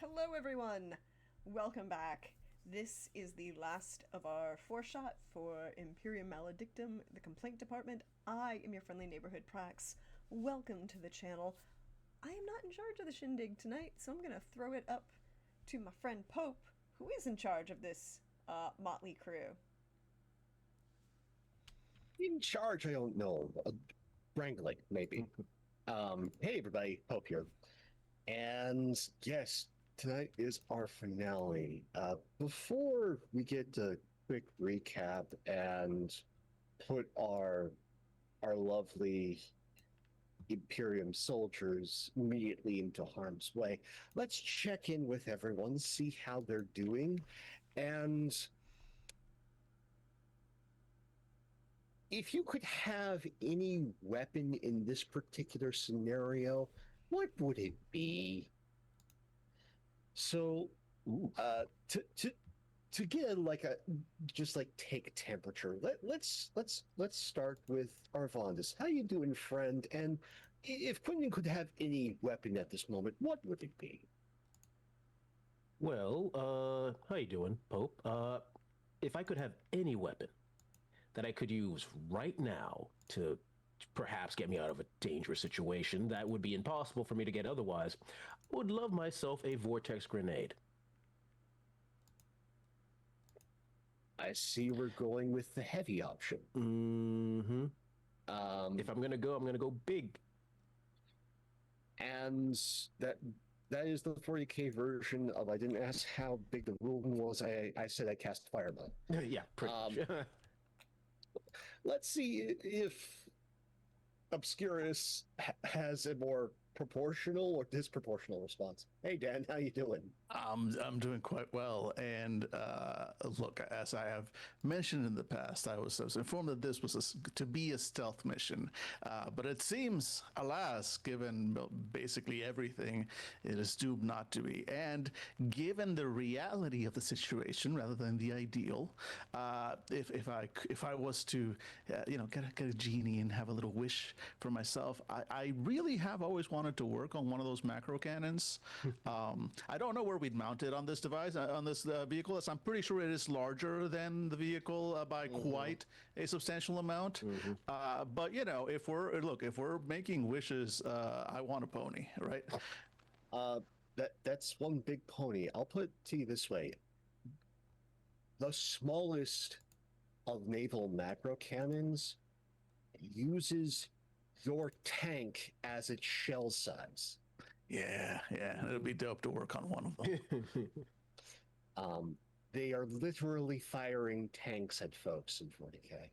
Hello, everyone. Welcome back. This is the last of our four-shot for Imperium Maledictum, the Complaint Department. I am your friendly neighborhood Prax. Welcome to the channel. I am not in charge of the shindig tonight, so I'm going to throw it up to my friend Pope, who is in charge of this motley crew. In charge, I don't know. Wrangling, maybe. Hey, everybody, Pope here. And yes, tonight is our finale. Before we get a quick recap and put our lovely Imperium soldiers immediately into harm's way, let's check in with everyone, see how they're doing, and if you could have any weapon in this particular scenario, what would it be? So, to get like a just like take temperature. Let's start with Arvandus. How you doing, friend? And if Quentin could have any weapon at this moment, what would it be? Well, how you doing, Pope? If I could have any weapon that I could use right now to perhaps get me out of a dangerous situation that would be impossible for me to get otherwise, I would love myself a vortex grenade. I see we're going with the heavy option. If I'm gonna go big. And that is the 40k version of I didn't ask how big the room was. I said I cast fireball. Yeah, pretty much. Let's see if Obscurus has a more proportional or disproportional response. Hey Dan, how you doing? I'm doing quite well, and look, as I have mentioned in the past, I was informed that this was to be a stealth mission, but it seems, alas, given basically everything, it is doomed not to be. And given the reality of the situation, rather than the ideal, if I was to, get a genie and have a little wish for myself, I really have always wanted to work on one of those macro cannons. I don't know where we'd mount it on this device, on this vehicle. I'm pretty sure it is larger than the vehicle by quite a substantial amount. But if we're making wishes, I want a pony, right? That's one big pony. I'll put it to you this way: the smallest of naval macro cannons uses your tank as its shell size. Yeah, it'd be dope to work on one of them. They are literally firing tanks at folks in 40k.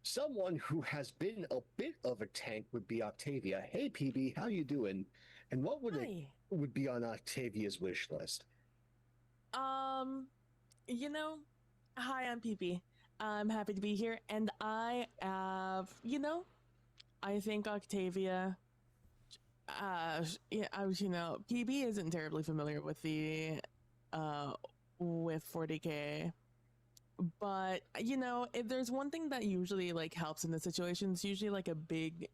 Someone who has been a bit of a tank would be Octavia. Hey PB, how you doing? And what would would be on Octavia's wish list? Hi, I'm PB. I'm happy to be here, and I have, I think Octavia. PB isn't terribly familiar with the with 40k, but if there's one thing that usually helps in the situation, it's usually like a big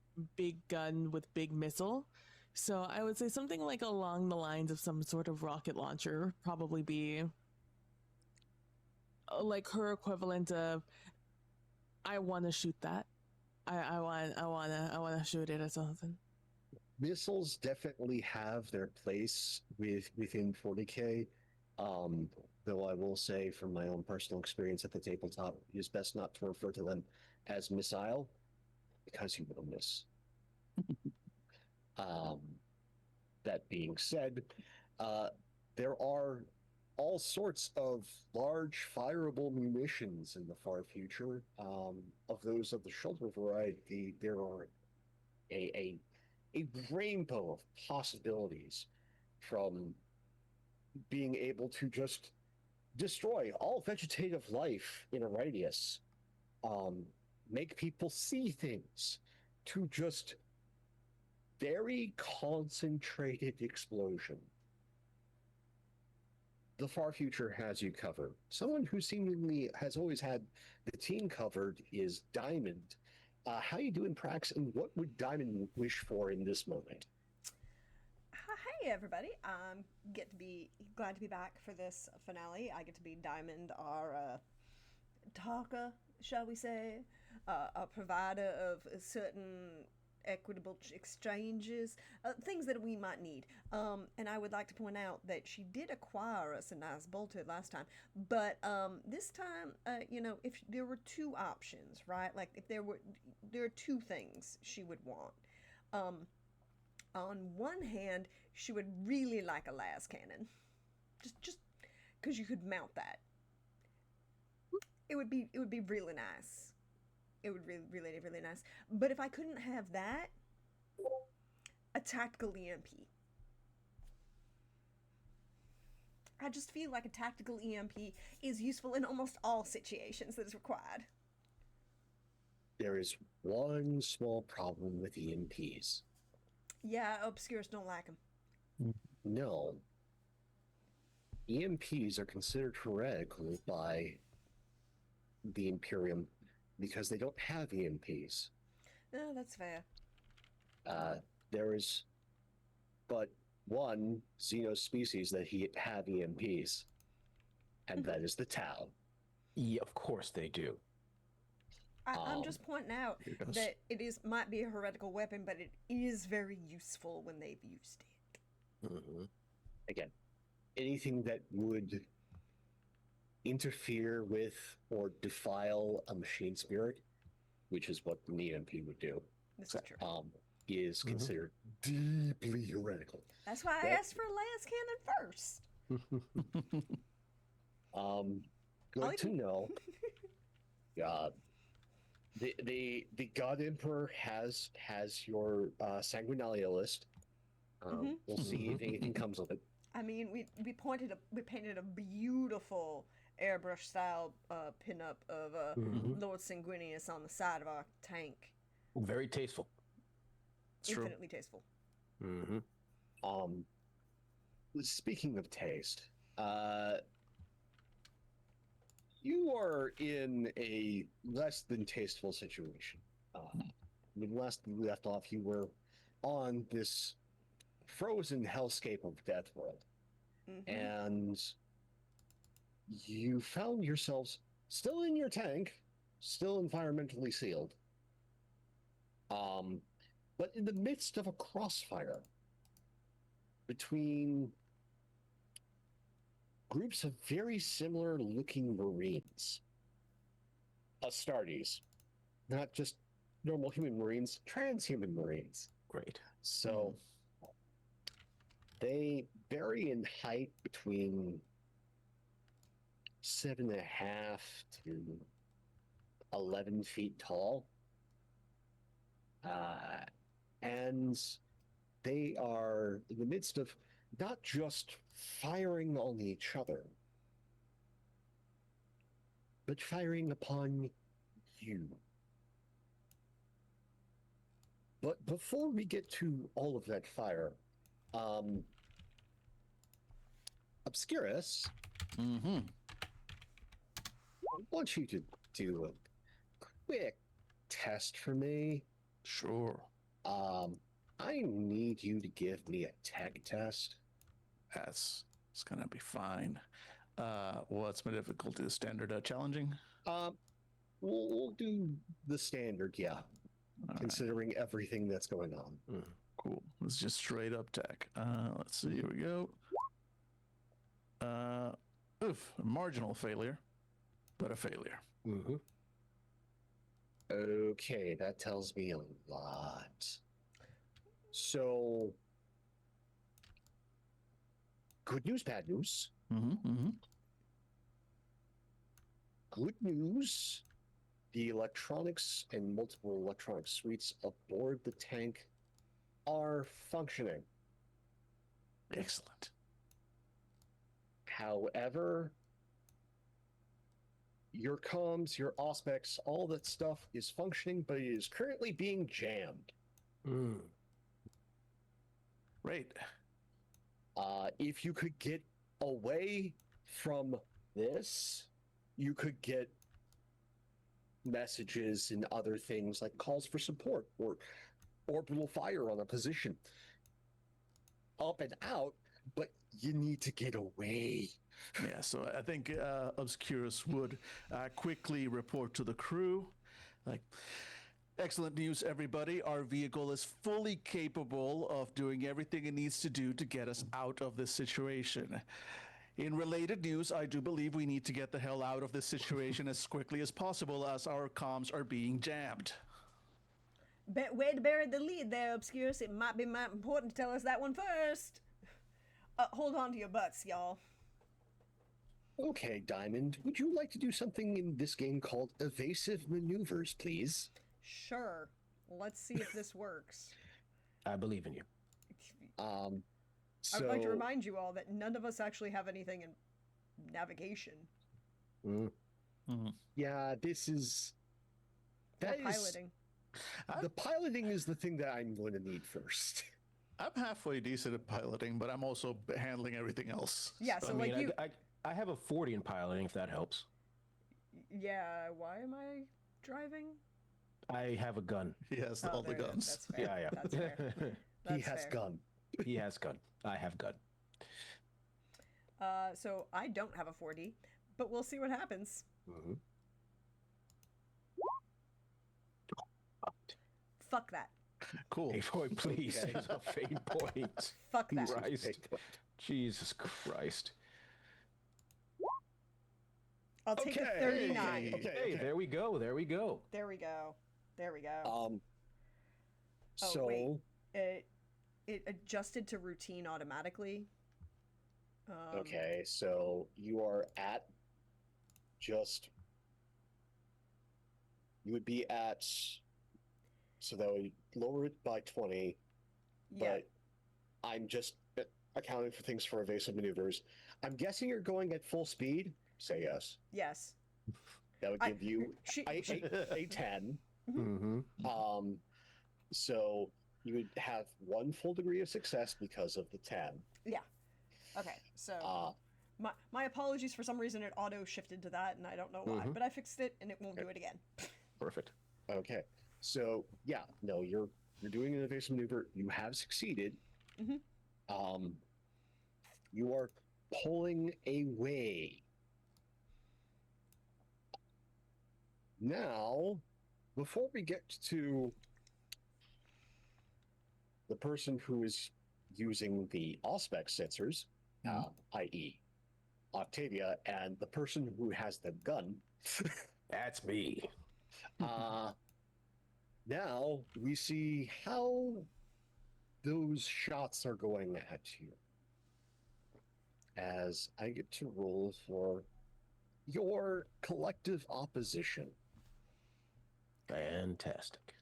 gun with big missile. So I would say something along the lines of some sort of rocket launcher would probably be her equivalent of, I want to shoot that. I want to shoot it or something. Missiles definitely have their place within 40k, though I will say from my own personal experience at the tabletop, it is best not to refer to them as missile, because you will miss. That being said, there are all sorts of large fireable munitions in the far future. Of those of the shoulder variety, there are a rainbow of possibilities, from being able to just destroy all vegetative life in a radius, make people see things, to just very concentrated explosion. The far future has you covered. Someone who seemingly has always had the team covered is Diamond. How you doing, Prax, and what would Diamond wish for in this moment? Hey, Hey everybody, get to be glad to be back for this finale. I get to be Diamond, our talker, shall we say, a provider of certain equitable exchanges, things that we might need. And I would like to point out that she did acquire us a nice bolter last time, but this time, if there were two options, right? Like if there are two things she would want. On one hand, she would really like a las cannon, just because you could mount that. It would be really nice. It would really nice. But if I couldn't have that, a tactical EMP. I just feel like a tactical EMP is useful in almost all situations that is required. There is one small problem with EMPs. Yeah, Obscurus don't like them. No. EMPs are considered heretical by the Imperium because they don't have EMPs. No, that's fair. There is but one Xeno species that have EMPs, and that is the Tau. Yeah, of course they do. I'm just pointing out Yes. that might be a heretical weapon, but it is very useful when they've used it. Mm-hmm. Again, anything that would interfere with or defile a machine spirit, which is what an EMP would do, This is true. is Mhm. considered deeply heretical. That's why I that- asked for a las cannon first. Good to even- know. The God Emperor has your Sanguinalia list. We'll see if anything comes of it. I mean, we painted a beautiful airbrush style pinup of Mhm. Lord Sanguinius on the side of our tank. Very tasteful. It's true. Infinitely tasteful. Mm-hmm. Speaking of taste, you are in a less than tasteful situation. When last we left off, you were on this frozen hellscape of Death World, Mhm. and you found yourselves still in your tank, still environmentally sealed, but in the midst of a crossfire between groups of very similar looking Marines. Astartes. Not just normal human Marines, transhuman Marines. Great. So they vary in height between 7.5 to 11 feet tall. And they are in the midst of not just firing on each other, but firing upon you. But before we get to all of that fire, Obscurus, Mm-hmm. I want you to do a quick test for me. Sure. I need you to give me a tech test. It's gonna be fine. What's my difficulty? Standard challenging? We'll do the standard, yeah, All right, considering everything that's going on. cool. It's just straight up tech. Let's see. Here we go. Marginal failure, but a failure. Mm-hmm. Okay, that tells me a lot. So, good news, bad news. Mm-hmm. Mm-hmm. Good news, the electronics and multiple electronic suites aboard the tank are functioning. Excellent. However, your comms, your auspex, all that stuff is functioning, but it is currently being jammed. Mm. Great. If you could get away from this, you could get messages and other things like calls for support or orbital fire on a position. up and out, but you need to get away. Yeah, so I think Obscurus would quickly report to the crew, like, excellent news, everybody. Our vehicle is fully capable of doing everything it needs to do to get us out of this situation. In related news, I do believe we need to get the hell out of this situation as quickly as possible, as our comms are being jammed. Way to bury the lead there, Obscurus. It might be important to tell us that one first. Hold on to your butts, y'all. Okay, Diamond, would you like to do something in this game called evasive maneuvers, please? Sure. Let's see if this works. I believe in you. I would like to remind you all that none of us actually have anything in navigation. Yeah, this is... Or That is... piloting. The piloting is the thing that I'm going to need first. I'm halfway decent at piloting, but I'm also handling everything else. Yeah, so I like mean, you... I have a 40 in piloting, if that helps. Yeah, why am I driving? I have a gun. He has Oh, all the there it is. guns. That's fair. Yeah, yeah. That's fair. He That's has fair. gun. He has gun. I have gun. So I don't have a 4D, but we'll see what happens. Mm-hmm. Fuck that. Cool. Hey, boy, please. Okay. It's a faint point. Fuck that. Christ. Jesus Christ. I'll take Okay. a 39. Okay, Hey, there we go. There we go. There we go. There we go. So wait. It adjusted to routine automatically. okay, so you are at just you would be at so that would lower it by 20, Yeah. but I'm just accounting for things for evasive maneuvers. I'm guessing you're going at full speed. Say yes. Yes. That would give you a 10. Mm-hmm. So you would have one full degree of success because of the 10. Yeah. Okay. So my apologies. For some reason, it auto shifted to that, and I don't know why. Mhm. But I fixed it, and it won't do it again. Perfect. Okay. So yeah, no, you're doing an evasive maneuver. You have succeeded. Mhm. You are pulling away. Now, before we get to the person who is using the Auspex sensors, i.e., Octavia, and the person who has the gun, That's me. now we see how those shots are going at you. As I get to roll for your collective opposition. Fantastic.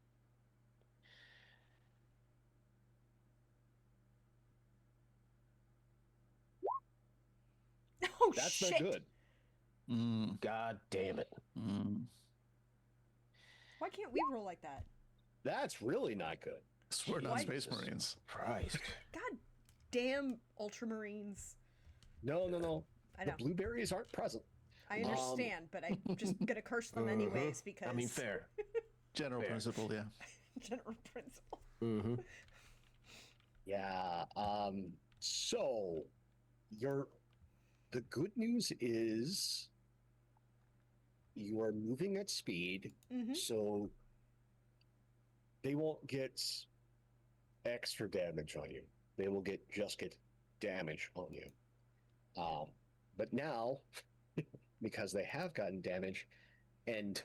Oh That's shit! not good. God damn it. Why can't we roll like that? That's really not good. We're not Why- Space Marines. Christ. God damn, Ultramarines. No. I The know. blueberries aren't present. I understand, but I'm just gonna curse them anyways because I mean, fair. General Fair. principle, yeah. general principle. Mm-hmm. Yeah. So the good news is you are moving at speed, Mm-hmm. so they won't get extra damage on you. They will just get damage on you. But now, because they have gotten damage, and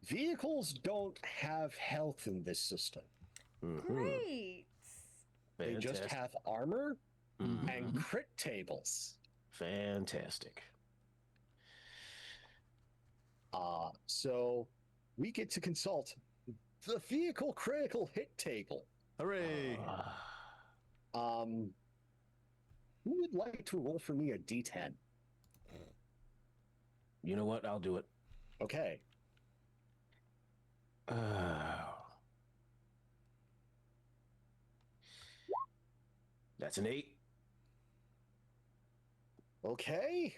vehicles don't have health in this system. Mm-hmm. Great. They just Fantastic. have armor Mhm. and crit tables. Fantastic. So we get to consult the vehicle critical hit table. Hooray! Who would like to roll for me a D10? You know what? I'll do it. Okay. That's an 8. Okay.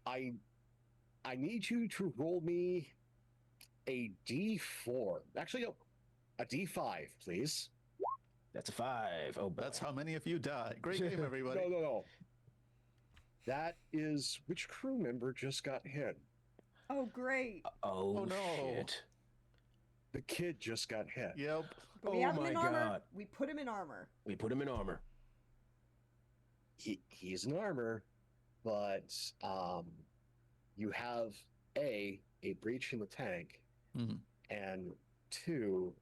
I need you to roll me a D4. Actually, no, a D5, please. That's a 5. Oh, boy. That's how many of you die. Great game, everybody. No. That is which crew member just got hit? Oh, great. Oh, Oh, no. shit. The kid just got hit. Yep. But we Oh have him my in armor. God. We put him in armor. We put him in armor. He's in armor, but you have a breach in the tank, Mhm. and 2,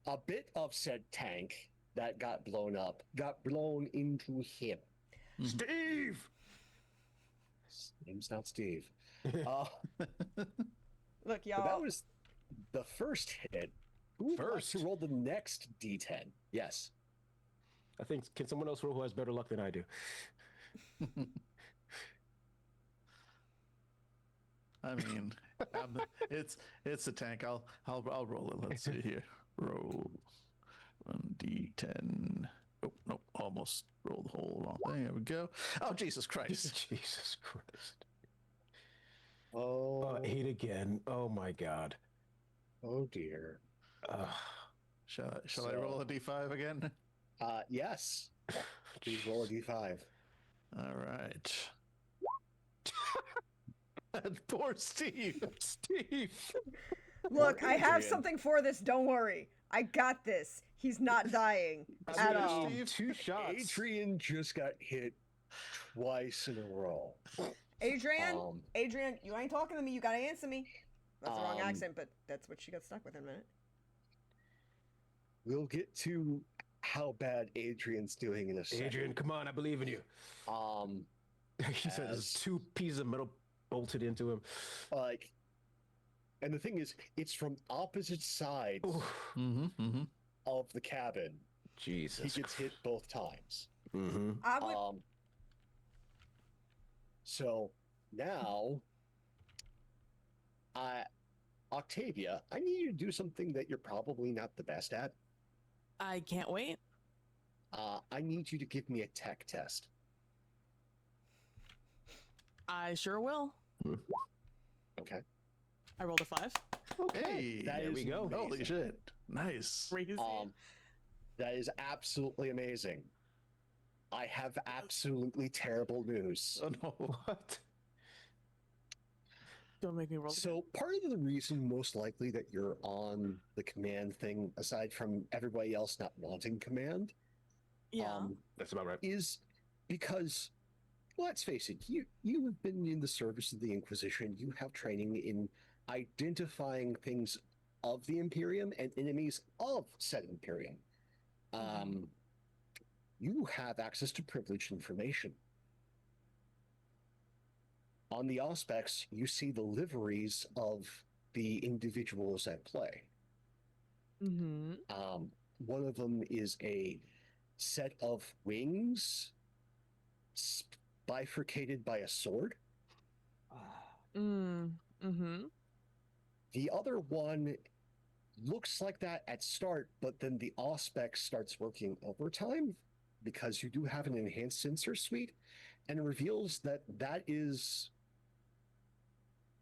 a bit of said tank that got blown into him. Steve! His name's not Steve. Uh, Look, but y'all. that was the first hit. Who would like First. to roll the next D10? Yes. I think, can someone else roll who has better luck than I do? I mean, it's a tank. I'll roll it. Let's see here. Roll 1d10. Oh no, almost rolled the whole wrong thing. There we go. Oh Jesus Christ! Jesus Christ. Oh, 8 again. Oh, my God. oh dear. Shall I roll a d5 again? Yes. Please roll a D5. All right. Poor Steve. Steve! Look, I have Adrian. something for this. Don't worry. I got this. He's not dying at all. Steve, 2 shots. Adrian just got hit twice in a row. Adrian, Um, Adrian, you ain't talking to me. You gotta answer me. That's the wrong Um, accent, but that's what she got stuck with in a minute. We'll get to how bad Adrian's doing in a second. Adrian, come on, I believe in you. He He said there's as- 2 pieces of metal bolted into him. like, and the thing is, it's from opposite sides Ooh, of the cabin. Jesus. He gets hit both times. Mm-hmm. I would. So now, Octavia, I need you to do something that you're probably not the best at. I can't wait. I need you to give me a tech test. I sure will. Okay. I rolled a 5. Hey, That there is we go. holy amazing. shit! Nice. Crazy. That is absolutely amazing. I have absolutely terrible news. Oh no. What? Don't make me roll. So part of the reason, most likely, that you're on the command thing, aside from everybody else not wanting command, Yeah. That's about right. is because, let's face it, you have been in the service of the Inquisition. You have training in identifying things of the Imperium and enemies of said Imperium. You have access to privileged information. On the Auspex, you see the liveries of the individuals at play. Mm-hmm. One of them is a set of wings bifurcated by a sword. Mm-hmm. The other one looks like that at start, but then the Auspex starts working overtime because you do have an enhanced sensor suite, and it reveals that that is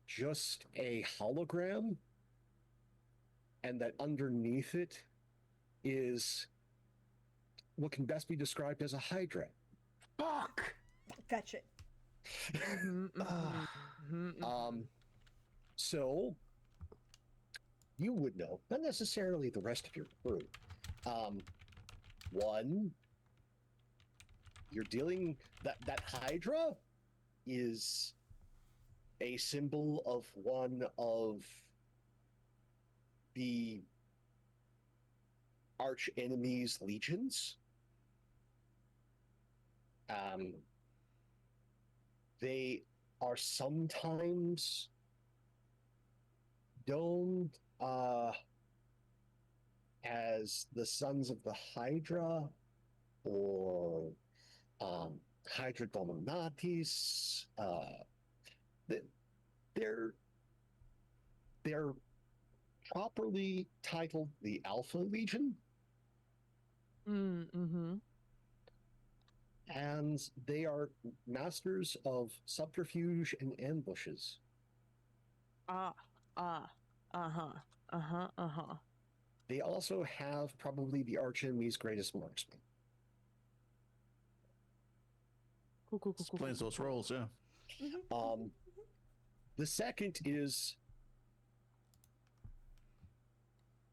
just a hologram, and that underneath it is what can best be described as a Hydra. Fuck! Fetch it. So you would know, not necessarily the rest of your crew. One, you're dealing that Hydra is a symbol of one of the arch enemy's legions. They are sometimes domed as the Sons of the Hydra, or Hydra Dominatis. They're properly titled the Alpha Legion, Mm-hmm. and they are masters of subterfuge and ambushes. Uh-huh. they also have probably the archenemy's greatest marksman. Cool, cool, cool, cool. Explains those roles, yeah. The second is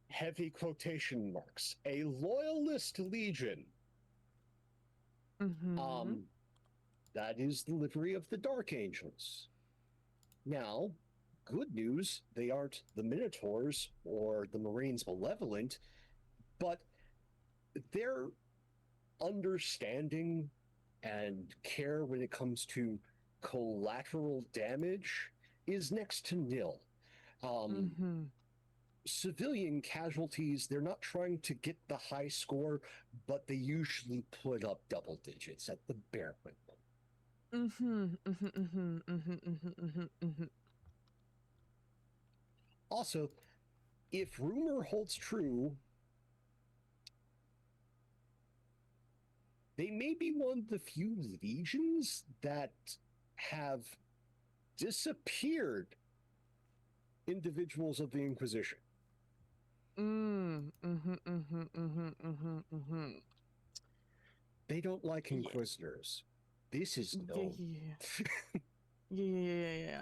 heavy quotation marks, a loyalist legion. Mm-hmm. That is the livery of the Dark Angels. Now, good news, they aren't the Minotaurs or the Marines Malevolent, but their understanding and care when it comes to collateral damage is next to nil. Mm-hmm. Civilian casualties, they're not trying to get the high score, but they usually put up double digits at the bare minimum. Mm-hmm. Mm-hmm. Mm-hmm. Mm-hmm. Mm-hmm. Mm-hmm. Mm-hmm. Also, if rumor holds true, they may be one of the few legions that have disappeared individuals of the Inquisition. Mm. Mm-hmm. Mm-hmm. Mm-hmm. Mm-hmm. Mm-hmm. They don't like Yeah. Inquisitors. This is known. Yeah.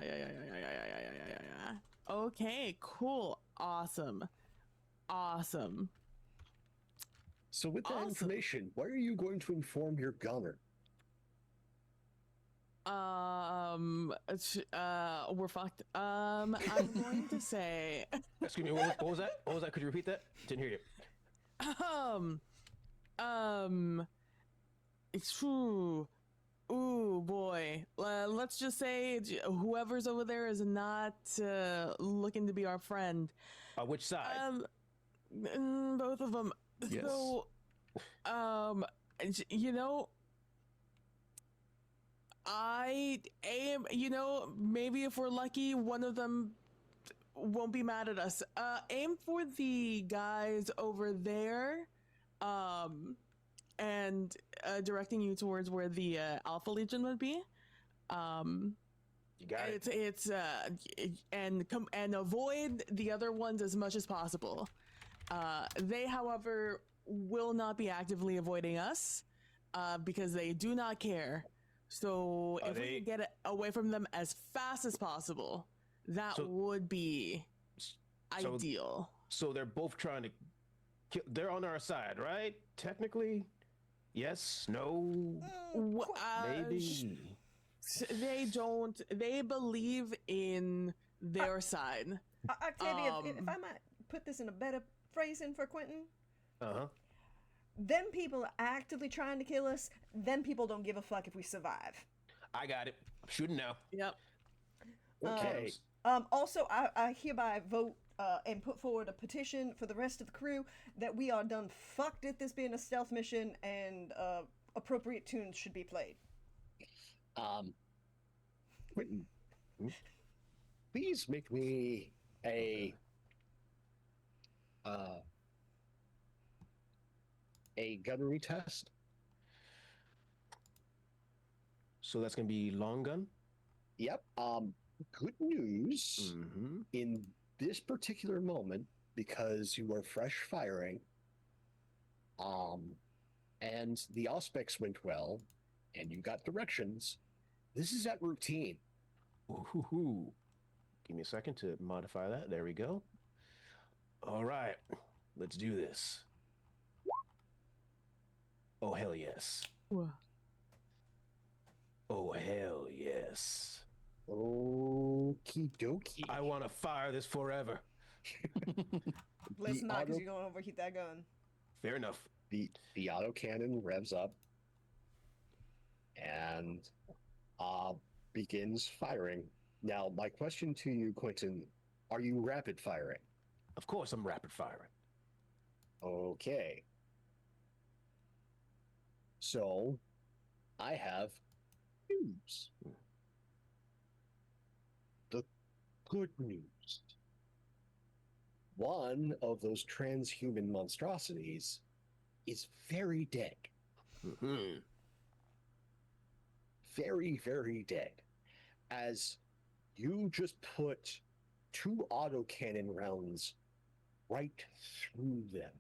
Okay, cool. Awesome. So with that Awesome. information, what are you going to inform your gunner? We're fucked. I'm going to say, Excuse me, what was that? What was that? Could you repeat that? Didn't hear you. it's true. Ooh, boy. Let's just say whoever's over there is not looking to be our friend. Which side? Both of them. Yes. So, you know, I aim, maybe if we're lucky, one of them won't be mad at us. Aim for the guys over there, and directing you towards where the Alpha Legion would be. You got it. It's and avoid the other ones as much as possible. They, however, will not be actively avoiding us, because they do not care. So if we can get away from them as fast as possible, that would be ideal. So they're both trying to kill. They're on our side, right? Technically, yes, no, maybe. They don't. They believe in their side. Octavia, if I might put this in a better phrasing for Quentin. Them people are actively trying to kill us. Them people don't give a fuck if we survive. I got it. I'm shooting now. Yep. Okay. Also, I hereby vote and put forward a petition for the rest of the crew that we are done fucked at this being a stealth mission, and appropriate tunes should be played. Quentin, please make me a gunnery test. So that's gonna be long gun. Yep. Good news in this particular moment, because you are fresh firing, and the auspics went well, and you got directions. This is at routine. Ooh. Give me a second to modify that. There we go. All right, let's do this. Oh, hell yes. Oh, hell yes. Okie dokie. I want to fire this forever. Let's not, because you're going to overheat that gun. Fair enough. The autocannon revs up and begins firing. Now, my question to you, Quentin, are you rapid firing? Of course I'm rapid firing. Okay. So, I have news. The good news. One of those transhuman monstrosities is very dead. Very, very dead. As you just put 2 autocannon rounds right through them.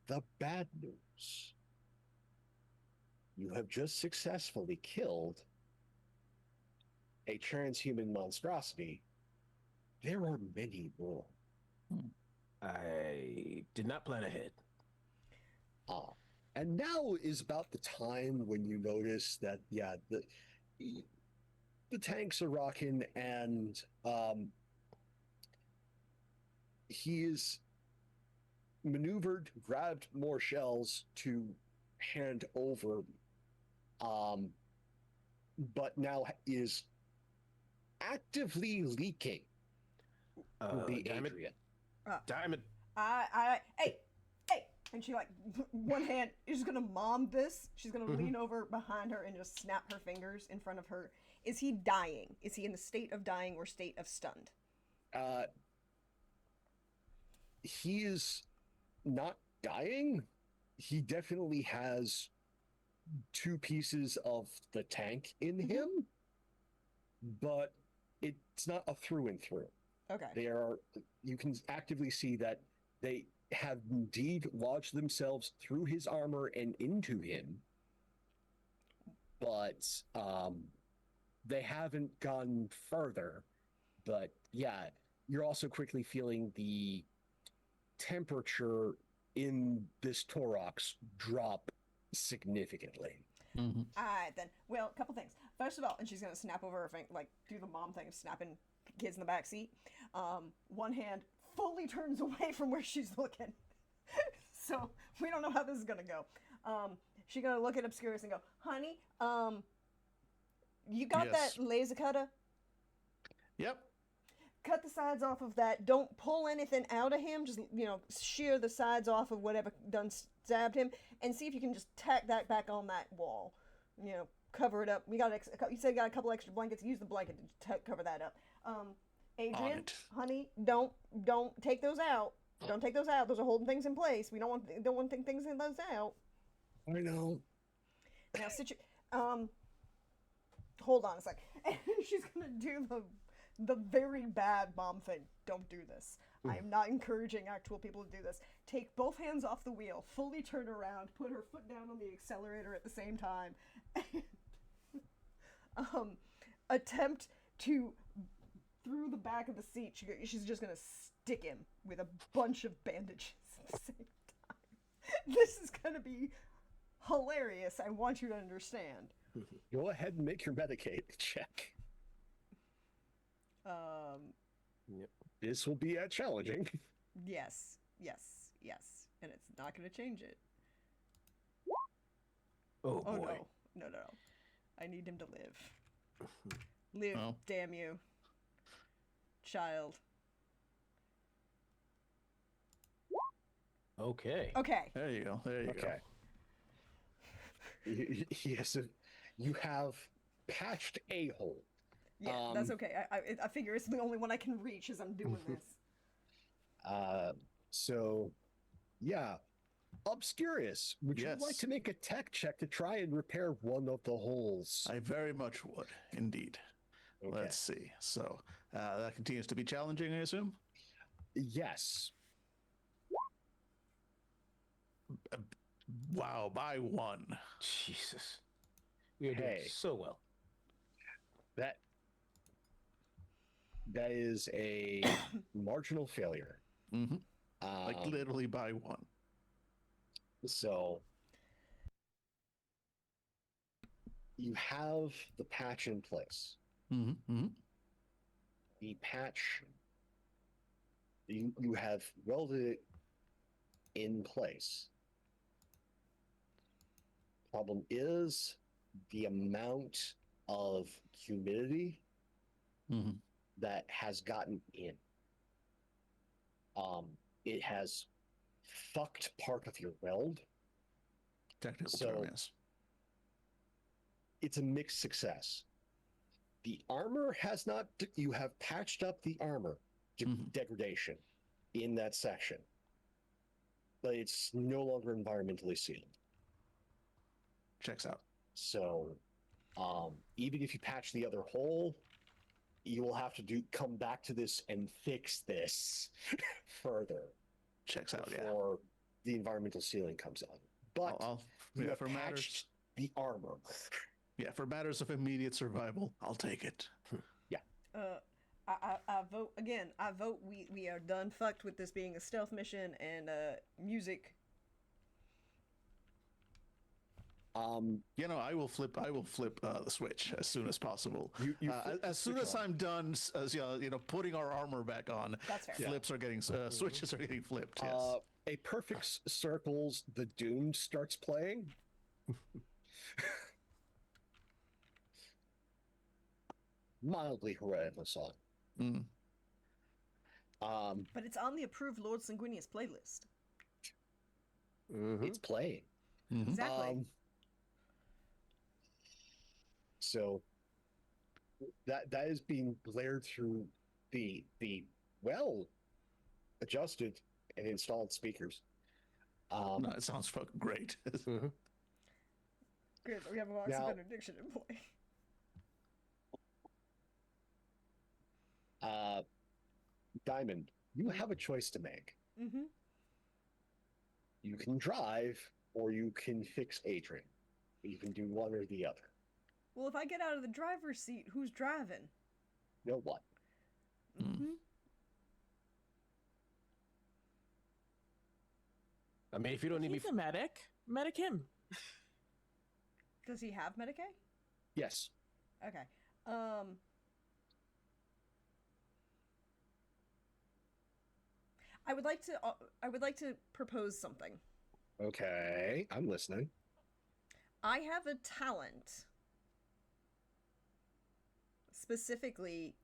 The bad news: you have just successfully killed a transhuman monstrosity. There are many more. I did not plan ahead. And now is about the time when you notice that, yeah, the tanks are rocking, and he is maneuvered, grabbed more shells to hand over, but now is actively leaking the Damn it. Adrian. Damn it. Hey, and she like one hand is just gonna mom this. She's gonna lean over behind her and just snap her fingers in front of her. Is he dying? Is he in the state of dying or state of stunned? He is not dying. He definitely has two pieces of the tank in him, but it's not a through and through. Okay. You can actively see that they have indeed lodged themselves through his armor and into him, but they haven't gone further. But yeah, you're also quickly feeling the temperature in this Torox drop significantly. All right then. Well, a couple things. First of all, and she's gonna snap over her finger, like do the mom thing of snapping kids in the back seat. One hand fully turns away from where she's looking, so we don't know how this is gonna go. She's gonna look at Obscurus and go, "Honey, you got Yes. that laser cutter? Yep. Cut the sides off of that. Don't pull anything out of him. Just, shear the sides off of whatever done stabbed him, and see if you can just tack that back on that wall. Cover it up. You said you got a couple extra blankets. Use the blanket to cover that up. Adrian, it. honey, don't take those out. Don't take those out. Those are holding things in place. We don't want things in those out. I know. Now, hold on a sec. And she's gonna do the very bad mom thing. Don't do this. I am not encouraging actual people to do this. Take both hands off the wheel, fully turn around, put her foot down on the accelerator at the same time, and attempt to, through the back of the seat, she's just gonna stick him with a bunch of bandages at the same time. This is gonna be hilarious. I want you to understand. Go ahead and make your Medicaid check. Yep. This will be challenging. Yes, and it's not gonna change it. Oh Oh boy. no. I need him to live. Live, Oh. damn you. Child. Okay. Okay. There you go. There you Okay. Yes, you have patched a hole. Yeah, that's okay. I figure it's the only one I can reach as I'm doing this. So, yeah. Obscurus, would you like Yes. to make a tech check to try and repair one of the holes? go. I very much would, indeed. Okay. Let's see. So that continues to be challenging, I assume? Yes. Wow, by one. Jesus. We are doing Hey. so well. That is a marginal failure. Hmm Like Um, literally by one. So you have the patch in place. Mm-hmm. The patch, you have welded it in place. Problem is the amount of humidity Mm-hmm. that has gotten in. It has fucked part of your weld. Technical So- term, yes. It's a mixed success. The armor has not, you have patched up the armor degradation in that section, but it's no longer environmentally sealed. Checks out. So, even if you patch the other hole, you will have to come back to this and fix this further Checks out. Yeah. before the environmental ceiling comes on. But you yeah, have for patched matters. the armor. Yeah, for matters of immediate survival, I'll take it. I vote again. I vote we are done fucked with this being a stealth mission and music. You know, I will flip the switch as soon as possible. You flip the as soon switch as on. I'm done, putting our armor back on. That's fair. Flips are getting switches are getting flipped. Yes. A perfect circles the Doom starts playing. Mildly horrendous song. Mm. But it's on the approved Lord Sanguinius playlist. Mhm. It's playing. Mhm. Exactly. So that is being blared through the well adjusted and installed speakers. No, it sounds fucking great. Mhm. Good. We have a Marks Now- of Benediction in play. Diamond, you have a choice to make. Mm-hmm. You can drive or you can fix Adrian. You can do one or the other. Well, if I get out of the driver's seat, who's driving? You know what? Mm-hmm. I mean, if you don't need me, He's a medic. Medic him. Does he have Medicaid? Yes. Okay. I would like to propose something. Okay, I'm listening. I have a talent. Specifically,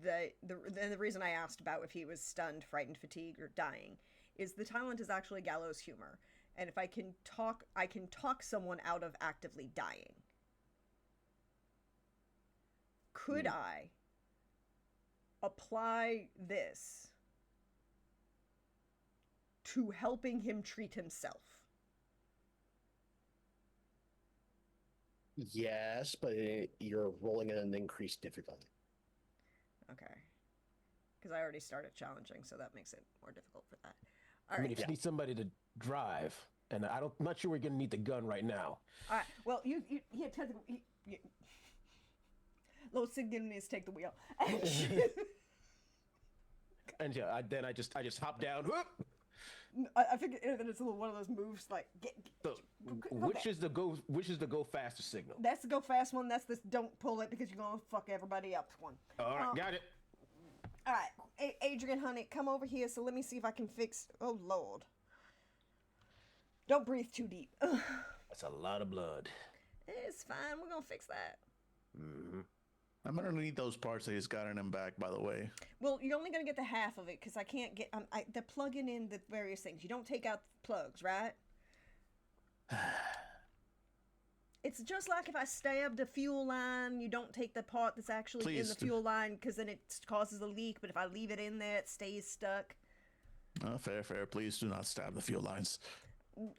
the reason I asked about if he was stunned, frightened, fatigued, or dying is the talent is actually gallows humor, and if I can talk someone out of actively dying. Could I apply this to helping him treat himself? Yes, but you're rolling at an increased difficulty. Okay. Because I already started challenging, so that makes it more difficult for that. All I mean, right. if you need somebody to drive, and I'm not sure we're gonna need the gun right now. All right. Well, you technically. Lord Signius take the wheel. And yeah, then I just hop down. Whoop! I figured that it's a little one of those moves like So, go back. which is the go faster signal? That's the go fast one. That's this don't pull it because you're gonna fuck everybody up one. All right, got it. All right, Adrian, honey, come over here. So let me see if I can fix. Oh Lord! Don't breathe too deep. That's a lot of blood. It's fine. We're gonna fix that. Mm-hmm. I'm gonna need those parts that he's got in him back. By the way. Well, you're only gonna get the half of it because I can't get. They're plugging in the various things. You don't take out the plugs, right? It's just like if I stabbed a fuel line, you don't take the part that's actually in Please the do. fuel line because then it causes a leak. But if I leave it in there, it stays stuck. Fair. Please do not stab the fuel lines.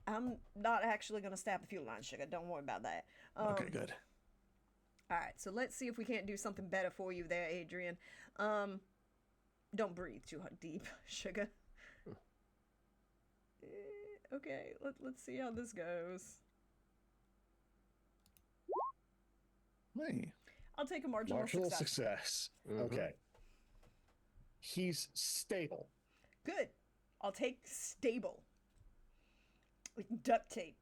I'm not actually gonna stab the fuel line, sugar. Don't worry about that. Okay, good. All right, so let's see if we can't do something better for you there, Adrian. Don't breathe too deep, sugar. Okay, let's see how this goes. Hey. I'll take a marginal success. success. Mhm. Okay. He's stable. Good. I'll take stable. With duct tape.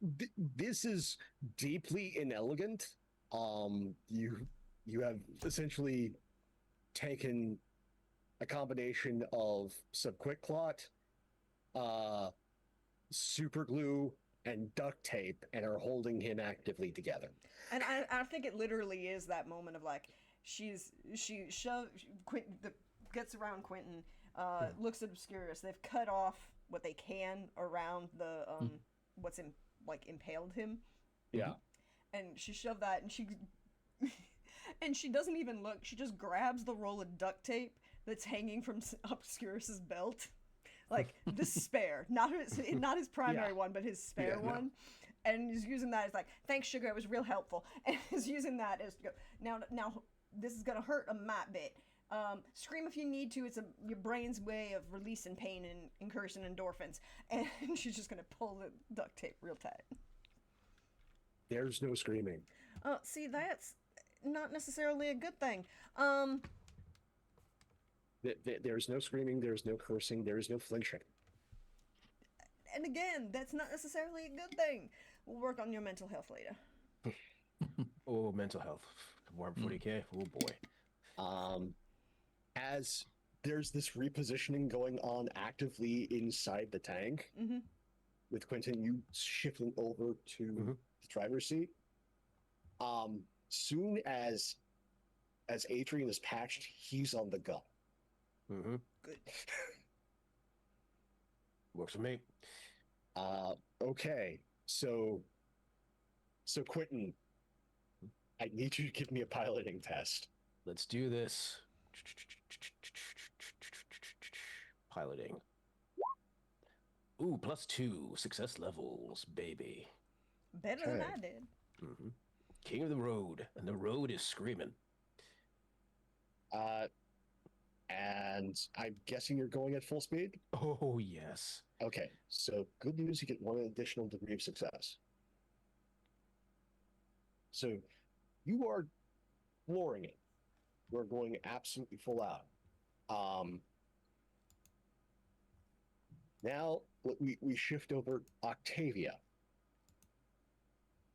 This is deeply inelegant. You have essentially taken a combination of subquickclot, super glue, and duct tape, and are holding him actively together. And I think it literally is that moment of like she shoves Quentin, gets around Quentin, looks at Obscurus. They've cut off what they can around the what's impaled him. Yeah. And she shoved that, and she doesn't even look. She just grabs the roll of duct tape that's hanging from Obscurus's belt, like the spare, not his primary Yeah. one, but his spare Yeah, no. one, and is using that as like, thanks, sugar, it was real helpful, and is using that as to go, now this is gonna hurt a mite bit. Scream if you need to. It's your brain's way of releasing pain and increasing endorphins. And she's just gonna pull the duct tape real tight. There's no screaming. See, that's not necessarily a good thing. There's no screaming. There's no cursing. There is no flinching. And again, that's not necessarily a good thing. We'll work on your mental health later. Oh, mental health. Warm 40k. Oh boy. As there's this repositioning going on actively inside the tank, Mm-hmm. with Quentin, you shifting over to the driver's seat. Soon as Adrian is patched, he's on the gun. Mm-hmm. Good. Works for me. Okay, so Quentin, I need you to give me a piloting test. Let's do this. Piloting. Ooh, +2 success levels, baby. Better than Okay. I did. Mm-hmm. King of the road, and the road is screaming. And I'm guessing you're going at full speed? Oh, yes. Okay, so good news, you get one additional degree of success. So you are flooring it. We're going absolutely full out. Now we shift over Octavia.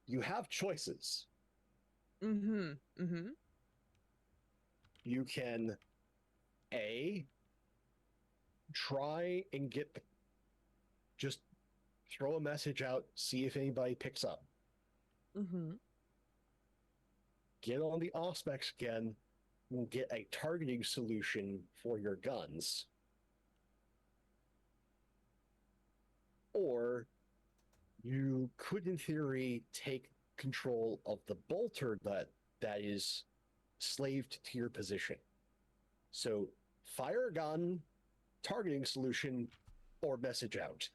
You have choices. Mm-hmm. Mm-hmm. You can try and just throw a message out, see if anybody picks up. Mm-hmm. Get on the Auspex again and get a targeting solution for your guns. Or you could, in theory, take control of the bolter that is slaved to your position. So fire a gun, targeting solution, or message out.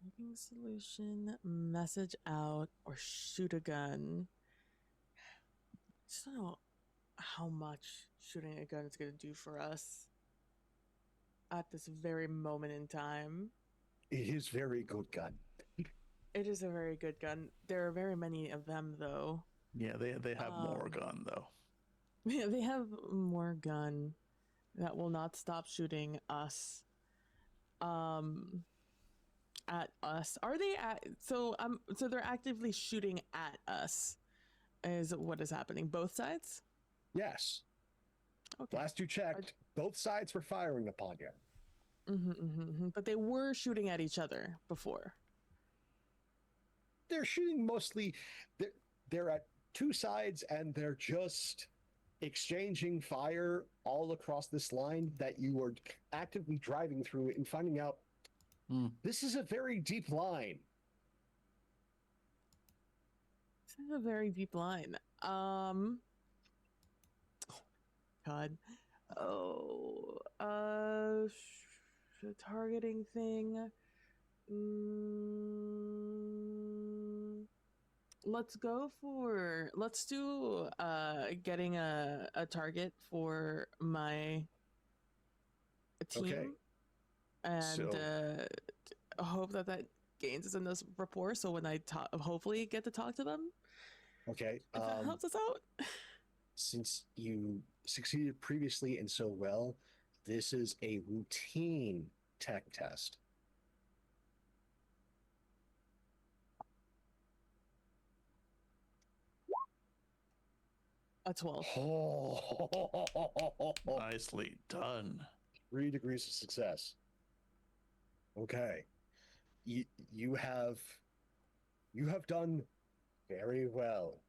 Targeting solution, message out, or shoot a gun. I just don't know how much shooting a gun is going to do for us at this very moment in time. It is very good gun. It is a very good gun. There are very many of them, though. Yeah, they have more gun though. Yeah, they have more gun that will not stop shooting us. At us. Are they at so they're actively shooting at us is what is happening. Both sides? Yes. Okay. Last you checked, both sides were firing upon you. But they were shooting at each other before. They're shooting mostly. They're at two sides, and they're just exchanging fire all across this line that you are actively driving through and finding out this is a very deep line. This is a very deep line. God. Oh, targeting thing. Let's do getting a target for my team. Okay. And hope that gains us in this rapport. So when I hopefully get to talk to them. Okay. If that helps us out. Since you succeeded previously and so well, this is a routine tech test. A 12. Oh, Nicely done. 3 degrees of success. Okay. You have done very well.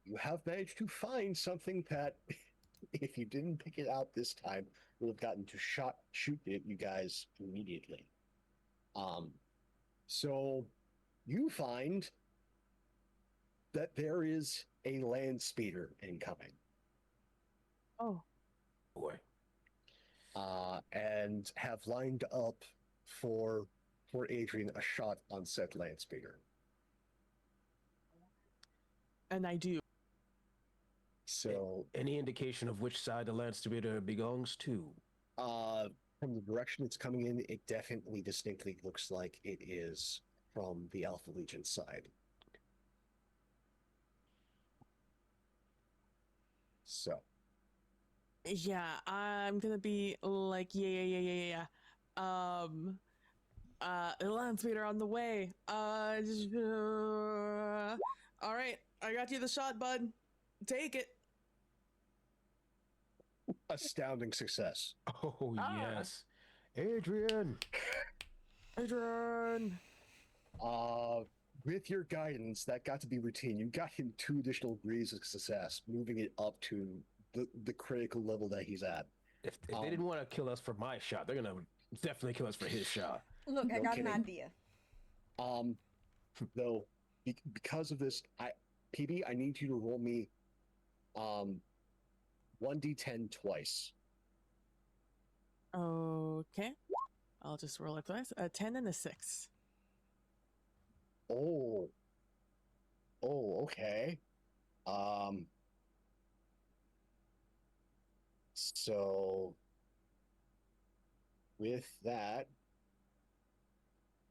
You have managed to find something that, if you didn't pick it out this time, would have gotten to shoot at you guys immediately. So you find that there is a land speeder incoming. Oh. Boy. And have lined up for for Adrian a shot on said land speeder. And I do. So, Any indication of which side the land speeder belongs to? from the direction it's coming in, it definitely distinctly looks like it is from the Alpha Legion side. So, Yeah, I'm gonna be like, yeah. Land speeder on the way. All right, I got you the shot, bud. Take it. astounding success. Oh, Ah. yes. Adrian! Adrian. With your guidance, that got to be routine. You got him 2 additional degrees of success, moving it up to the critical level that he's at. If they didn't want to kill us for my shot, they're going to definitely kill us for his shot. Look, I No got kidding. an idea. Though, because of this, PB, I need you to roll me 1d10 twice. Okay. I'll just roll it twice. A 10 and a 6. Oh, okay. So with that,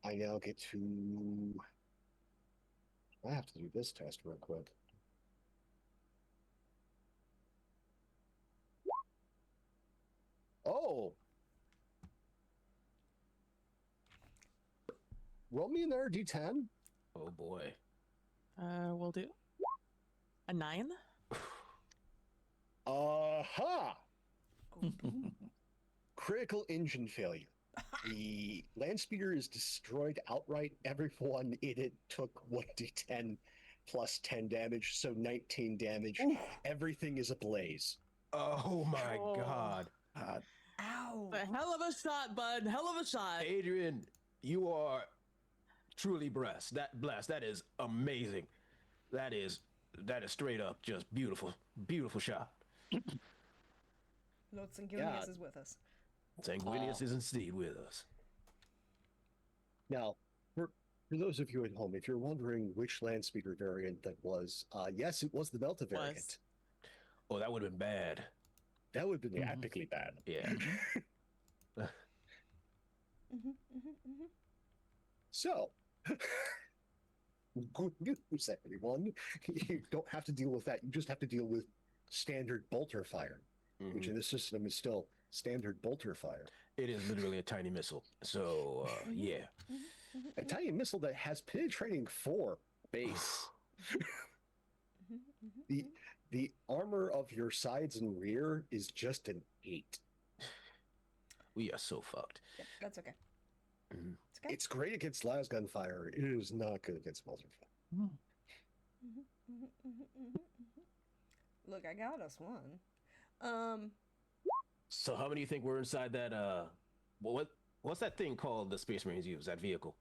I now get to. I have to do this test real quick. Oh. Roll me another d10. Oh, boy. We'll do. A 9? Aha! Critical engine failure. The land speeder is destroyed outright. Everyone in it took 1d10 plus 10 damage, so 19 damage. Oof. Everything is ablaze. Oh, my Oh. God. Ow. A hell of a shot, bud. Hell of a shot. Adrian, you are truly blessed. That is amazing. That is straight up just beautiful. Beautiful shot. Lord Sanguinius Yeah. is with us. Sanguinius is indeed with us. Now, for those of you at home, if you're wondering which land speeder variant that was, yes, it was the Delta variant. Oh, that would have been bad. That would have been Mhm. epically bad. Yeah. So, good news, everyone. You don't have to deal with that. You just have to deal with standard bolter fire, which Mhm. in this system is still standard bolter fire. It is literally a tiny missile. So, yeah. A tiny missile that has penetrating 4 base. The armor of your sides and rear is just an 8. We are so fucked. Yeah, that's okay. Mhm. It's okay. It's great against lasgun fire. It is not good against bolter fire. Look, I got us one. So how many do you think were inside that what's that thing called the Space Marines use, that vehicle?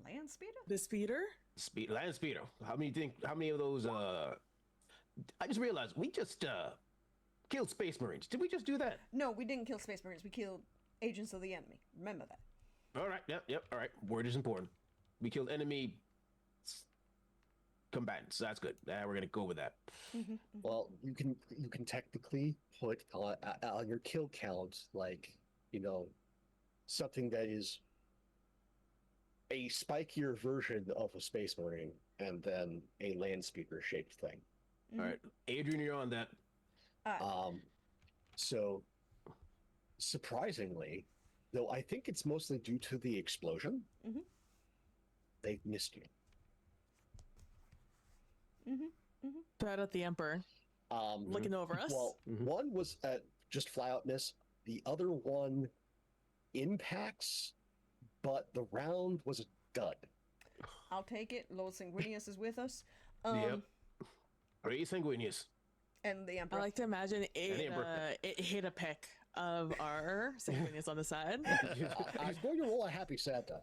Land speeder? The speeder? Land speeder. How many of those I just realized we just killed Space Marines. Did we just do that? No, we didn't kill Space Marines. We killed agents of the enemy. Remember that. All right. Yep. All right. Word is important. We killed enemy combatants. That's good. We're gonna go with that. Well, you can technically put on your kill count, like, something that is a spikier version of a Space Marine and then a land speeder shaped thing. All right, Adrian, you're on that. So surprisingly, though I think it's mostly due to the explosion, they missed you. Shout out the Emperor. Looking over us. Well, one was at just fly out miss. The other one impacts, but the round was a dud. I'll take it. Lord Sanguinius is with us. Yep. Ray Sanguinius. And the I Emperor. like to imagine And Amber. it hit a pick of our Sanguinius on the side. I was going to roll a happy Santa.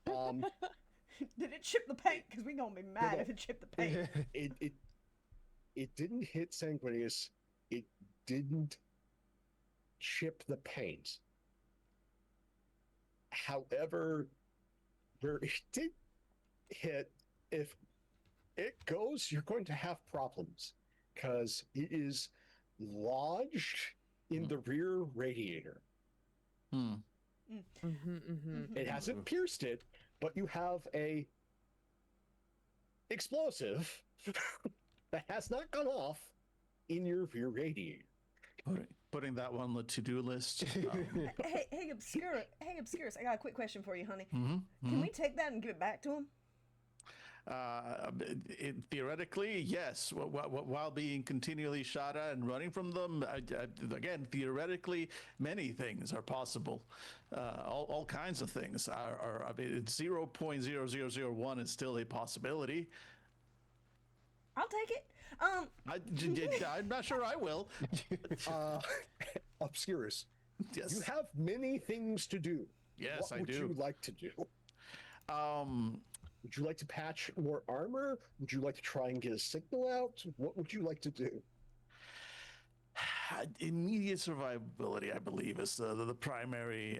Did it chip the paint? Because we're going to be mad no. if it chipped the paint. It didn't hit Sanguinius. It didn't chip the paint. However, where it did hit, if it goes, you're going to have problems because it is lodged in the rear radiator. Hmm. It hasn't pierced it, but you have a explosive that has not gone off in your rear radiator. Putting that one on the to-do list. Hey, Obscurus, I got a quick question for you, honey. Mhm, Can mhm. we take that and give it back to him? Theoretically, yes. While being continually shot at and running from them, again, theoretically, many things are possible. All kinds of things are. I mean, 0.0001 is still a possibility. I'll take it. I'm not sure I will. Obscurus, Yes. you have many things to do. Yes, what I would do. you like to do? Um, Would you like to patch more armor? Would you like to try and get a signal out? What would you like to do? Immediate survivability, I believe, is the primary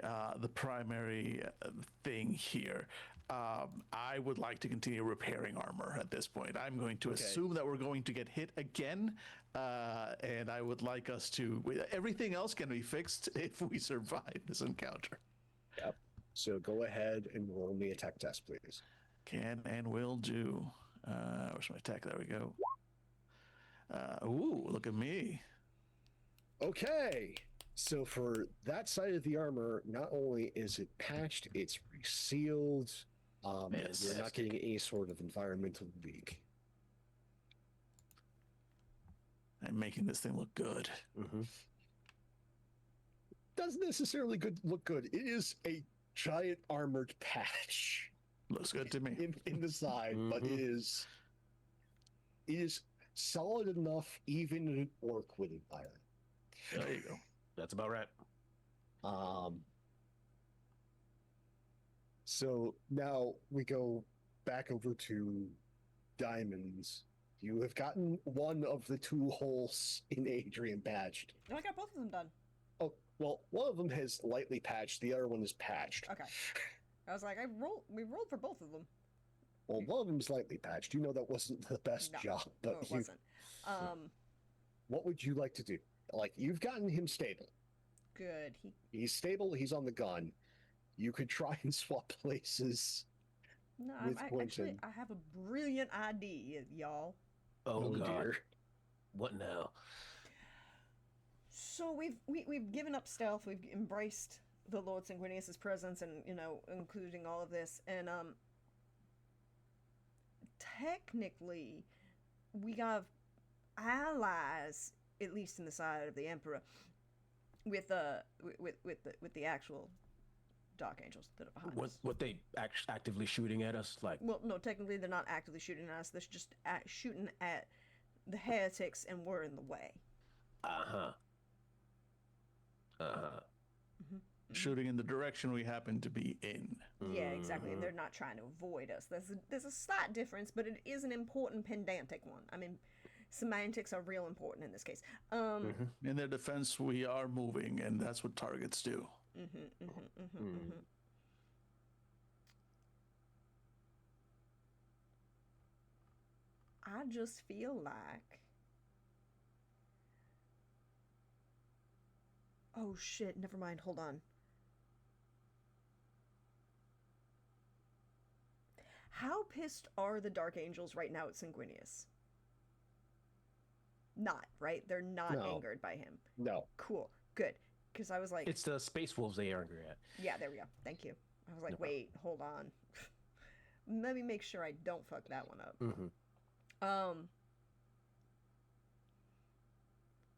thing here. I would like to continue repairing armor at this point. I'm going to assume that we're going to get hit again, and I would like us to. Everything else can be fixed if we survive this encounter. Yep. So go ahead and roll me a tech test, please. Can and will do. Where's my tech? There we go. Ooh, look at me. Okay. So for that side of the armor, not only is it patched, it's resealed. You're not getting any sort of environmental leak. I'm making this thing look good. Doesn't necessarily look good. It is a giant armored patch Looks good to me. in the side, but it is solid enough even in an orc would admire. There you go. That's about right. So now we go back over to diamonds. You have gotten one of the two holes in Adrian patched. No, I got both of them done. Oh, well, one of them has lightly patched. The other one is patched. Okay. I was like, we rolled for both of them. Well, one of them is lightly patched. You know that wasn't the best job, but no, it wasn't. What would you like to do? Like, you've gotten him stable. Good. He's stable. He's on the gun. You could try and swap places. No, with actually, Quentin. I have a brilliant idea, y'all. Oh, God. Dear. What now? So we've given up stealth. We've embraced the Lord Sanguinius's presence, and including all of this. And technically, we have allies, at least in the side of the Emperor, with the actual Dark Angels that are behind us. What they actively shooting at us? Like, Well, no, technically they're not actively shooting at us. They're just shooting at the heretics, and we're in the way. Shooting in the direction we happen to be in. Yeah, exactly. And they're not trying to avoid us. There's a slight difference, but it is an important pedantic one. I mean, semantics are real important in this case. In their defense, we are moving, and that's what targets do. I just feel like... Oh shit, never mind, hold on. How pissed are the Dark Angels right now at Sanguinius? Not, right? They're not No. angered by him. No. Cool, good. Because I was like... it's the Space Wolves they are angry at. Yeah, there we go. Thank you. I was like, No problem. wait, hold on. Let me make sure I don't fuck that one up.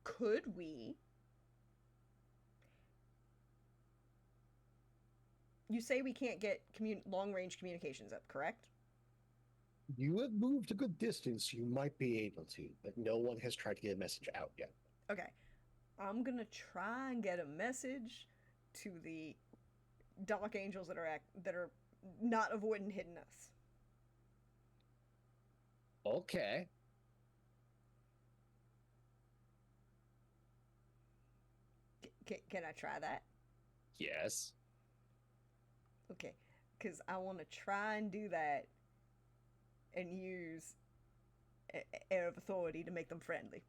Could we... You say we can't get long-range communications up, correct? You have moved a good distance. You might be able to, but no one has tried to get a message out yet. Okay. I'm gonna try and get a message to the Dark Angels that are not avoiding hitting us. Okay. Can I try that? Yes. Okay, because I want to try and do that and use air of authority to make them friendly.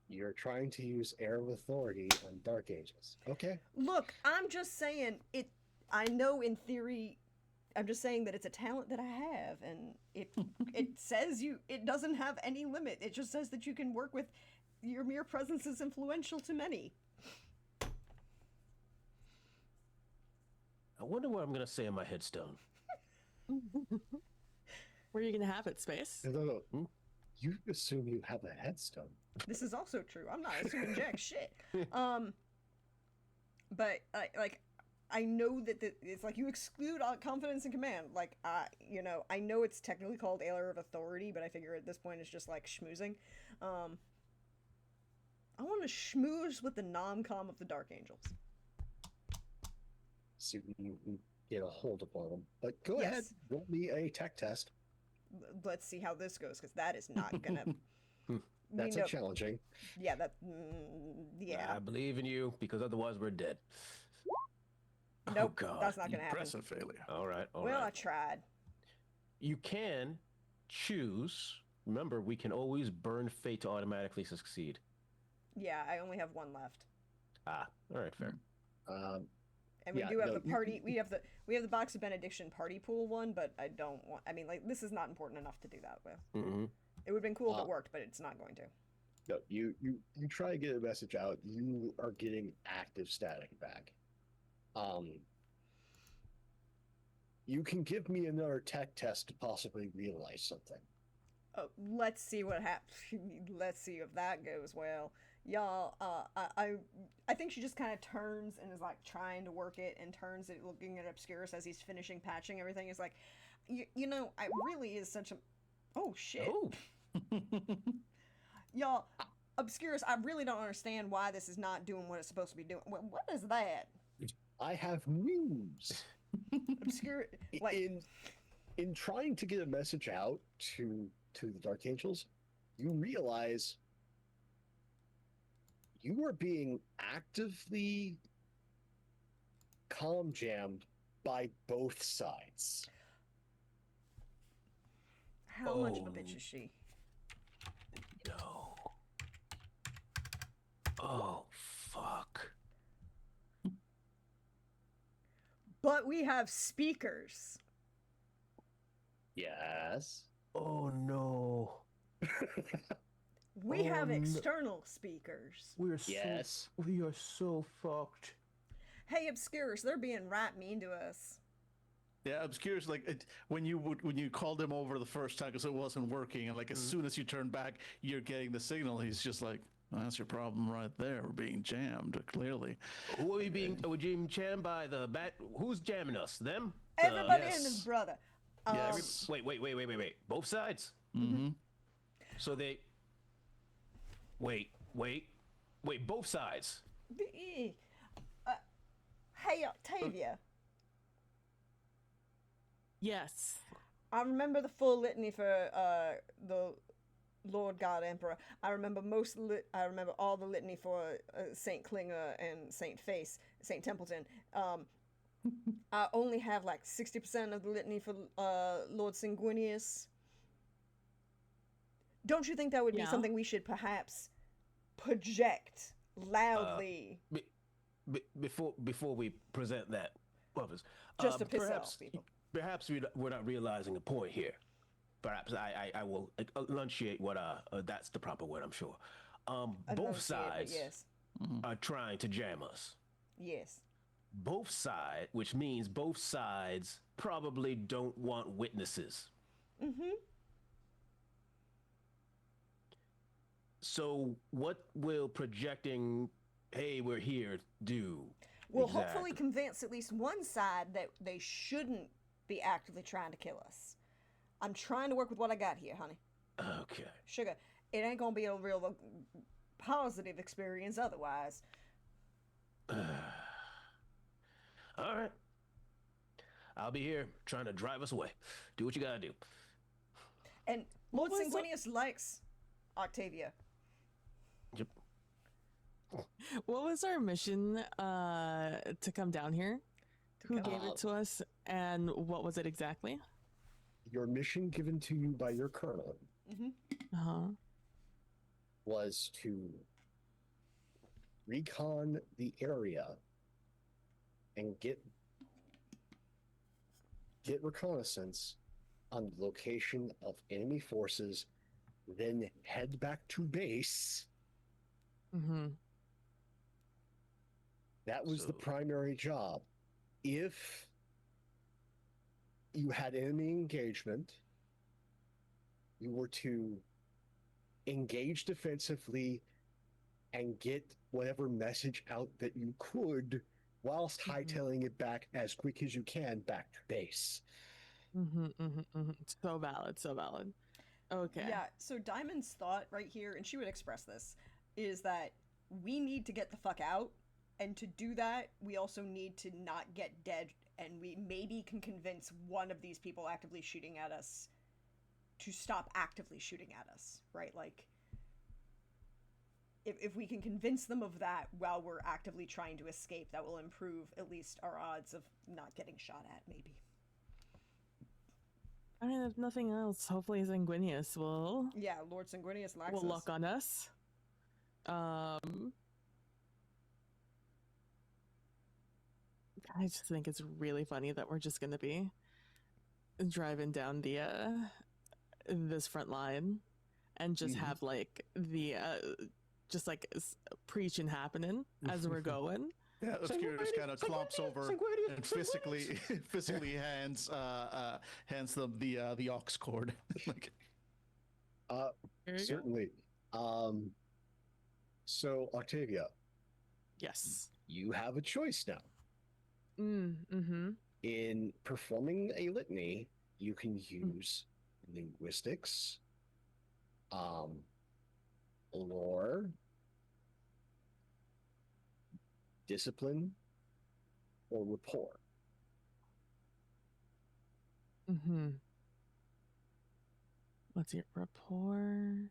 You're trying to use air of authority on Dark Angels. Okay. Look, I'm just saying it. I know in theory, I'm just saying that it's a talent that I have, and it says it doesn't have any limit. It just says that you can work with your mere presence is influential to many. I wonder what I'm gonna say on my headstone. Where are you gonna have it, Space? No. Hmm? You assume you have a headstone. This is also true. I'm not assuming jack shit. But like, I know that it's like you exclude all confidence and command. Like, I know it's technically called air of authority, but I figure at this point it's just like schmoozing. I want to schmooze with the nom-com of the Dark Angels. See if you can get a hold of one of them. But go ahead, Yes. roll me a tech test. Let's see how this goes, because that is not gonna. That's we know, challenging. yeah, yeah. I believe in you because otherwise we're dead. Oh, Nope, God. that's not gonna happen. Impressive failure. All right. All Well, I right. tried. You can choose. Remember, we can always burn fate to automatically succeed. Yeah, I only have one left. Ah, all right, fair. And we Yeah, do have no, the party. We have the box of benediction party pool one, but I don't want. I mean, like, this is not important enough to do that with. Mm-hmm. It would have been cool if it worked, but it's not going to. No, you try to get a message out. You are getting active static back. You can give me another tech test to possibly realize something. Let's see what happens. Let's see if that goes well, y'all. I think she just kind of turns and is like trying to work it, and turns it, looking at Obscurus as he's finishing patching everything. Is like, you know, I really is such a. Oh shit. Oh, Y'all, Obscurus, I really don't understand why this is not doing what it's supposed to be doing. What is that? I have news. Obscure, like, In trying to get a message out to the Dark Angels, you realize you are being actively comm jammed by both sides. how much of a Oh. bitch is she? no. Oh, fuck. But we have speakers. Yes. Oh, no. We Oh, have no. external speakers. We're so... Yes. We are so fucked. Hey, Obscurus, they're being right mean to us. Yeah, Obscurus, like when you called him over the first time because it wasn't working, and like as soon as you turn back, you're getting the signal. He's just like, well, "That's your problem right there. We're being jammed clearly." Who are we being jammed by the bat? Who's jamming us? Them? Everybody yes. and his brother. Yes. Wait. Both sides? Mm-hmm. So they... Wait. Both sides? Hey, Octavia. Yes. I remember the full litany for the Lord God Emperor. I remember I remember all the litany for Saint Klinger and Saint Face, Saint Templeton. I only have like 60% of the litany for Lord Sanguinius. Don't you think that would be Yeah. something we should perhaps project loudly, Before we present that, others, just to piss perhaps, off people? Perhaps we're not realizing a point here. Perhaps I will enunciate what that's the proper word, I'm sure. Both Enunciate, but sides yes, are trying to jam us. yes. Both sides, which means both sides probably don't want witnesses. Mm-hmm. So what will projecting, hey, we're here, do? Will hopefully Exactly. convince at least one side that they shouldn't be actively trying to kill us. I'm trying to work with what I got here, honey. Okay. Sugar, it ain't gonna be a real positive experience otherwise. All right. I'll be here trying to drive us away. Do what you gotta do. And Lord was the- Sanguinius likes Octavia. Yep. What was our mission to come down here? Who come gave Uh, it to us, and what was it exactly? Your mission given to you by your colonel Mm-hmm. Uh-huh. was to recon the area and get reconnaissance on the location of enemy forces, then head back to base. Mm-hmm. That was the So- primary job. If you had enemy engagement, you were to engage defensively and get whatever message out that you could whilst hightailing it back as quick as you can back to base. Mm-hmm. Mm-hmm. Mm-hmm. So valid. So valid. Okay. Yeah, so Diamond's thought right here, and she would express this, is that we need to get the fuck out, and to do that, we also need to not get dead, and we maybe can convince one of these people actively shooting at us to stop actively shooting at us, right? Like, if we can convince them of that while we're actively trying to escape, that will improve at least our odds of not getting shot at, maybe. I mean, if nothing else, hopefully Sanguinius will Yeah, Lord Sanguinius Laxus. will look on us. I just think it's really funny that we're just gonna be driving down the this front line and just Mhm. have like the just like preaching happening as we're going. Yeah, Obscure just kind of clomps over Sanguinius, and physically hands them the aux cord. Like, Here you go. Certainly. So Octavia, Yes. you have a choice now. Mm-hmm. In performing a litany, you can use linguistics, lore, discipline, or rapport. Mm-hmm. Let's see. Rapport.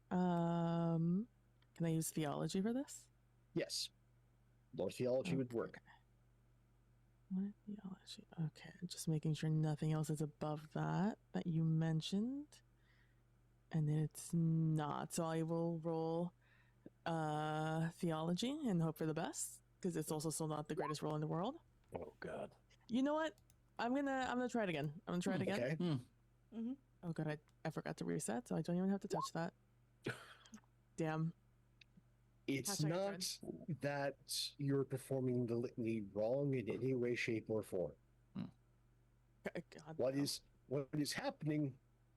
Can I use theology for this? Yes, lore theology would work. What theology? Okay, just making sure nothing else is above that you mentioned. And it's not. So I will roll theology and hope for the best, because it's also still not the greatest roll in the world. Oh God. You know what? I'm gonna try it again. I'm gonna try it again. Okay. Mm-hmm. Oh god, I forgot to reset, so I don't even have to touch that. Damn. It's Hashtag not that you're performing the litany wrong in any way, shape, or form. God. What is happening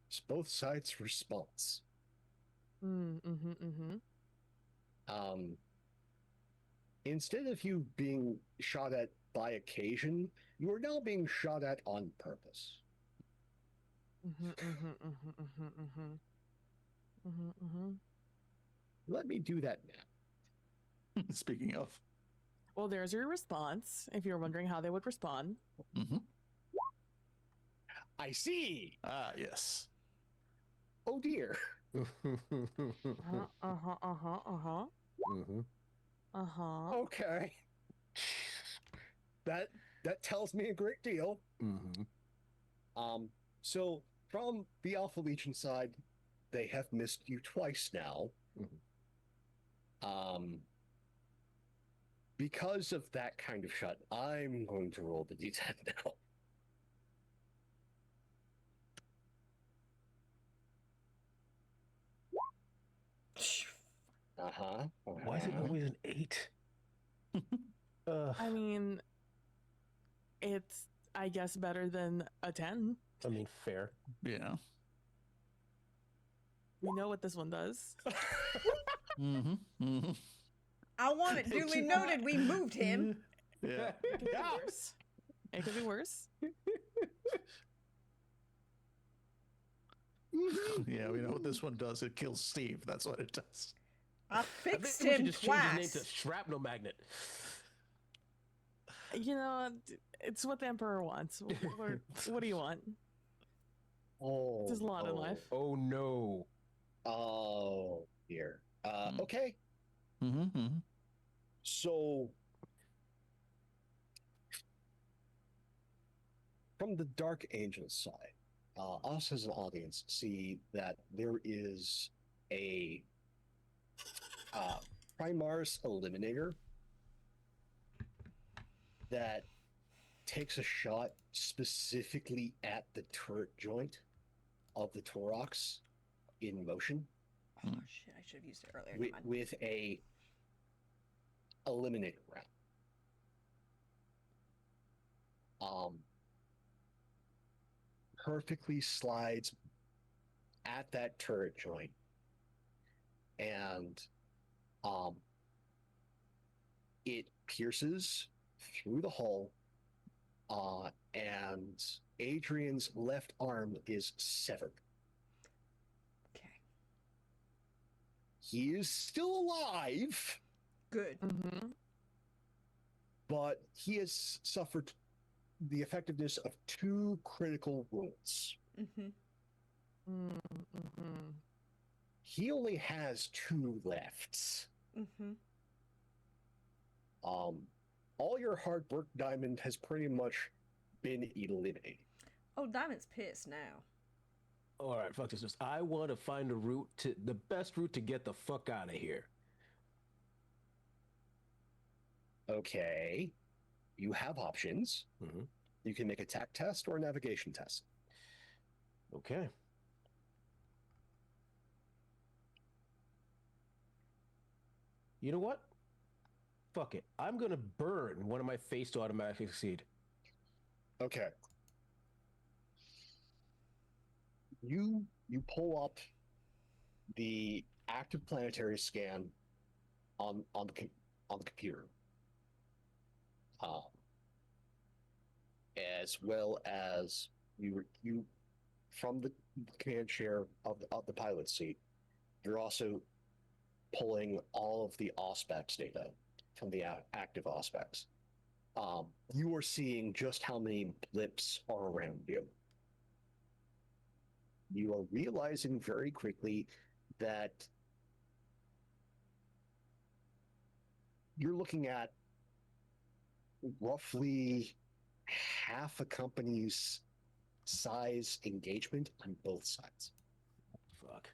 is both sides' response. Mm-hmm. Instead of you being shot at by occasion, you are now being shot at on purpose. Let me do that now. speaking of, Well, there's your response. If you're wondering how they would respond. I see. yes. Oh dear. Okay. That tells me a great deal. So from the Alpha Legion side, they have missed you twice now. Because of that kind of shot, I'm going to roll the D10 now. Why is it always an 8? I mean, it's, I guess, better than a 10. I mean, fair. Yeah. We know what this one does. I want it duly noted. We moved him. Yeah. It could be worse. It could be worse. Yeah, we know what this one does. It kills Steve. That's what it does. I I fixed think we should him just change his name to twice. Shrapnel Magnet. You know, it's what the Emperor wants. What do you want? Oh, There's a lot in life. Oh no. Oh, dear. Okay. So from the Dark Angels side, us as an audience see that there is a Primaris Eliminator that takes a shot specifically at the turret joint of the Torox in motion Oh shit! I should have used it earlier. with, Never mind. with a Eliminator round. Perfectly slides at that turret joint, and it pierces through the hull, and Adrian's left arm is severed. Okay. He is still alive, Good. Mm-hmm. but he has suffered the effectiveness of 2 critical wounds. Mm-hmm. Mm-hmm. He only has 2 left. Mm-hmm. All your hard work, Diamond, has pretty much been eliminated. Oh, Diamond's pissed now. All right, fuck this. I want to find the best route to get the fuck out of here. Okay. You have options. Mhm. You can make a tact test or a navigation test. Okay. You know what? Fuck it. I'm gonna burn one of my face to automatically succeed. Okay. You pull up the active planetary scan on the computer, as well as you from the command chair of the pilot seat. You're also pulling all of the Auspex data from the active Auspex. You are seeing just how many blips are around you. You are realizing very quickly that you're looking at roughly half a company's size engagement on both sides. Fuck.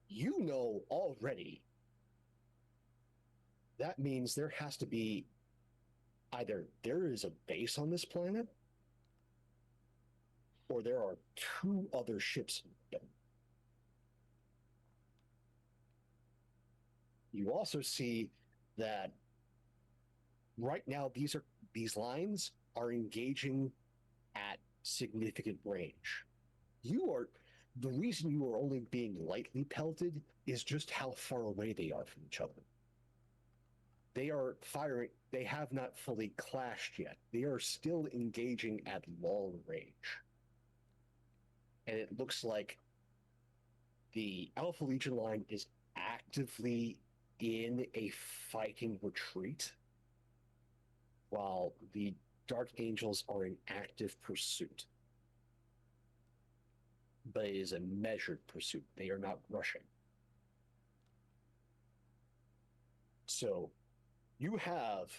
You know already that means there has to be either there is a base on this planet or there are 2 other ships. You also see that right now these lines are engaging at significant range. The reason you are only being lightly pelted is just how far away they are from each other. They are firing, they have not fully clashed yet. They are still engaging at long range. And it looks like the Alpha Legion line is actively in a fighting retreat, while the Dark Angels are in active pursuit. But it is a measured pursuit. They are not rushing. So you have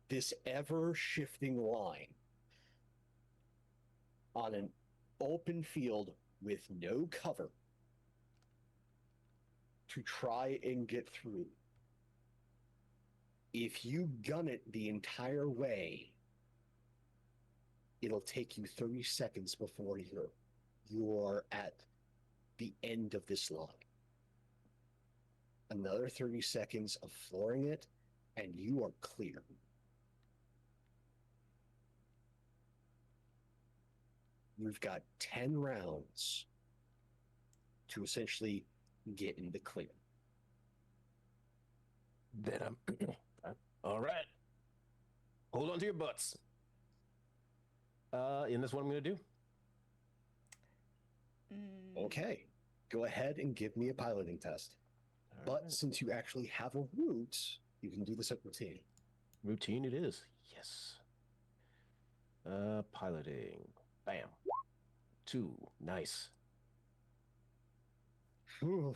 this ever-shifting line on an open field with no cover to try and get through. If you gun it the entire way, it'll take you 30 seconds before you're at the end of this line. Another 30 seconds of flooring it, and you are clear. You've got 10 rounds to essentially get in the clear. Then I'm all right. Hold on to your butts. And that's what I'm gonna do. Okay, go ahead and give me a piloting test. All But right. since you actually have a route, you can do this at routine. Routine it is. Yes. Piloting. Bam. 2. Nice. Whew.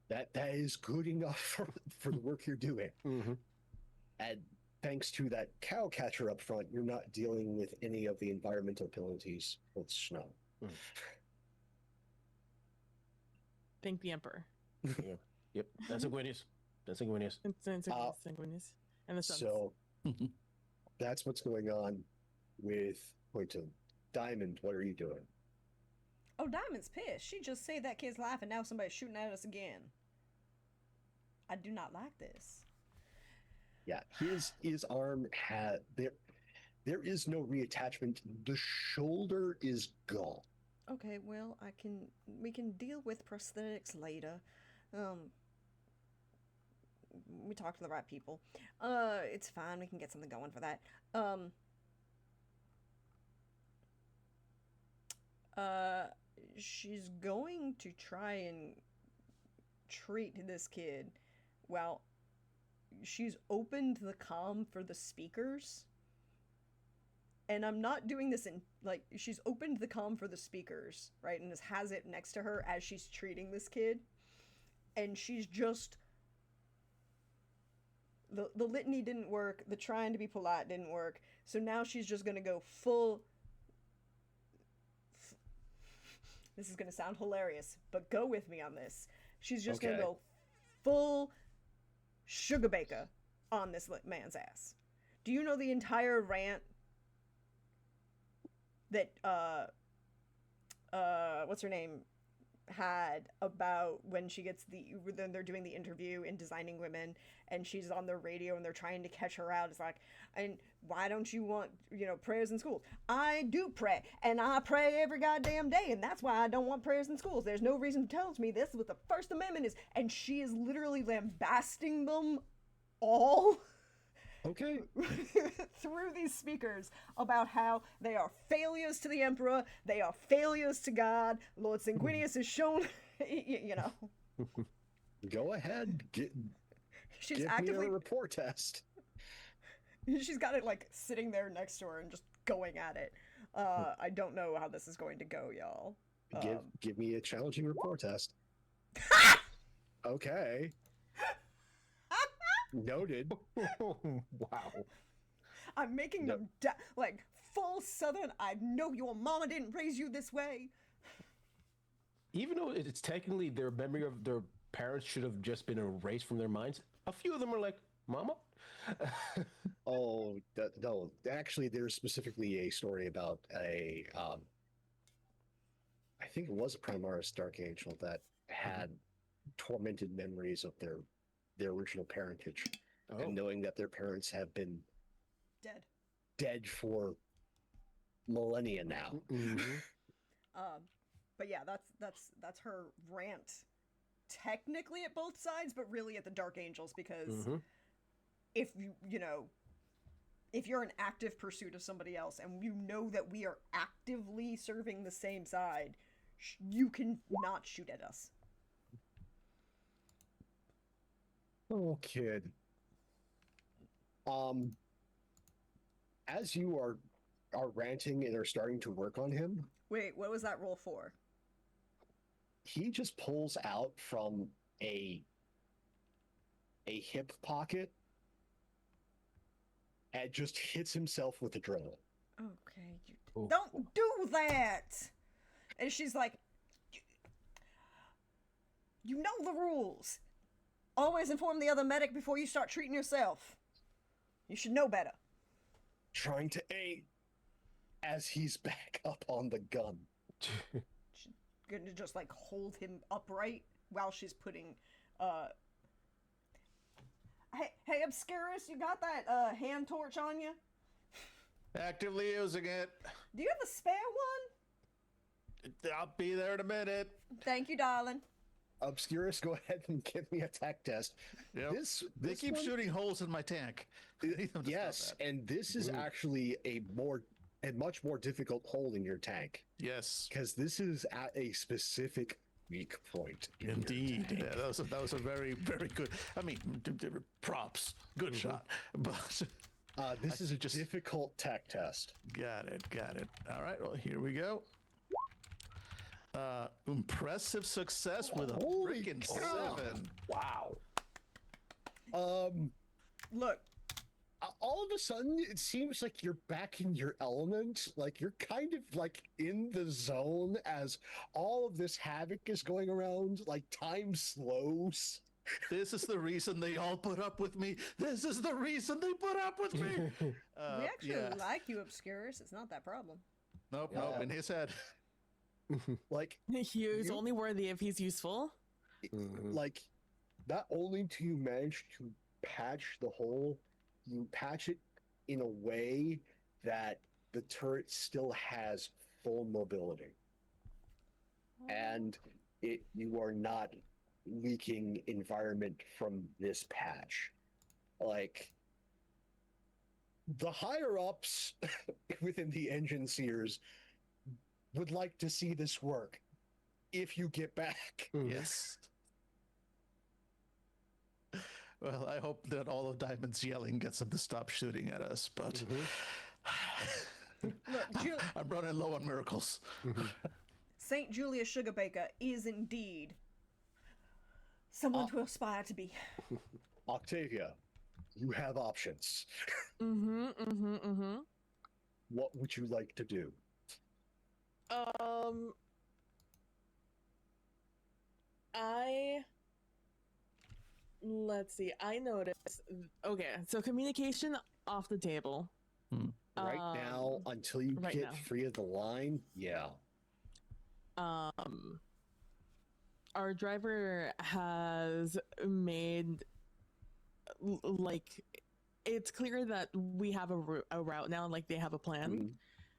That is good enough for the work you're doing. Mm-hmm. And thanks to that cow catcher up front, you're not dealing with any of the environmental penalties with snow. Thank the Emperor. Yep, that's Sanguinius. That's Sanguinius. It's Sanguinius. And the Suns. So that's what's going on with Quentin. Diamond, what are you doing? Oh, Diamond's pissed. She just saved that kid's life and now somebody's shooting at us again. I do not like this. Yeah, his arm had there is no reattachment. The shoulder is gone. Okay, well, we can deal with prosthetics later. We talked to the right people. It's fine. We can get something going for that. She's going to try and treat this kid. Well, she's opened the comm for the speakers. And I'm not doing this in, like, she's opened the comm for the speakers, right? And has it next to her as she's treating this kid. And she's just... The litany didn't work. The trying to be polite didn't work. So now she's just going to go full... This is going to sound hilarious, but go with me on this. She's just going to go full sugar baker on this man's ass. Do you know the entire rant that what's her name had about when she gets then they're doing the interview in Designing Women and she's on the radio and they're trying to catch her out? It's like, and why don't you want, prayers in schools? I do pray, and I pray every goddamn day, and that's why I don't want prayers in schools. There's no reason to tell me this is what the First Amendment is. And she is literally lambasting them all Okay. through these speakers about how they are failures to the Emperor, they are failures to God. Lord Sanguinius has shown, Go ahead. She's give actively me a report test. She's got it like sitting there next to her and just going at it. I don't know how this is going to go, y'all. Give me a challenging report test. Okay. Noted. Wow. I'm making them like full Southern. I know your mama didn't raise you this way. Even though it's technically their memory of their parents should have just been erased from their minds, a few of them are like, Mama? Oh, no. Actually, there's specifically a story about I think it was a Primaris Dark Angel that had tormented memories of their original parentage, and knowing that their parents have been dead for millennia now. But yeah, that's her rant. Technically at both sides, but really at the Dark Angels, because if if you're in active pursuit of somebody else and you know that we are actively serving the same side, you can not shoot at us. Oh, kid. As you are ranting and are starting to work on him, Wait, what was that roll for? he just pulls out from a hip pocket and just hits himself with adrenaline. Okay, Oh. don't do that. And she's like, you know the rules. Always inform the other medic before you start treating yourself. You should know better. Trying to aim as he's back up on the gun. She's gonna just like hold him upright while she's putting Hey Obscurus, you got that hand torch on you? Actively using it. Do you have a spare one? I'll be there in a minute. Thank you, darling. Obscurus, go ahead and give me a tech test. Yep. They This keep one- shooting holes in my tank. I need them to stop Yes, that. and this is actually a much more difficult hole in your tank, Yes. because this is at a specific weak point. in your Indeed, tank. yeah, that was a very, very good. I mean, props, good shot. But This is a difficult tech test. got it. All right, well, here we go. Impressive success with a Holy freaking cow. 7. Wow. Look, all of a sudden, it seems like you're back in your element. Like you're kind of like in the zone as all of this havoc is going around. Like time slows. This is the reason they all put up with me. This is the reason they put up with me. We actually yeah. like you, Obscurus. It's not that problem. Nope, Yeah. nope. In his head. Like He's only worthy if he's useful. like not only do you manage to patch the hole, you patch it in a way that the turret still has full mobility, and you are not leaking environment from this patch. Like the higher ups within the engine seers would like to see this work if you get back. Yes. Well, I hope that all of Diamond's yelling gets them to stop shooting at us, but Look, I'm running low on miracles. Saint Julia Sugarbaker is indeed someone to aspire to be. Octavia, you have options. What would you like to do? Let's see. I noticed. Okay, so communication off the table. Right now, until you right get now. free of the line, yeah. Our driver has made like it's clear that we have a route now. Like they have a plan.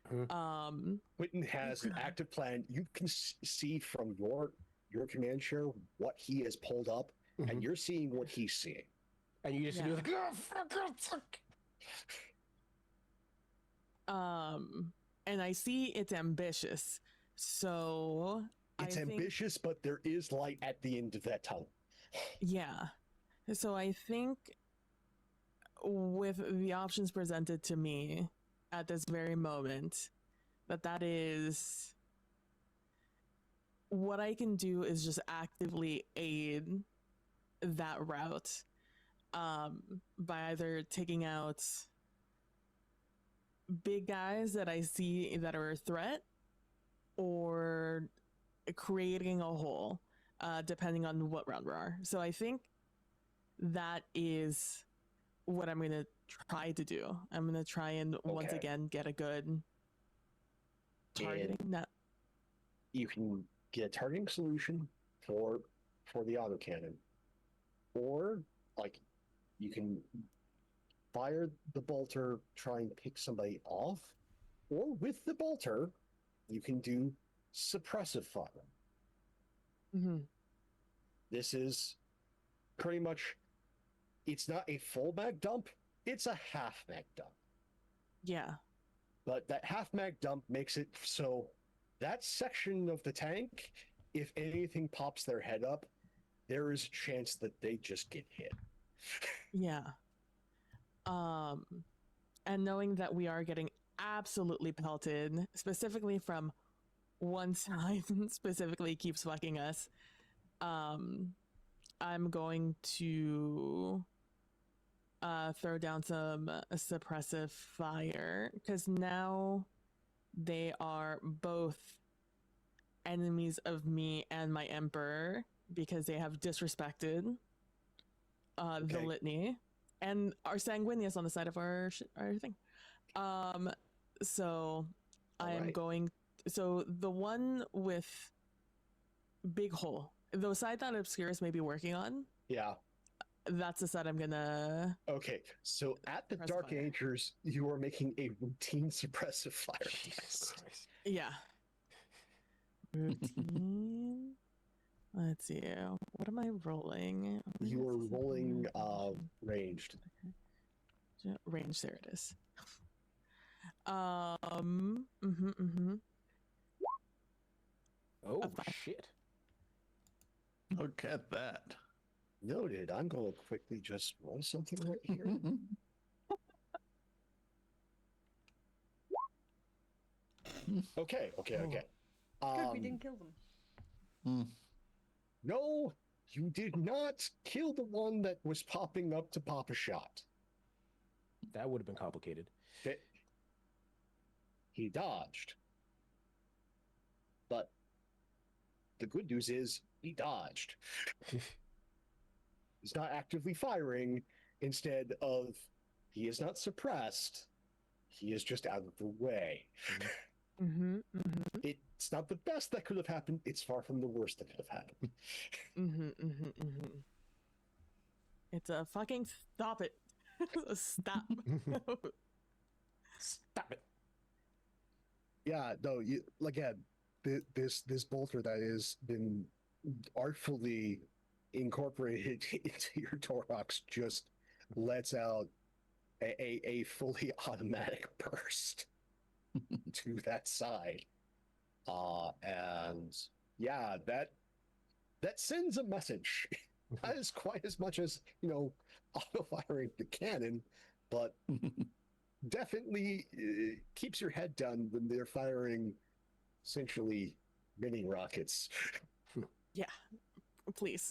Quentin has an active plan. You can see from your command share what he has pulled up, and you're seeing what he's seeing. And you just do like, oh, fuck. And I see it's ambitious. So It's ambitious, but there is light at the end of that tunnel. Yeah. So I think with the options presented to me at this very moment, that is what I can do is just actively aid that route by either taking out big guys that I see that are a threat or creating a hole, depending on what round we are. So I think that is what I'm going to try to do. I'm going to try and once again get a good targeting net. You can get a targeting solution for the autocannon, or like you can fire the bolter, try and pick somebody off, or with the bolter, you can do suppressive fire. This is pretty much, it's not a full mag dump, it's a half mag dump. Yeah. But that half mag dump makes it so that section of the tank, if anything pops their head up, there is a chance that they just get hit. Yeah. And knowing that we are getting absolutely pelted, specifically from one side, specifically keeps fucking us, I'm going to throw down some suppressive fire, because now they are both enemies of me and my emperor, because they have disrespected the litany and are sanguineous on the side of our thing. So I am going. So the one with big hole, the side that Obscurus may be working on. Yeah. That's the side I'm gonna. Okay, so at the Dark Anchors, you are making a routine suppressive fire test. Yeah. Routine. Let's see. What am I rolling? You are rolling ranged. Range, there it is. Oh shit. Look at that. Noted. I'm going to quickly just roll something right here. Okay. Good, we didn't kill them. No, you did not kill the one that was popping up to pop a shot. That would have been complicated. That he dodged. But the good news is he dodged. He's not actively firing. Instead of, he is not suppressed. He is just out of the way. Mm-hmm. Mm-hmm. It's not the best that could have happened. It's far from the worst that could have happened. Mm-hmm. Mm-hmm. Mm-hmm. It's a fucking stop it. Stop. Stop it. Yeah, no, again, this bolter that has been artfully incorporated into your Torox just lets out a fully automatic burst to that side. And yeah, that sends a message. Not as quite as much as, auto firing the cannon, but definitely keeps your head down when they're firing essentially mini rockets. Yeah, please.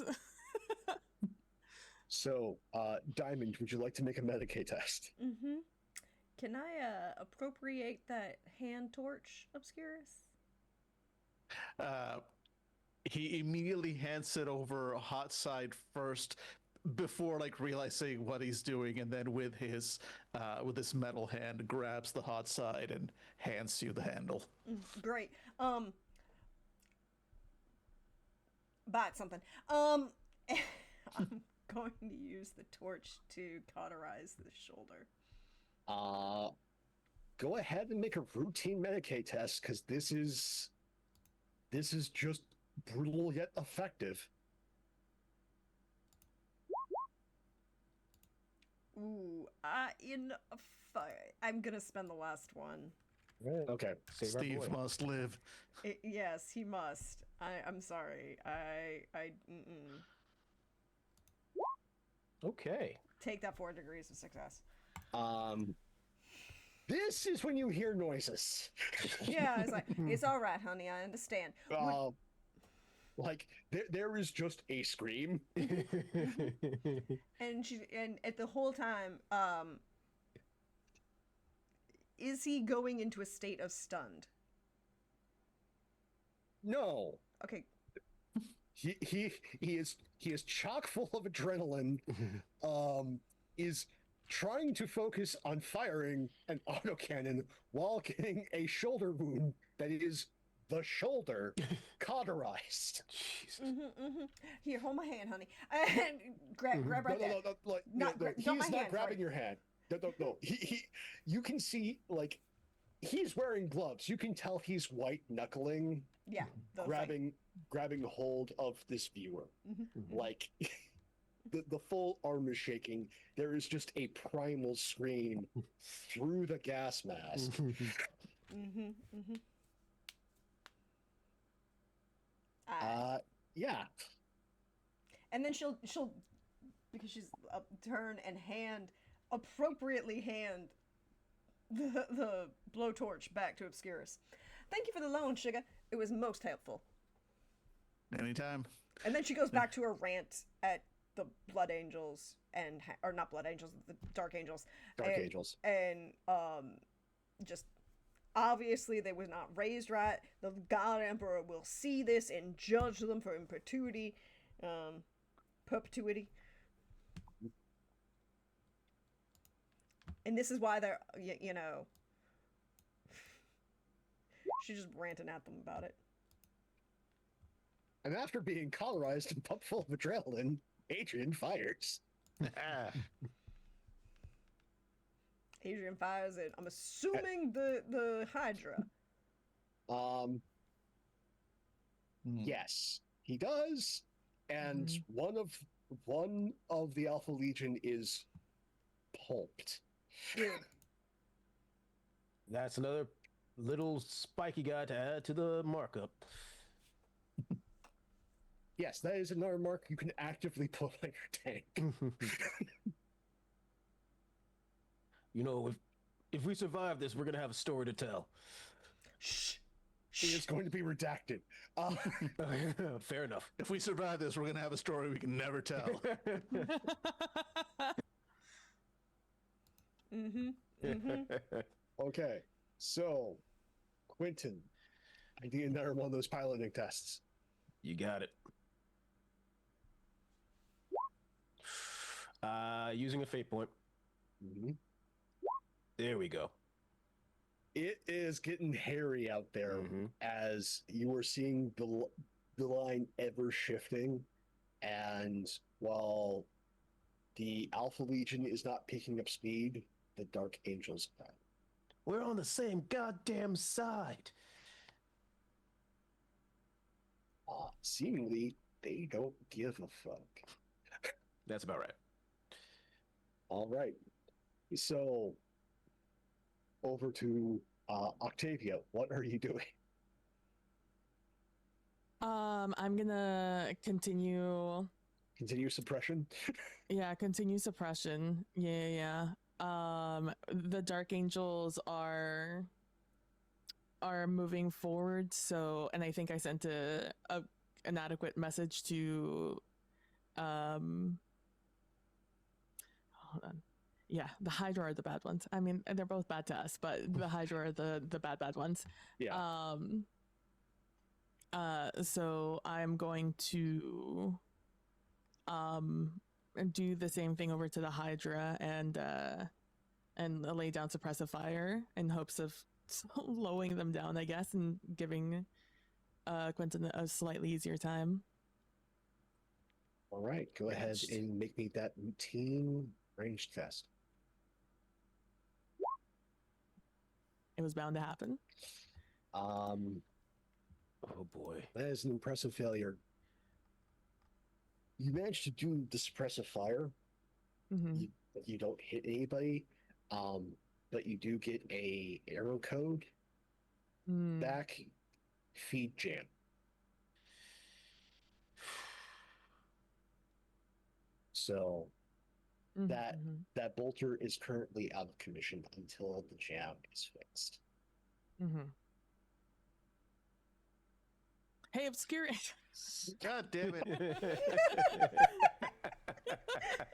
So, Diamond, would you like to make a Medicaid test? Mm-hmm. Can I appropriate that hand torch, Obscurus? He immediately hands it over hot side first before like realizing what he's doing, and then with his metal hand grabs the hot side and hands you the handle. Great. Bite something. I'm going to use the torch to cauterize the shoulder. Go ahead and make a routine Medicaid test, because this is just brutal yet effective. Ooh, I'm gonna spend the last one. Okay. Save our Steve boy. must live. Yes, he must. I'm sorry. Mm-mm. Okay. Take that 4 degrees of success. This is when you hear noises. Yeah, it's like, it's all right, honey. I understand. Like there is just a scream. And at the whole time, is he going into a state of stunned? No. Okay. He is chock full of adrenaline. Is trying to focus on firing an autocannon while getting a shoulder wound that is the shoulder cauterized. Jesus. Here, hold my hand, honey. And grab right there. No, like, Not no, gra- he's not my not hand, grabbing sorry. your hand. No. You can see, like, he's wearing gloves. You can tell he's white knuckling, Yeah. those things. grabbing hold of this viewer. Mhm. Like, the full arm is shaking. There is just a primal scream through the gas mask. Yeah. And then she'll because she's turn and appropriately hand the blowtorch back to Obscurus. Thank you for the loan, Sugar. It was most helpful. Anytime. And then she goes back to her rant at the Blood Angels or not Blood Angels, the Dark Angels. Angels. And just obviously they was not raised right. The God Emperor will see this and judge them for perpetuity. And this is why they're, she's just ranting at them about it. And after being cauterized and pumped full of adrenaline, Adrian fires. Adrian fires it. I'm assuming the Hydra. Yes, he does. And one of the Alpha Legion is pulped. Good. That's another little spiky guy to add to the markup. Yes, that is another mark you can actively put on your tank. If we survive this, we're gonna have a story to tell. Shh. It is going to be redacted. Fair enough. If we survive this, we're gonna have a story we can never tell. Mm-hmm. Mm-hmm. Okay, so Quentin, I need another one of those piloting tests. You got it. Using a fate point. Mm-hmm. There we go. It is getting hairy out there Mhm. as you are seeing the line ever shifting, and while the Alpha Legion is not picking up speed, the Dark Angels are. We're on the same goddamn side. Seemingly, they don't give a fuck. That's about right. All right, so over to Octavia. What are you doing? I'm gonna continue. Continue suppression. Yeah, continue suppression. Yeah. The Dark Angels are moving forward. So, and I think I sent an adequate message to, hold on. Yeah, the Hydra are the bad ones. I mean, they're both bad to us, but the Hydra are the bad ones. Yeah. So I'm going to do the same thing over to the Hydra and lay down suppressive fire in hopes of slowing them down, I guess, and giving Quentin a slightly easier time. All right, go ahead and make me that routine range test. It was bound to happen. Oh boy. That is an impressive failure. You managed to do the suppressive fire. Mm-hmm. You don't hit anybody, but you do get a arrow code back. Feed jam. So that bolter is currently out of commission until the jam is fixed. Hey, Obscure. God damn it.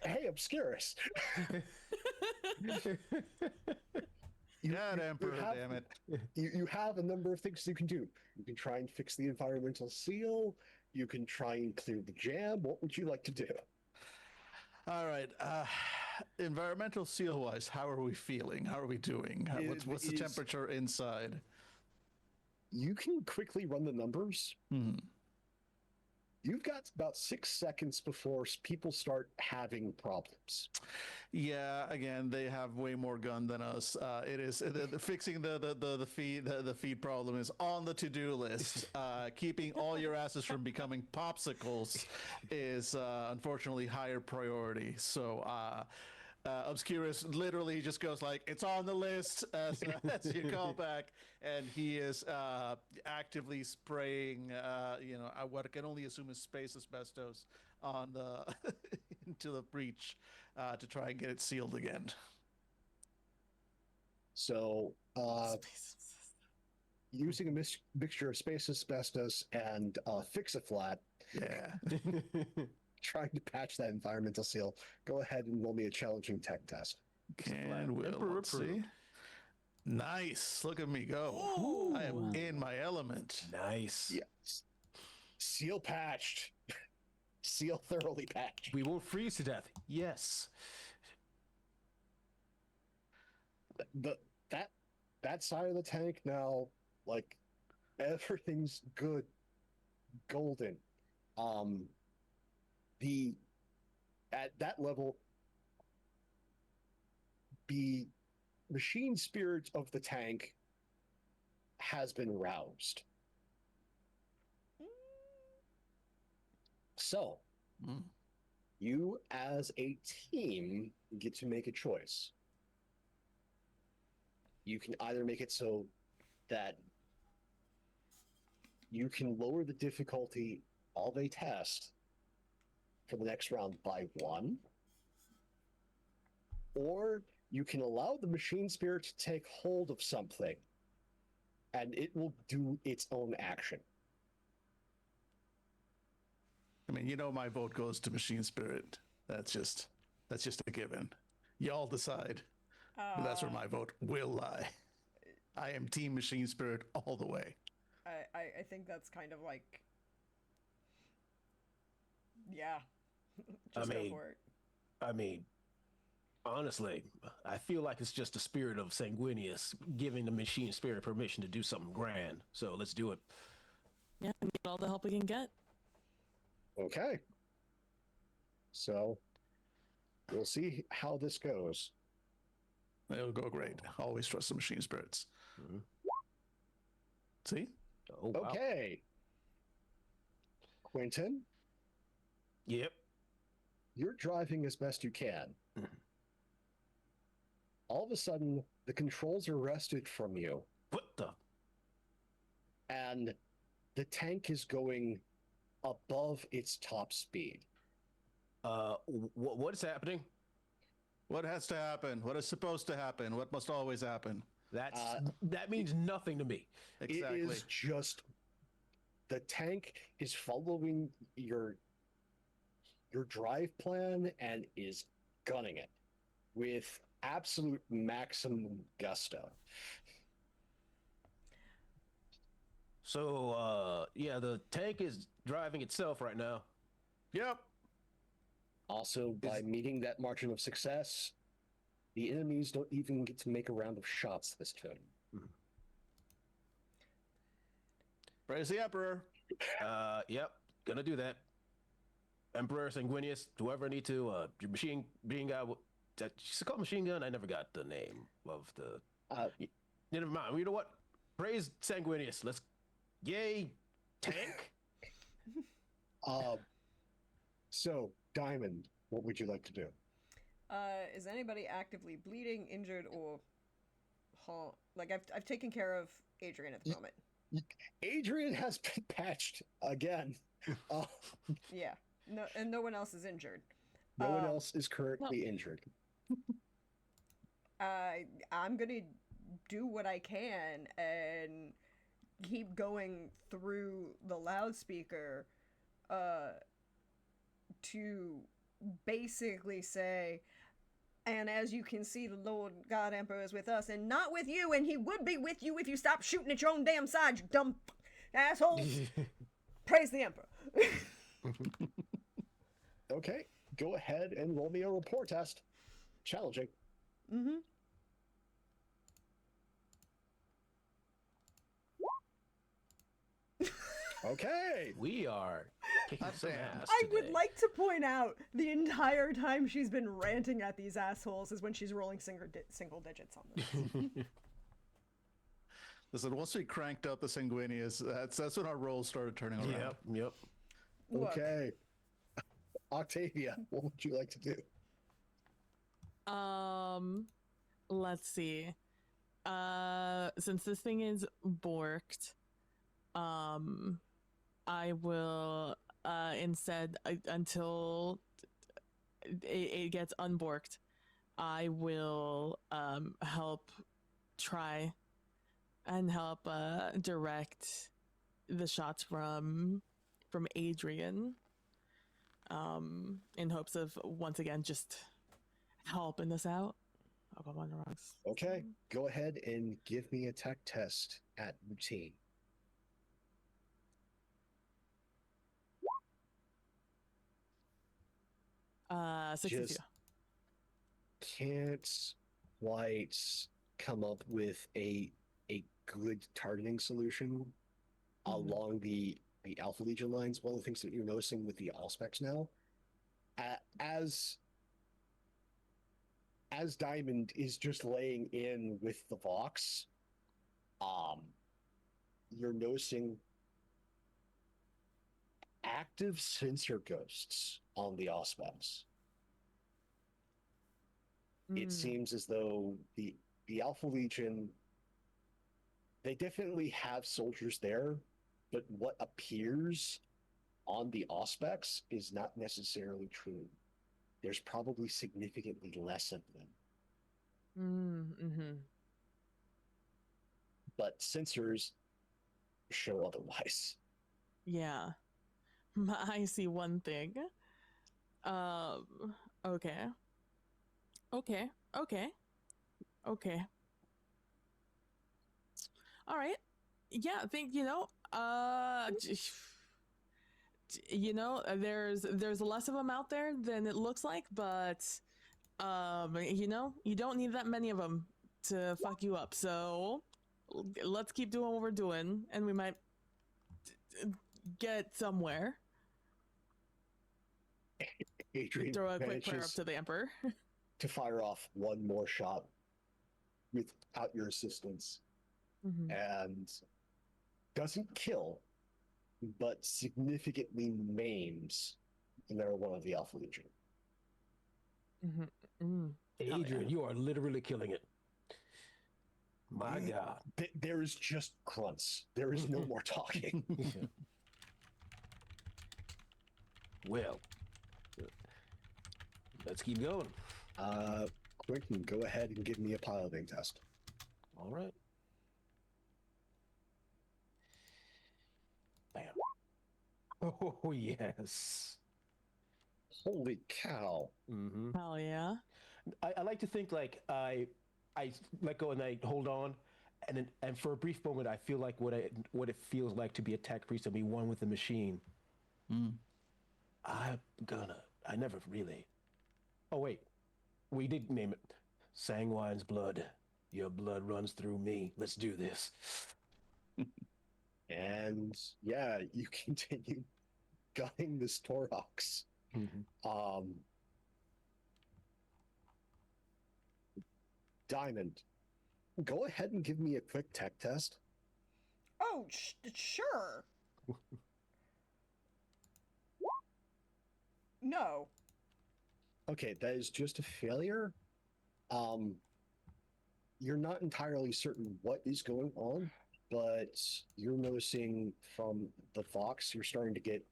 Hey, Obscurus. God, Emperor, damn it. You have a number of things you can do. You can try and fix the environmental seal. You can try and clear the jam. What would you like to do? All right. Environmental seal wise, how are we feeling? How are we doing? What's the temperature inside? You can quickly run the numbers. You've got about 6 seconds before people start having problems. Yeah, again, they have way more gun than us. It is fixing the feed problem is on the to-do list. Keeping all your asses from becoming popsicles is unfortunately higher priority. So Obscurus literally just goes like, it's on the list as you call back, and he is actively spraying what I can only assume is space asbestos on the into the breach to try and get it sealed again. So using a mixture of space asbestos and Fix-A-Flat, trying to patch that environmental seal. Go ahead and roll me a challenging tech test. And let's see. Nice. Look at me go. Ooh. I am in my element. Nice. Yes. Seal patched. Seal thoroughly patched. We won't freeze to death. Yes. That side of the tank now, like, everything's good. Golden. At that level, the machine spirit of the tank has been roused. So, you as a team get to make a choice. You can either make it so that you can lower the difficulty of a test for the next round by 1, or you can allow the machine spirit to take hold of something and it will do its own action. I mean, my vote goes to machine spirit. That's just a given. Y'all decide. That's where my vote will lie. I am Team Machine Spirit all the way. I think that's kind of like, yeah, just go mean, for it. I mean, honestly, I feel like it's just the spirit of Sanguinius giving the machine spirit permission to do something grand. So let's do it. Yeah, we need all the help we can get. Okay. So we'll see how this goes. It'll go great. Always trust the Machine Spirits. Mhm. See? Oh, wow. Okay. Quentin, Yep. you're driving as best you can. Mhm. All of a sudden, the controls are wrested from you, What the? and the tank is going above its top speed. What is happening? What has to happen? What is supposed to happen? What must always happen? That means nothing to me. Exactly. It is just the tank is following your drive plan and is gunning it with absolute maximum gusto. So, yeah, the tank is driving itself right now. Yep. Also, by meeting that margin of success, the enemies don't even get to make a round of shots this turn. Praise the Emperor. Yep, gonna do that. Emperor Sanguinius, whoever need to, your machine guy. She's called machine gun. I never got the name of the. Never mind. You know what? Praise Sanguinius. Let's. Yay, tank. So, Diamond, what would you like to do? Is anybody actively bleeding, injured, or like I've taken care of Adrian at the moment. Adrian has been patched again. Yeah. No, and no one else is injured. No one else is currently injured. I'm gonna do what I can and keep going through the loudspeaker to basically say, and as you can see, the Lord God Emperor is with us and not with you, and he would be with you if you stopped shooting at your own damn side, you dumb assholes. Praise the Emperor. Okay, go ahead and roll me a rapport test. Challenging. Mm-hmm. Okay. We are kicking some ass I would today. like to point out the entire time she's been ranting at these assholes is when she's rolling single digits on them. Listen, once we cranked up the Sanguinius, that's when our rolls started turning around. Yep. Look, Okay. Octavia, what would you like to do? Let's see. Since this thing is borked, I will instead until it gets unborked, I will help try and help direct the shots from Adrian, in hopes of once again just helping this out. I'll go on the rocks. Okay, go ahead and give me a tech test at routine. Uh, 62. Just can't quite come up with a good targeting solution along the Alpha Legion lines. One of the things that you're noticing with the Allspecs now, as Diamond is just laying in with the Vox, you're noticing active sensor ghosts on the Allspecs. It seems as though the Alpha Legion, they definitely have soldiers there, but what appears on the Auspecs is not necessarily true. There's probably significantly less of them. Mm-hmm. But sensors show otherwise. Yeah. I see one thing. Okay. Okay. All right. Yeah, I think there's less of them out there than it looks like, but you don't need that many of them to fuck you up. So let's keep doing what we're doing, and we might get somewhere. Adrian Throw a quick prayer up manages to the Emperor. to fire off one more shot without your assistance Mhm. and doesn't kill, but significantly maims another one of the Alpha Legion. Mhm. Mm. Hell Adrian, yeah. you are literally killing it. My God. There is just grunts. There is no more talking. Well, let's keep going. Quentin, go ahead and give me a piloting test. All right. Bam. Oh, yes. Holy cow. Mm-hmm. Hell yeah. I like to think like I let go and I hold on, and for a brief moment I feel like what it feels like to be a tech priest and be one with the machine. Mm. I never really. Oh wait, we did name it. Sangwine's blood. Your blood runs through me. Let's do this. And yeah, you continue gunning this Torox. Mm-hmm. Diamond, go ahead and give me a quick tech test. Oh, sure. No. Okay, that is just a failure. You're not entirely certain what is going on, but you're noticing from the Vox, you're starting to get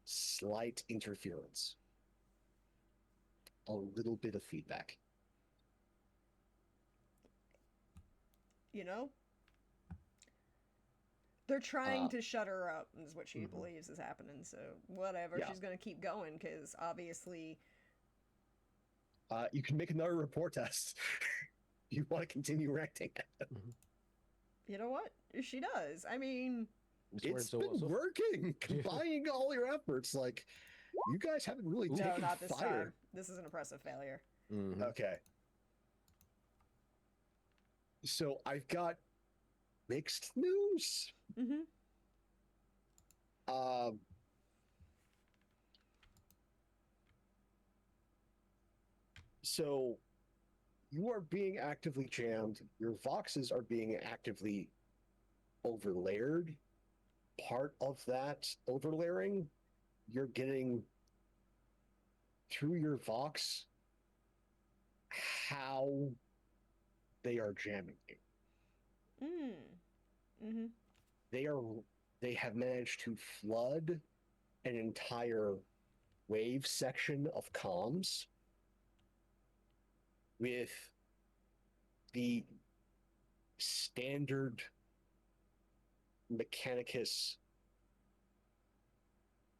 slight interference. A little bit of feedback. You know? They're trying to shut her up, is what she believes is happening. So, whatever. Yeah. She's going to keep going because obviously. You can make another rapport test. You want to continue ranting. You know what? She does. I mean. It's been working. Combining all your efforts. Like, you guys haven't really taken No, not this fire. time. This is an impressive failure. Mm-hmm. Okay. So I've got mixed news. Mm-hmm. So you are being actively jammed. Your voxes are being actively overlayered. Part of that overlayering, you're getting through your vox how they are jamming you. Mm-hmm. They have managed to flood an entire wave section of comms with the standard Mechanicus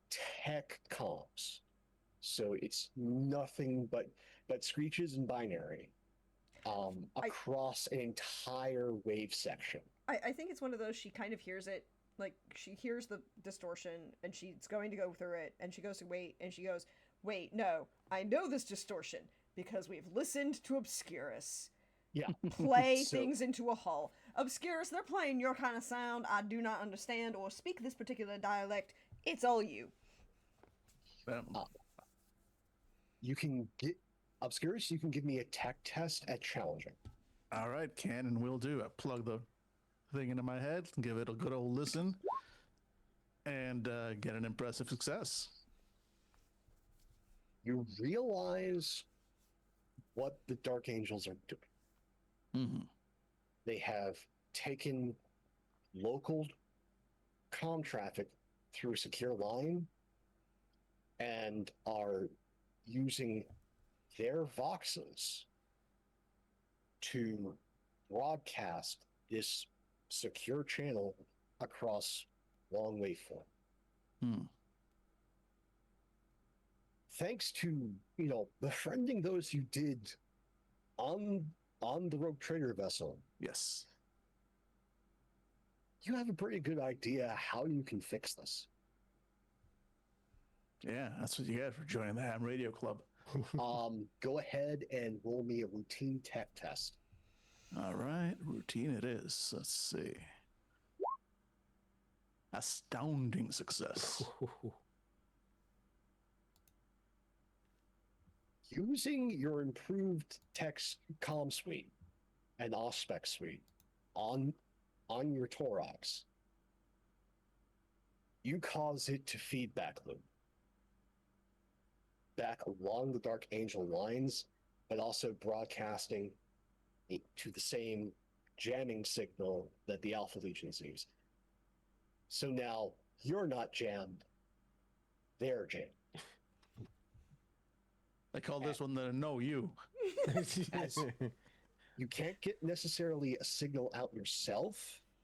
tech comms. So it's nothing but screeches and binary across an entire wave section. I think it's one of those, she kind of hears it, like she hears the distortion and she's going to go through it and she goes to wait and she goes, wait, no, I know this distortion because we've listened to Obscurus. Yeah. Play things into a hull. Obscurus, they're playing your kind of sound. I do not understand or speak this particular dialect. It's all you. You can get Obscurus, you can give me a tech test at challenging. All right, can and will do. I plug the thing into my head, give it a good old listen, and get an impressive success. You realize what the Dark Angels are doing. Mm-hmm. They have taken local comm traffic through a secure line and are using their voxes to broadcast this secure channel across long waveform. Hmm. Thanks to, befriending those you did on on the rogue trader vessel, Yes. you have a pretty good idea how you can fix this. Yeah, that's what you get for joining the Ham Radio Club. Go ahead and roll me a routine tech test. All right, routine it is. Let's see. Astounding success. Using your improved text comm suite and Ausspec suite on your Torox, you cause it to feedback loop back along the Dark Angel lines, but also broadcasting to the same jamming signal that the Alpha Legions use. So now you're not jammed, they're jammed. They call this one the No You. As you can't get necessarily a signal out yourself,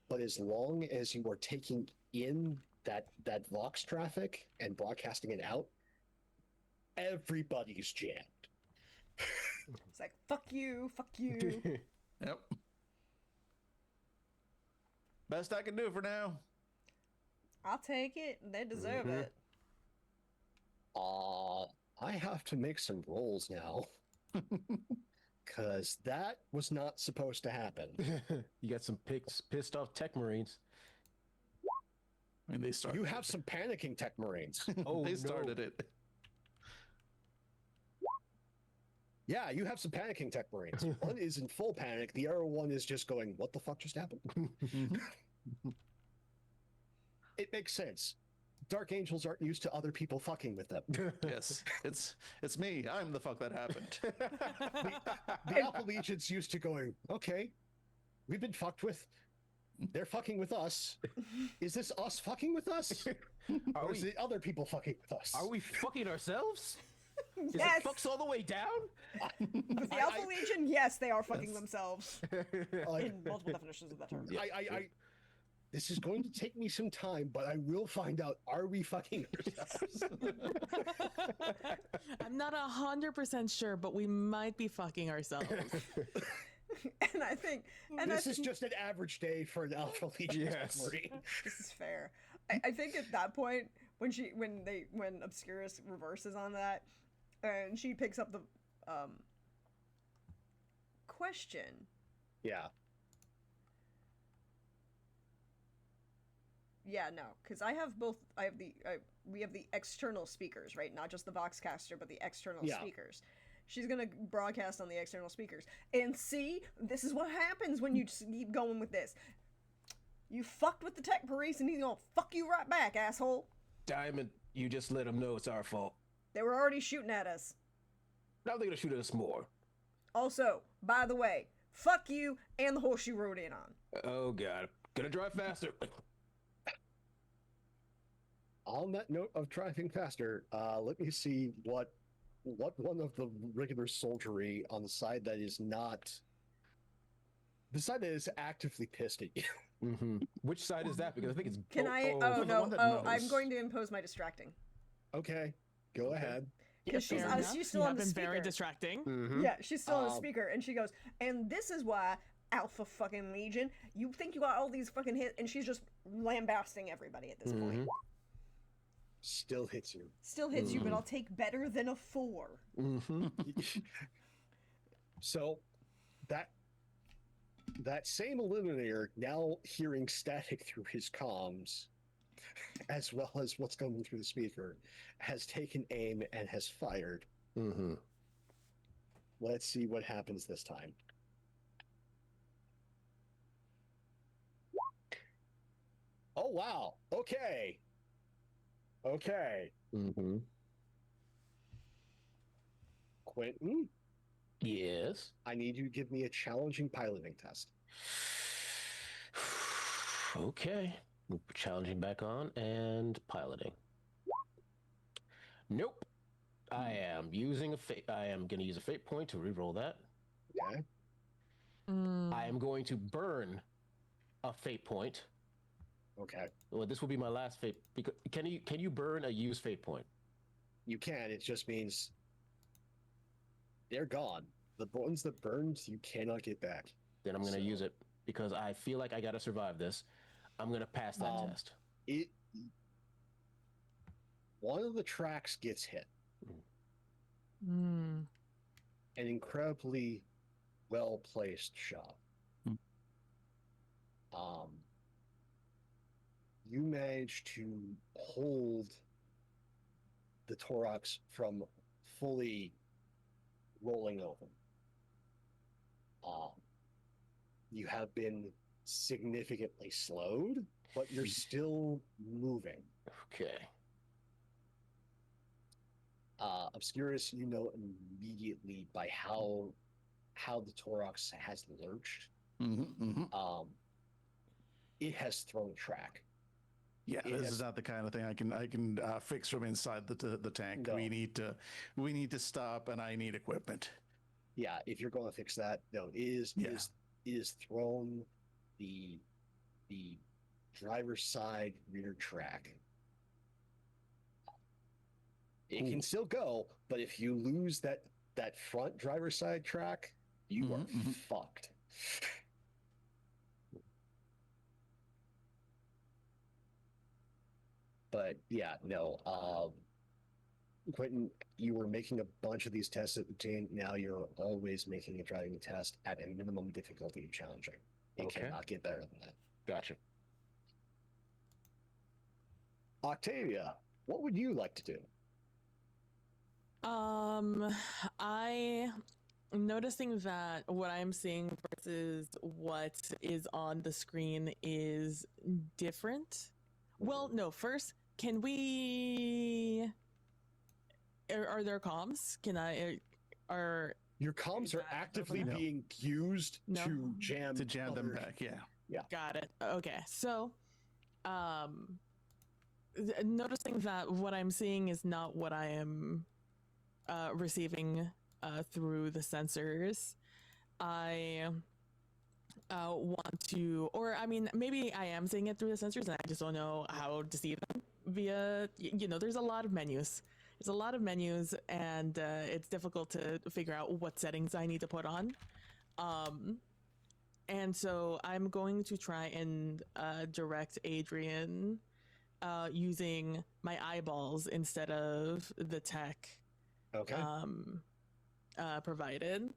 but as long as you are taking in that Vox traffic and broadcasting it out, everybody's jammed. It's like, fuck you, fuck you. Yep. Best I can do for now. I'll take it. They deserve Mhm. it. I have to make some rolls now. Because that was not supposed to happen. You got some pissed off tech marines. I mean, they started. You have some panicking tech marines. Oh, They no. started it. Yeah, you have some panicking tech marines. One is in full panic. The other one is just going, what the fuck just happened? It makes sense. Dark Angels aren't used to other people fucking with them. Yes, it's me. I'm the fuck that happened. The Alpha Legion's used to going, okay, we've been fucked with. They're fucking with us. Is this us fucking with us? Are Or is we, it other people fucking with us? are we fucking ourselves? Is Yes. it fucks all the way down? With the Alpha Legion, yes, they are fucking Yes. themselves. Like, In multiple definitions of that term. Yeah. this is going to take me some time, but I will find out, are we fucking ourselves? I'm not 100% sure, but we might be fucking ourselves. And I think, and This I is just an average day for an Alpha Legion Yes. Marine. this is fair. I think at that point, when Obscurus reverses on that, and she picks up the question. Yeah. Yeah, no, because we have the external speakers, right? Not just the Voxcaster, but the external Yeah. speakers. She's gonna broadcast on the external speakers. And see, this is what happens when you just keep going with this. You fucked with the tech police, and he's gonna fuck you right back, asshole. Diamond, you just let them know it's our fault. They were already shooting at us. Now they're gonna shoot at us more. Also, by the way, fuck you and the horse you rode in on. Oh god. Gonna drive faster. On that note of driving faster, let me see what one of the regular soldiery on the side that is not the side that is actively pissed at you. Mm-hmm. Which side is that? Because I think it's. Can I? oh, Oh the no! one that Oh, I'm knows. going to impose my distracting. Okay, go ahead. Because she's Fair enough. she's still You on have the been speaker. very distracting. Mm-hmm. Yeah, she's still on the Um, speaker, and she goes, and this is why Alpha fucking Legion, you think you got all these fucking hits, and she's just lambasting everybody at this point. Still hits you. Still hits you, but I'll take better than a 4. Mm-hmm. So that same Eliminator, now hearing static through his comms, as well as what's coming through the speaker, has taken aim and has fired. Mm-hmm. Let's see what happens this time. Oh wow. Okay. Okay. Mm-hmm. Quentin, Yes. I need you to give me a challenging piloting test. Okay. Challenging back on and piloting. Nope. I am using a fate. I am going to use a fate point to reroll that. Okay. I am going to burn a fate point. Okay. Well, this will be my last fate. Because can you burn a used fate point? You can. It just means they're gone. The ones that burned, you cannot get back. Then I'm gonna So- use it because I feel like I gotta survive this. I'm gonna pass that test. It. One of the tracks gets hit. Hmm. An incredibly well placed shot. Hmm. You manage to hold the Torox from fully rolling over. You have been significantly slowed, but you're still moving. Okay. Obscurus, you know immediately by how the Torox has lurched. It has thrown track. Yeah, It this has- is not the kind of thing I can fix from inside the tank. No. We need to stop, and I need equipment. Yeah, if you're going to fix that, no, it is thrown the driver's side rear track. It can still go, but if you lose that front driver's side track, you are fucked. But yeah, no. Quentin, you were making a bunch of these tests at the team. Now you're always making a driving test at a minimum difficulty challenging. It Okay. cannot get better than that. Gotcha. Octavia, what would you like to do? I am noticing that what I'm seeing versus what is on the screen is different. Well, no, first, can we are there comms? Are Your comms Is are that actively over now? being used No. to jam them other- back. Yeah. got it. Okay. So, noticing that what I'm seeing is not what I am receiving through the sensors. I want to, or I mean, maybe I am seeing it through the sensors and I just don't know how to see them via, there's a lot of menus. There's a lot of menus and it's difficult to figure out what settings I need to put on. And so I'm going to try and direct Adrian using my eyeballs instead of the tech Okay. provided.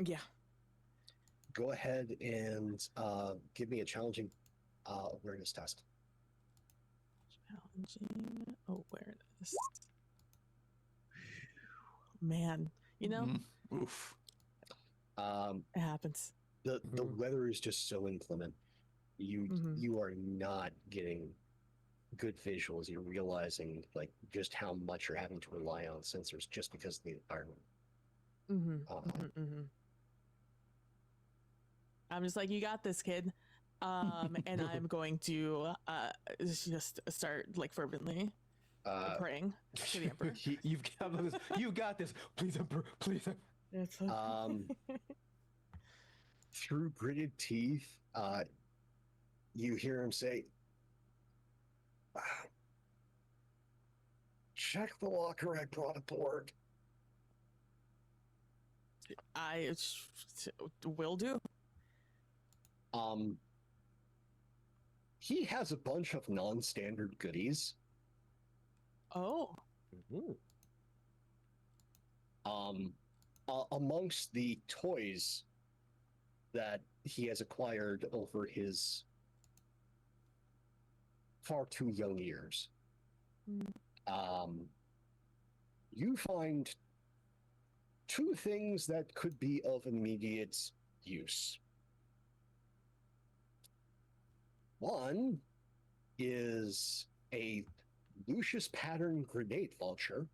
Yeah. Go ahead and give me a challenging awareness test. Challenging awareness. Man, Oof. it happens. The weather is just so inclement. You are not getting good visuals. You're realizing like just how much you're having to rely on sensors just because of the environment. I'm just like, you got this, kid. And I'm going to just start like fervently praying to the Emperor. You've got this. Please, Emperor. Please. It's okay. Through gritted teeth, you hear him say, "Check the locker I brought aboard." I will do. He has a bunch of non-standard goodies. Oh, Amongst the toys that he has acquired over his far too young years, you find two things that could be of immediate use. One is a Lucius pattern grenade launcher.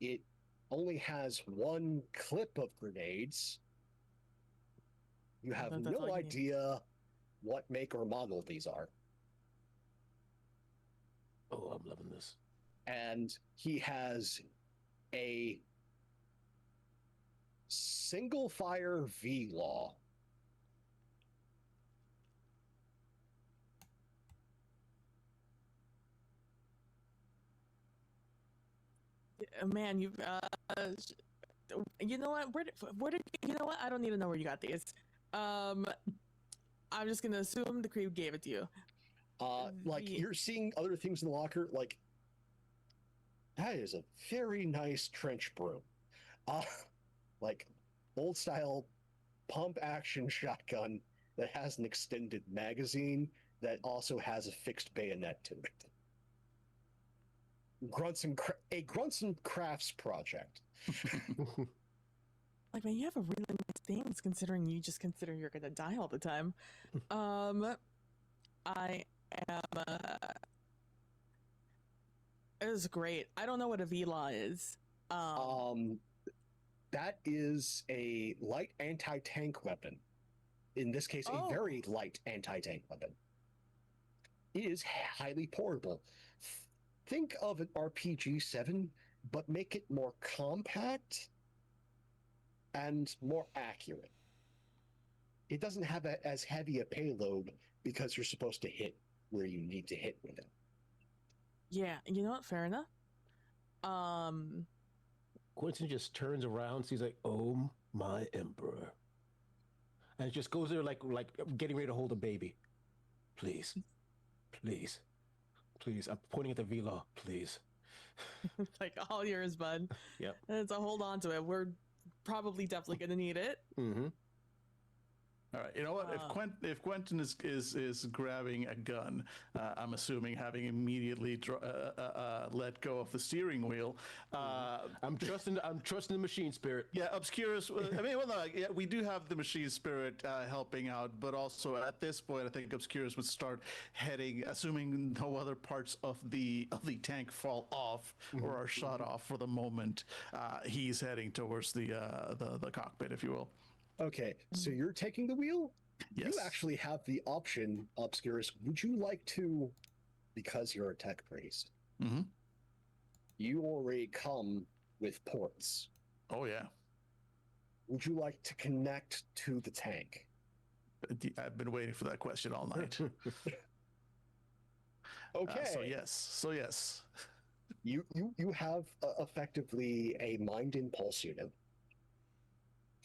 It only has one clip of grenades. You have That's no all you need. idea what make or model these are. Oh, I'm loving this. And he has a single fire V-Law. man, you know what? Where did you know what? I don't need to know where you got these. I'm just gonna assume the creep gave it to you. Like The- you're seeing other things in the locker, like that is a very nice trench broom. Uh, like old style pump action shotgun that has an extended magazine that also has a fixed bayonet to it. A Grunts and Crafts project. Like, man, you have a really nice things considering you just consider you're gonna die all the time. I am. It was great. I don't know what a VLA is. That is a light anti-tank weapon. In this case, Oh. a very light anti-tank weapon. It is highly portable. Think of an RPG-7, but make it more compact and more accurate. It doesn't have as heavy a payload because you're supposed to hit where you need to hit with it. Yeah, you know what? Fair enough. Quentin just turns around, sees like, "Oh my emperor," and just goes there like getting ready to hold a baby. Please, please, please. I'm pointing at the villa. Please. like all yours, bud. Yep. And so hold on to it. We're probably definitely gonna need it. Mm-hmm. All right. You know what? If Quentin is grabbing a gun, I'm assuming having immediately let go of the steering wheel. I'm trusting the machine spirit. Yeah, Obscurus. I mean, well, no, yeah, we do have the machine spirit helping out, but also at this point, I think Obscurus would start heading, assuming no other parts of the tank fall off or are shot off for the moment. He's heading towards the cockpit, if you will. Okay, so you're taking the wheel? Yes. You actually have the option, Obscurus. Would you like to, because you're a tech priest, Mm-hmm. you already come with ports. Oh yeah. Would you like to connect to the tank? I've been waiting for that question all night. Okay. So yes. You have effectively a mind impulse unit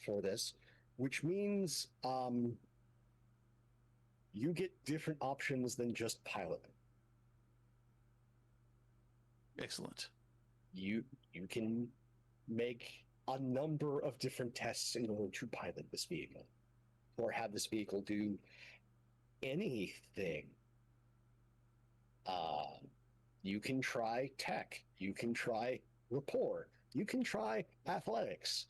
for this, which means you get different options than just piloting. Excellent. You can make a number of different tests in order to pilot this vehicle, or have this vehicle do anything. You can try tech. You can try rapport. You can try athletics.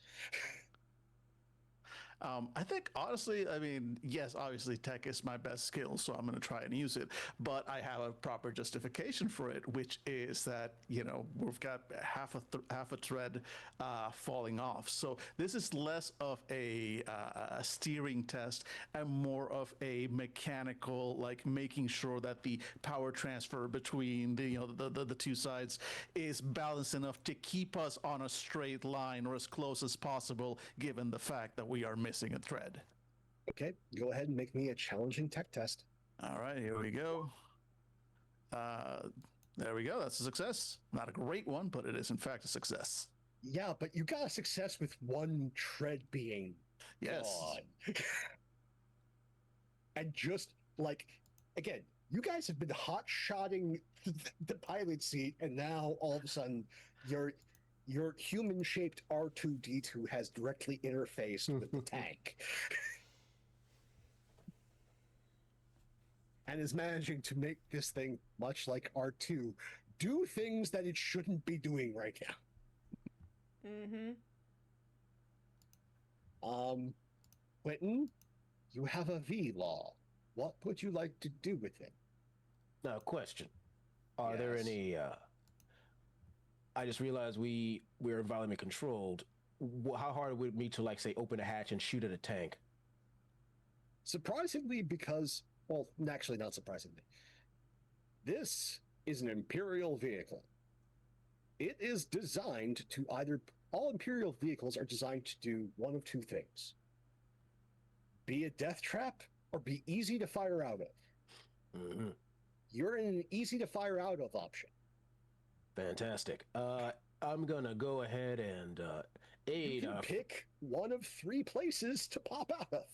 I think honestly, I mean, yes, obviously tech is my best skill, so I'm going to try and use it. But I have a proper justification for it, which is that we've got half a thread falling off. So this is less of a steering test and more of a mechanical, like making sure that the power transfer between the two sides is balanced enough to keep us on a straight line or as close as possible, given the fact that we are missing a thread. Okay, go ahead and make me a challenging tech test. All right, here we go. There we go. That's a success. Not a great one, but it is in fact a success. Yeah, but you got a success with one tread being Yes. gone. And just like, again, you guys have been hot-shotting the pilot seat, and now all of a sudden your human-shaped R2-D2 has directly interfaced with the tank. And is managing to make this thing, much like R2, do things that it shouldn't be doing right now. Mm-hmm. Quentin, you have a V-Law. What would you like to do with it? Now, question: Are there Yes. any? I just realized we're environment controlled. How hard would it be to, like, say, open a hatch and shoot at a tank? Surprisingly, because, well, actually not surprisingly, this is an Imperial vehicle. It is designed to all Imperial vehicles are designed to do one of two things: be a death trap or be easy to fire out of. Mm-hmm. You're in an easy to fire out of option. Fantastic. I'm gonna go ahead and You aid. can pick one of 3 places to pop out of.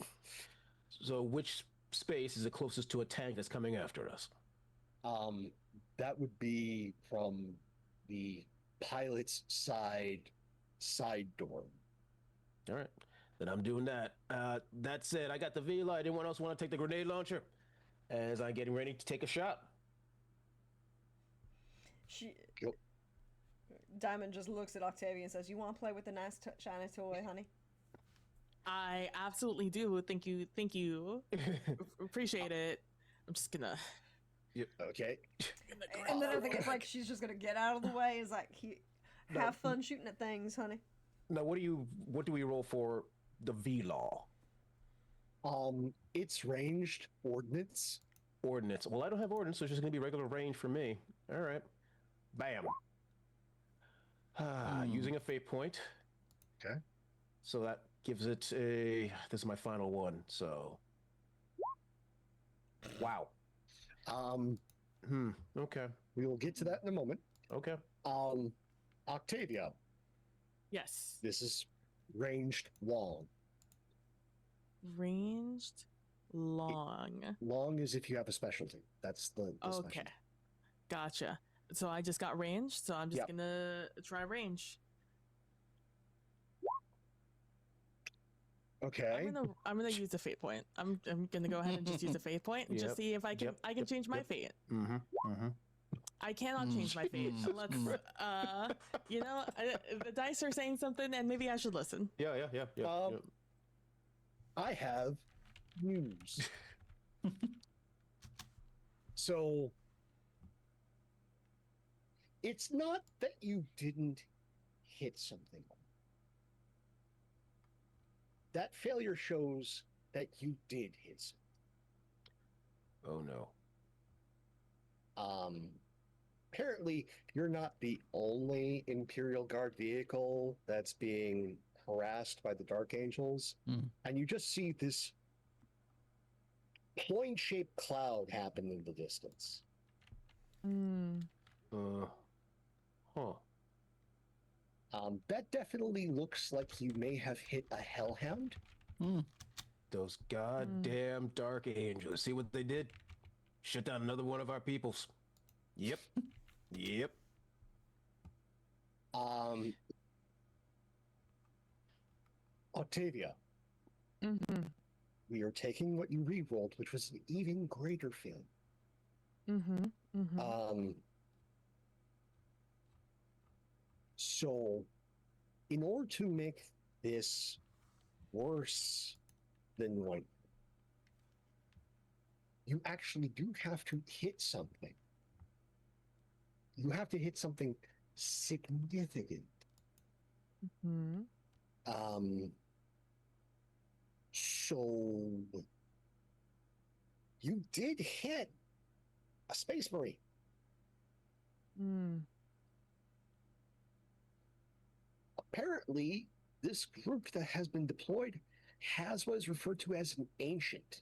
So, which space is the closest to a tank that's coming after us? That would be from the pilot's side door. All right, then I'm doing that. That said, I got the V-Light. Anyone else want to take the grenade launcher? As I'm getting ready to take a shot. She. Yep. Diamond just looks at Octavia and says, "You want to play with the nice shiny toy, honey?" I absolutely do. Thank you. Appreciate it. I'm just gonna. Okay. And then I think it's like she's just gonna get out of the way. Is like, have fun shooting at things, honey. Now, what do we roll for the V-Law? It's ranged ordnance. Ordnance. Well, I don't have ordnance, so it's just gonna be regular range for me. All right. Bam. Using a fate point. Okay. So that gives it a. This is my final one. So. Wow. Okay. We will get to that in a moment. Okay. Octavia, Yes. this is ranged long. Ranged long. Long is if you have a specialty. That's the Okay. specialty. Gotcha. So I just got range, so I'm just Yep. gonna try range. Okay. I'm gonna use a fate point. I'm gonna go ahead and just use a fate point and Yep, just see if I can yep, change my yep. fate. Mm-hmm. I cannot change my fate. Let's the dice are saying something and maybe I should listen. Yeah. I have news. So it's not that you didn't hit something. That failure shows that you did hit something. Oh no. Apparently, you're not the only Imperial Guard vehicle that's being harassed by the Dark Angels. And you just see this point-shaped cloud happen in the distance. Huh. That definitely looks like you may have hit a Hellhound. Those goddamn Dark Angels. See what they did? Shut down another one of our peoples. Yep. Yep. Octavia, Mm-hmm. we are taking what you re-rolled, which was an even greater failure. Mm-hmm. Mm-hmm. So, in order to make this worse than one, you actually do have to hit something. You have to hit something significant. Mm-hmm. So you did hit a Space Marine. Apparently, this group that has been deployed has what is referred to as an ancient.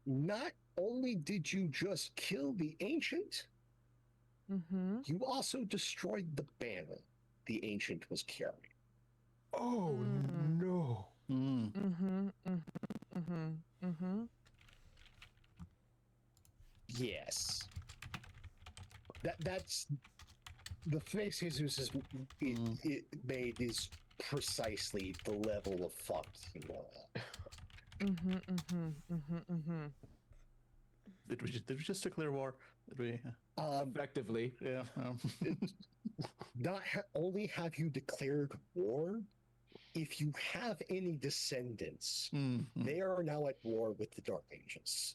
Not only did you just kill the ancient, you also destroyed the banner the ancient was carrying. Oh no. Yes. That's the face Jesus is it made is precisely the level of fucked you know. Did we just declare war? Did we? Effectively. Yeah. Not only have you declared war, if you have any descendants, they are now at war with the Dark Angels.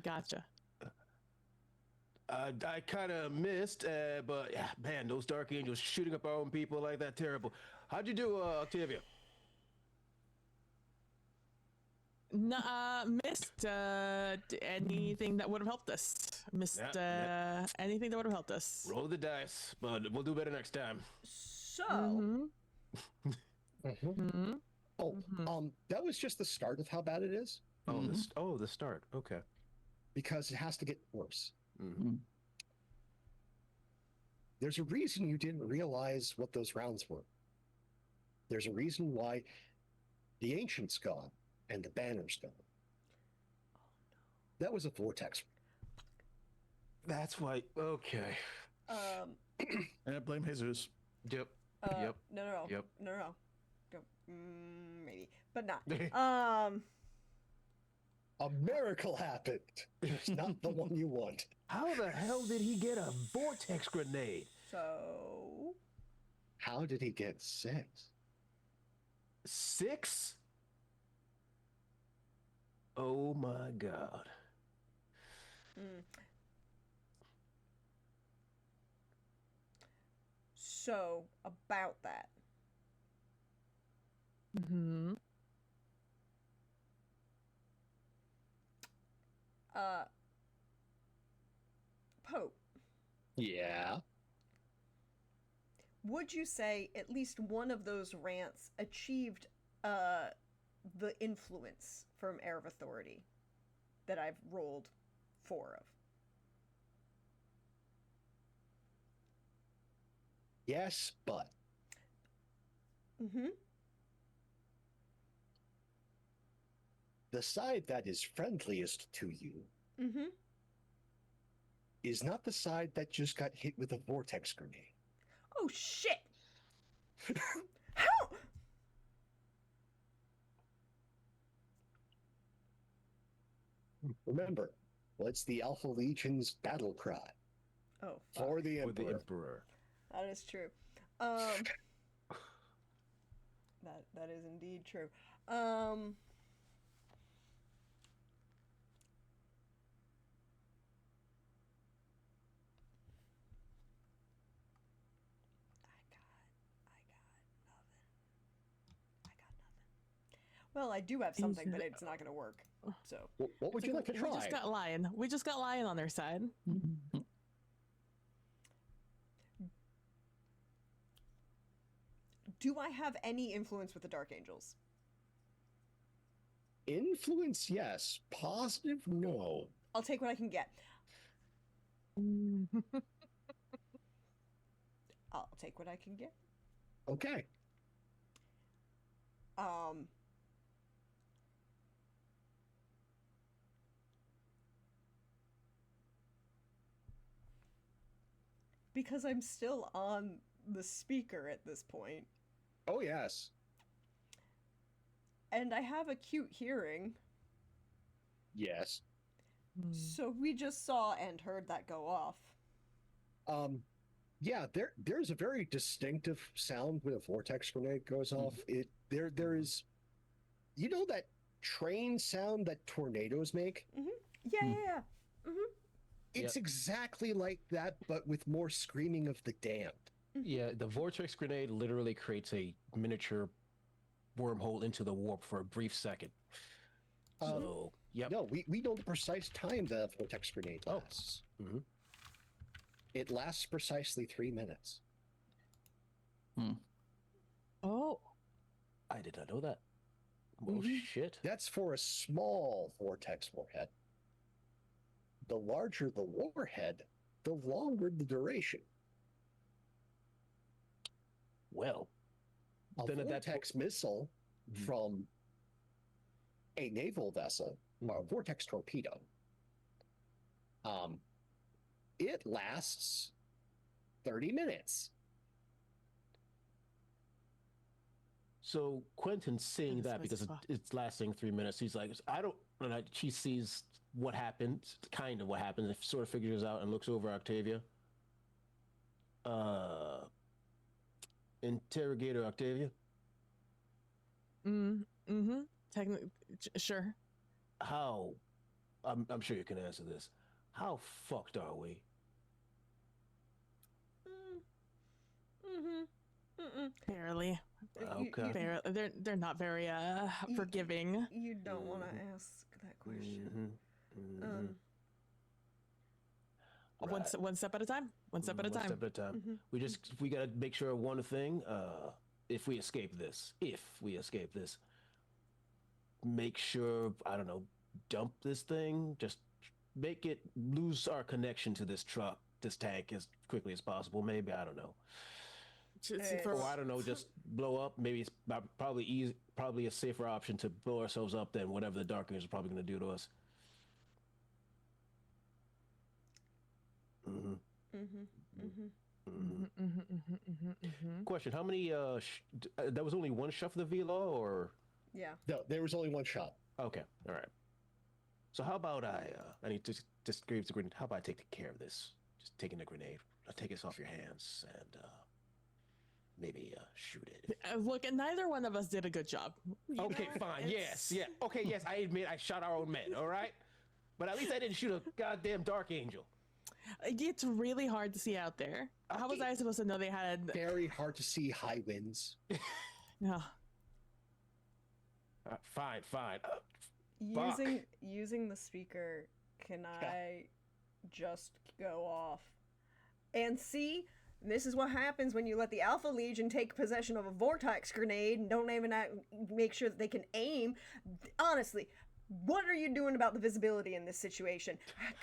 Gotcha. I kind of missed, but yeah, man, those Dark Angels shooting up our own people like that, terrible. How'd you do, Octavia? Missed anything that would have helped us. Missed anything that would have helped us. Roll the dice, but we'll do better next time. So, Oh, Mhm. that was just the start of how bad it is, Oh, Mhm. the start. Okay. because it has to get worse. Mhm. There's a reason you didn't realize what those rounds were. There's a reason why the Ancient's gone and the Banner's gone. That was a vortex. That's why. Okay. Um, And I blame Jesus. Yep. Yep. no, Yep. no. Go, maybe, but not. Um, A miracle happened. It's not the one you want. How the hell did he get a vortex grenade? so How did he get 6? 6? Oh my god. mm. So about that. Hmm. Pope, Yeah. would you say at least one of those rants achieved the influence from Air of Authority that I've rolled 4 of? Yes, but Mm-hmm. the side that is friendliest to you Mm-hmm. is not the side that just got hit with a vortex grenade. Oh shit! How? Remember, what's the Alpha Legion's battle cry? Oh, fuck. For the For the Emperor. Emperor. That is true. That is indeed true. I got nothing. Well, I do have something, but it's not gonna work. So What would It's you like to We try? just got Lion. We just got Lion on their side. do I have any influence with the Dark Angels? Influence, yes. Positive, no. I'll take what I can get. I'll take what I can get. Okay. Because I'm still on the speaker at this point, Oh, yes. and I have acute hearing, Yes. so we just saw and heard that go off. Yeah, there's a very distinctive sound when a vortex grenade goes off. There is, you know, that train sound that tornadoes make? Yeah. It's exactly like that, but with more screaming of the damned. Yeah, the vortex grenade literally creates a miniature wormhole into the warp for a brief second. So, yep. No, we know the precise time the vortex grenade Oh. lasts. Mhm. It lasts precisely 3 minutes. Oh. I did not know that. Well, shit. That's for a small vortex warhead. The larger the warhead, the longer the duration. Well, A then at that vortex missile from a naval vessel, or a vortex torpedo, it lasts 30 minutes. So Quentin's seeing Goodness that because gracious, wow. it's lasting 3 minutes. He's like, I don't. She sees what happened, kind of what happened, and sort of figures out and looks over Octavia. Interrogator Octavia. Mm-hmm. Technically, sure. How? I'm sure you can answer this. How fucked are we? Barely. Okay. Barely. They're not very forgiving. You don't want to ask that question. One step at a time. One step at a time. One step at a time. We gotta make sure of one thing. if we escape this, make sure, I don't know, dump this thing, just make it lose our connection to this truck, this tank as quickly as possible. Maybe, I don't know. Or I don't know, just blow up. Maybe it's probably a safer option to blow ourselves up than whatever the Dark Angels are probably going to do to us. Question: how many? That was only one shot for the Velo, or? Yeah. No, there was only one shot. Okay, all right. So how about I need to just grab the grenade. How about I take care of this? Just taking the grenade. I'll take this off your hands and maybe shoot it. Look, and neither one of us did a good job. Okay, fine. Yes, yeah. Okay, yes. I admit I shot our own men. All right, but at least I didn't shoot a goddamn Dark Angel. It's really hard to see out there. How was I supposed to know they had? Very hard to see high winds. Yeah. Fine. Using the speaker, can I just go off and see? This is what happens when you let the Alpha Legion take possession of a vortex grenade and don't even make sure that they can aim. Honestly, what are you doing about the visibility in this situation?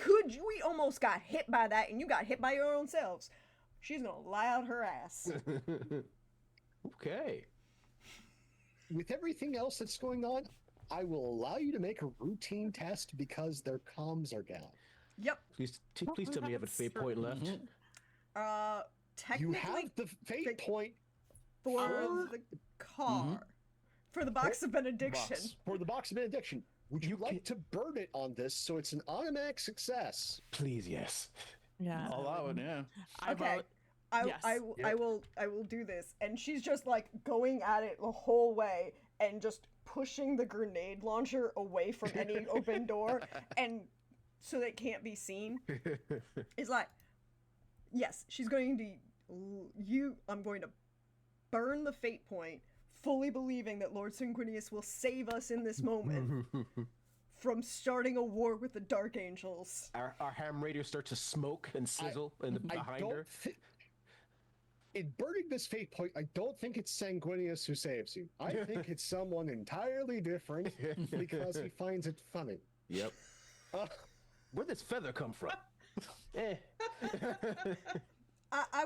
We almost got hit by that, and you got hit by your own selves. She's gonna lie out her ass. Okay. With everything else that's going on, I will allow you to make a routine test because their comms are down. Yep. Please tell me you have a fate point left. Technically, You have the fate point for the car. For the box of benediction. For the box of benediction. Would you like to burn it on this so it's an automatic success? Please, yes. Yeah. I'll allow it. Yeah. Okay. Yes. I will do this. And she's just like going at it the whole way and just pushing the grenade launcher away from any open door and so that it can't be seen. It's like, yes, she's going to I'm going to burn the fate point, fully believing that Lord Sanguinius will save us in this moment from starting a war with the Dark Angels. Our ham radios start to smoke and sizzle behind her. In burning this fate point, I don't think it's Sanguinius who saves you. I think it's someone entirely different because he finds it funny. Yep. Where'd this feather come from?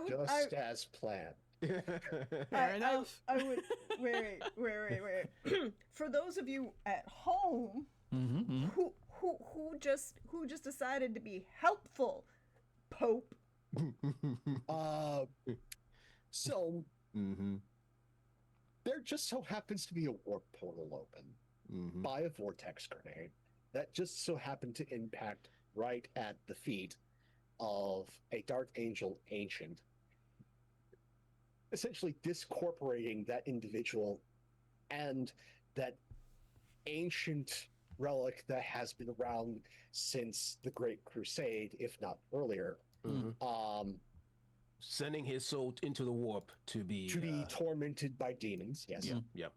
Just as planned. Fair enough. I would wait. For those of you at home who just decided to be helpful, Pope. So there just so happens to be a warp portal open by a vortex grenade that just so happened to impact right at the feet of a Dark Angel Ancient, essentially discorporating that individual and that ancient relic that has been around since the Great Crusade, if not earlier. Sending his soul into the warp to be tormented by demons. Yes. Yeah.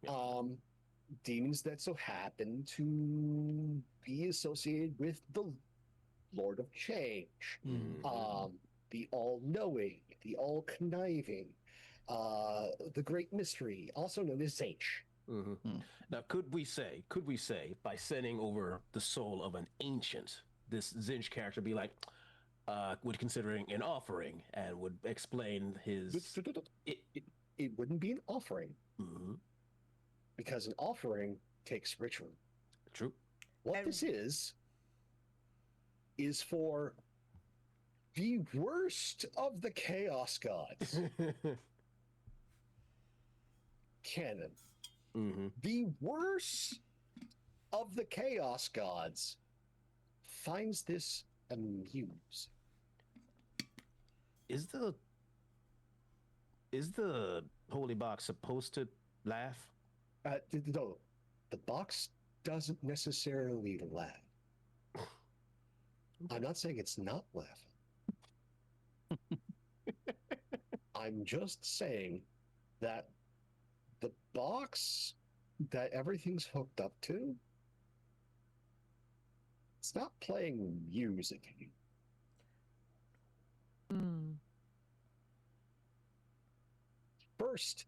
Demons that so happen to be associated with the Lord of Change, the all-knowing, the all-conniving, the Great Mystery, also known as H. Now, could we say, by sending over the soul of an ancient, this Zinj character be like, would considering an offering and would explain his... It wouldn't be an offering. Because an offering takes ritual. True. What this is for the worst of the Chaos Gods. Canon. The worst of the Chaos Gods finds this amusing. Is the holy box supposed to laugh? No, the box doesn't necessarily laugh. I'm not saying it's not laughing. I'm just saying that the box that everything's hooked up to, it's not playing music. First,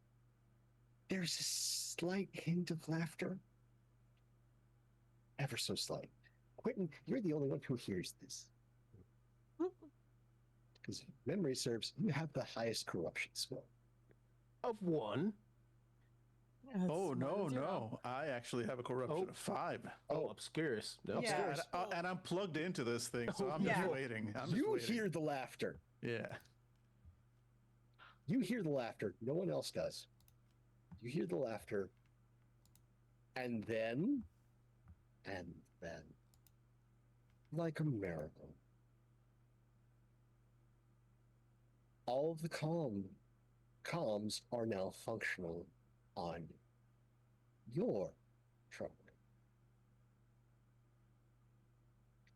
there's a slight hint of laughter. Ever so slight. Quentin, you're the only one who hears this. Because if memory serves, you have the highest corruption skill. Of one. Yeah, Oh it's no, 1-0. no! I actually have a corruption Oh. of 5. Oh, obscurus. No. Yeah. And I'm plugged into this thing, so I'm Yeah. just waiting. I'm just You waiting. hear the laughter. Yeah. You hear the laughter. No one else does. You hear the laughter. And then, like a miracle, all of the comms are now functional on your truck.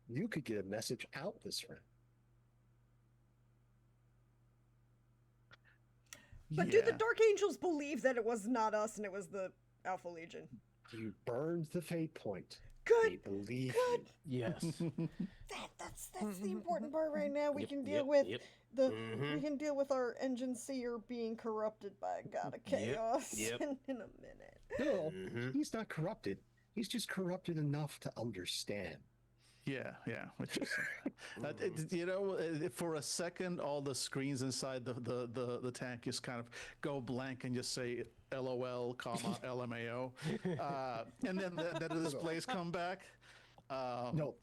You could get a message out this round. But do the Dark Angels believe that it was not us and it was the Alpha Legion? You burned the fate point. Good. They believe Good. Yes. That's the important part right now. We Yep, can deal yep, with yep. the Mhm. we can deal with our engine seer being corrupted by a god of chaos yep. in a minute. No, Mhm. he's not corrupted. He's just corrupted enough to understand. Yeah, which is, you know, for a second, all the screens inside the tank just kind of go blank and just say LOL, comma LMAO, and then the displays come back. No,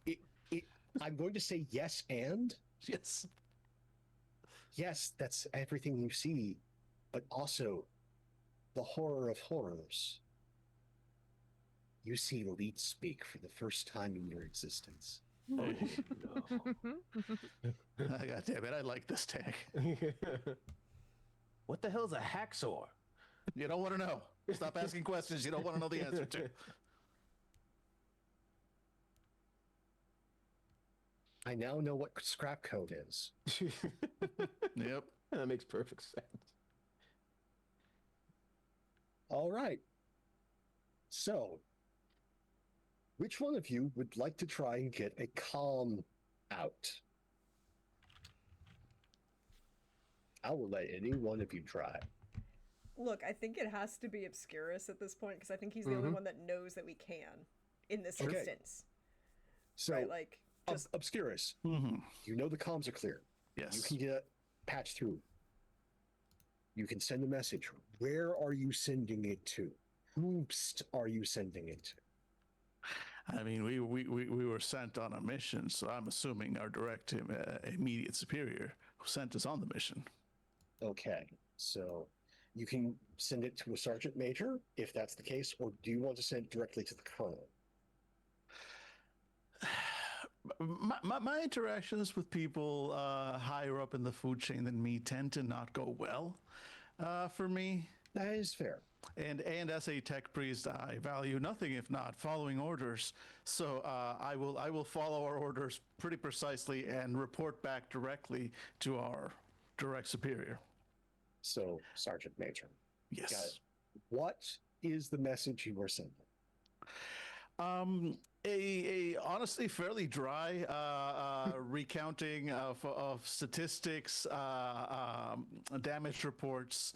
I'm going to say yes and. Yes. Yes, that's everything you see, but also the horror of horrors. You see Leet speak for the first time in your existence. Oh, no. God damn it! I like this tank. What the hell's a hacksaw? You don't want to know. Stop asking questions you don't want to know the answer to. I now know what scrap code is. Yep. That makes perfect sense. All right. So, which one of you would like to try and get a calm out? I will let any one of you try. Look, I think it has to be Obscurus at this point because I think he's the only one that knows that we can in this Okay. instance. So, Right, like just Obscurus, Mm-hmm. you know the comms are clear. You Yes. can get patched through. You can send a message. Where are you sending it to? Whomst are you sending it to? I mean, we were sent on a mission, so I'm assuming our direct immediate superior who sent us on the mission. Okay, so you can send it to a sergeant major if that's the case, or do you want to send it directly to the colonel? My interactions with people higher up in the food chain than me tend to not go well for me. That is fair. And as a tech priest, I value nothing if not following orders. So I will follow our orders pretty precisely and report back directly to our direct superior. So, sergeant major. Yes. Got it. What is the message you are sending? A honestly fairly dry recounting of statistics, damage reports,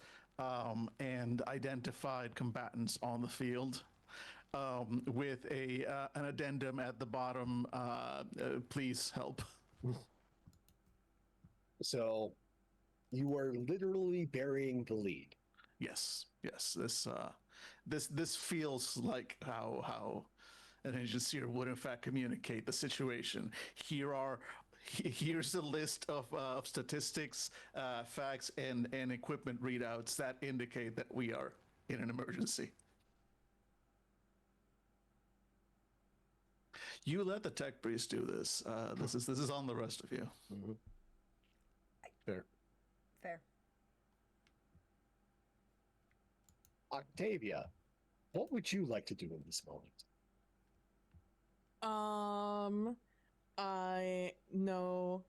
and identified combatants on the field, with an addendum at the bottom. Please help. So, you are literally burying the lead. Yes. This feels like how an agency would in fact communicate the situation. Here's a list of statistics, facts, and equipment readouts that indicate that we are in an emergency. You let the tech priest do this. This is on the rest of you. Mm-hmm. fair. Octavia, what would you like to do in this moment? I know.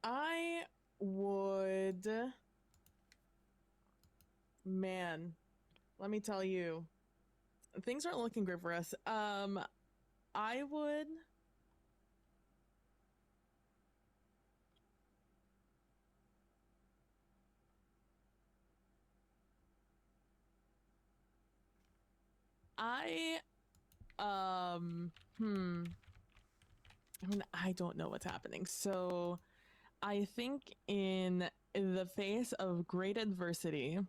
I would. Man, let me tell you, things aren't looking great for us. I would. I I mean, I don't know what's happening. So I think in the face of great adversity,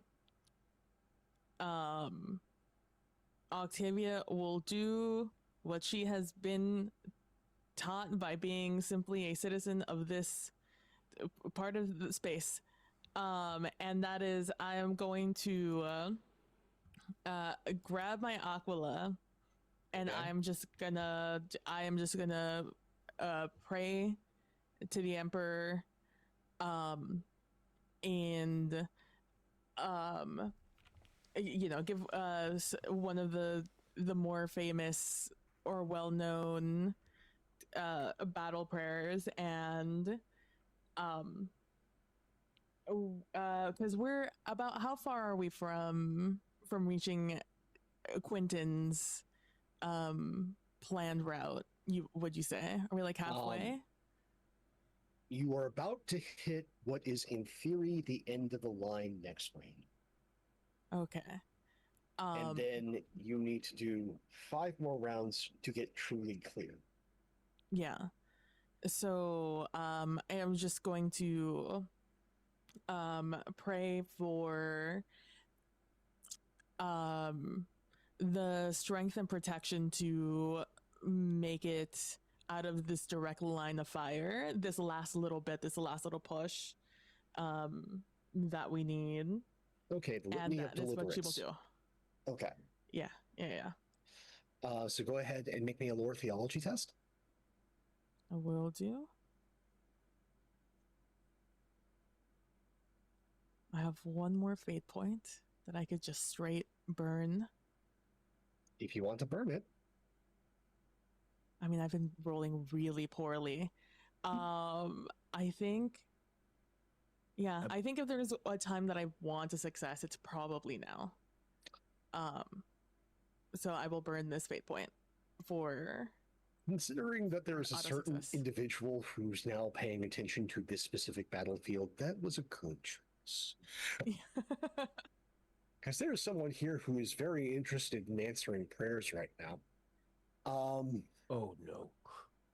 Octavia will do what she has been taught by being simply a citizen of this part of the space. And that is, I am going to grab my Aquila, and Okay. I am just gonna pray to the Emperor, and give one of the more famous or well-known battle prayers, and because we're about, how far are we from reaching Quentin's planned route? Would you say, are we like halfway? You are about to hit what is, in theory, the end of the line next round. Okay. And then you need to do 5 more rounds to get truly clear. Yeah. So I am just going to pray for the strength and protection to make it out of this direct line of fire, this last little push that we need. Okay, the And litany of that is what she will deliverance. do. Okay. Yeah. So go ahead and make me a lore theology test. I will do. I have one more fate point that I could just straight burn. If you want to burn it. I mean, I've been rolling really poorly. I think if there's a time that I want a success, it's probably now. So I will burn this fate point for... Considering that there is a certain Auto-success. individual who's now paying attention to this specific battlefield, that was a good choice. Because there is someone here who is very interested in answering prayers right now. Oh no.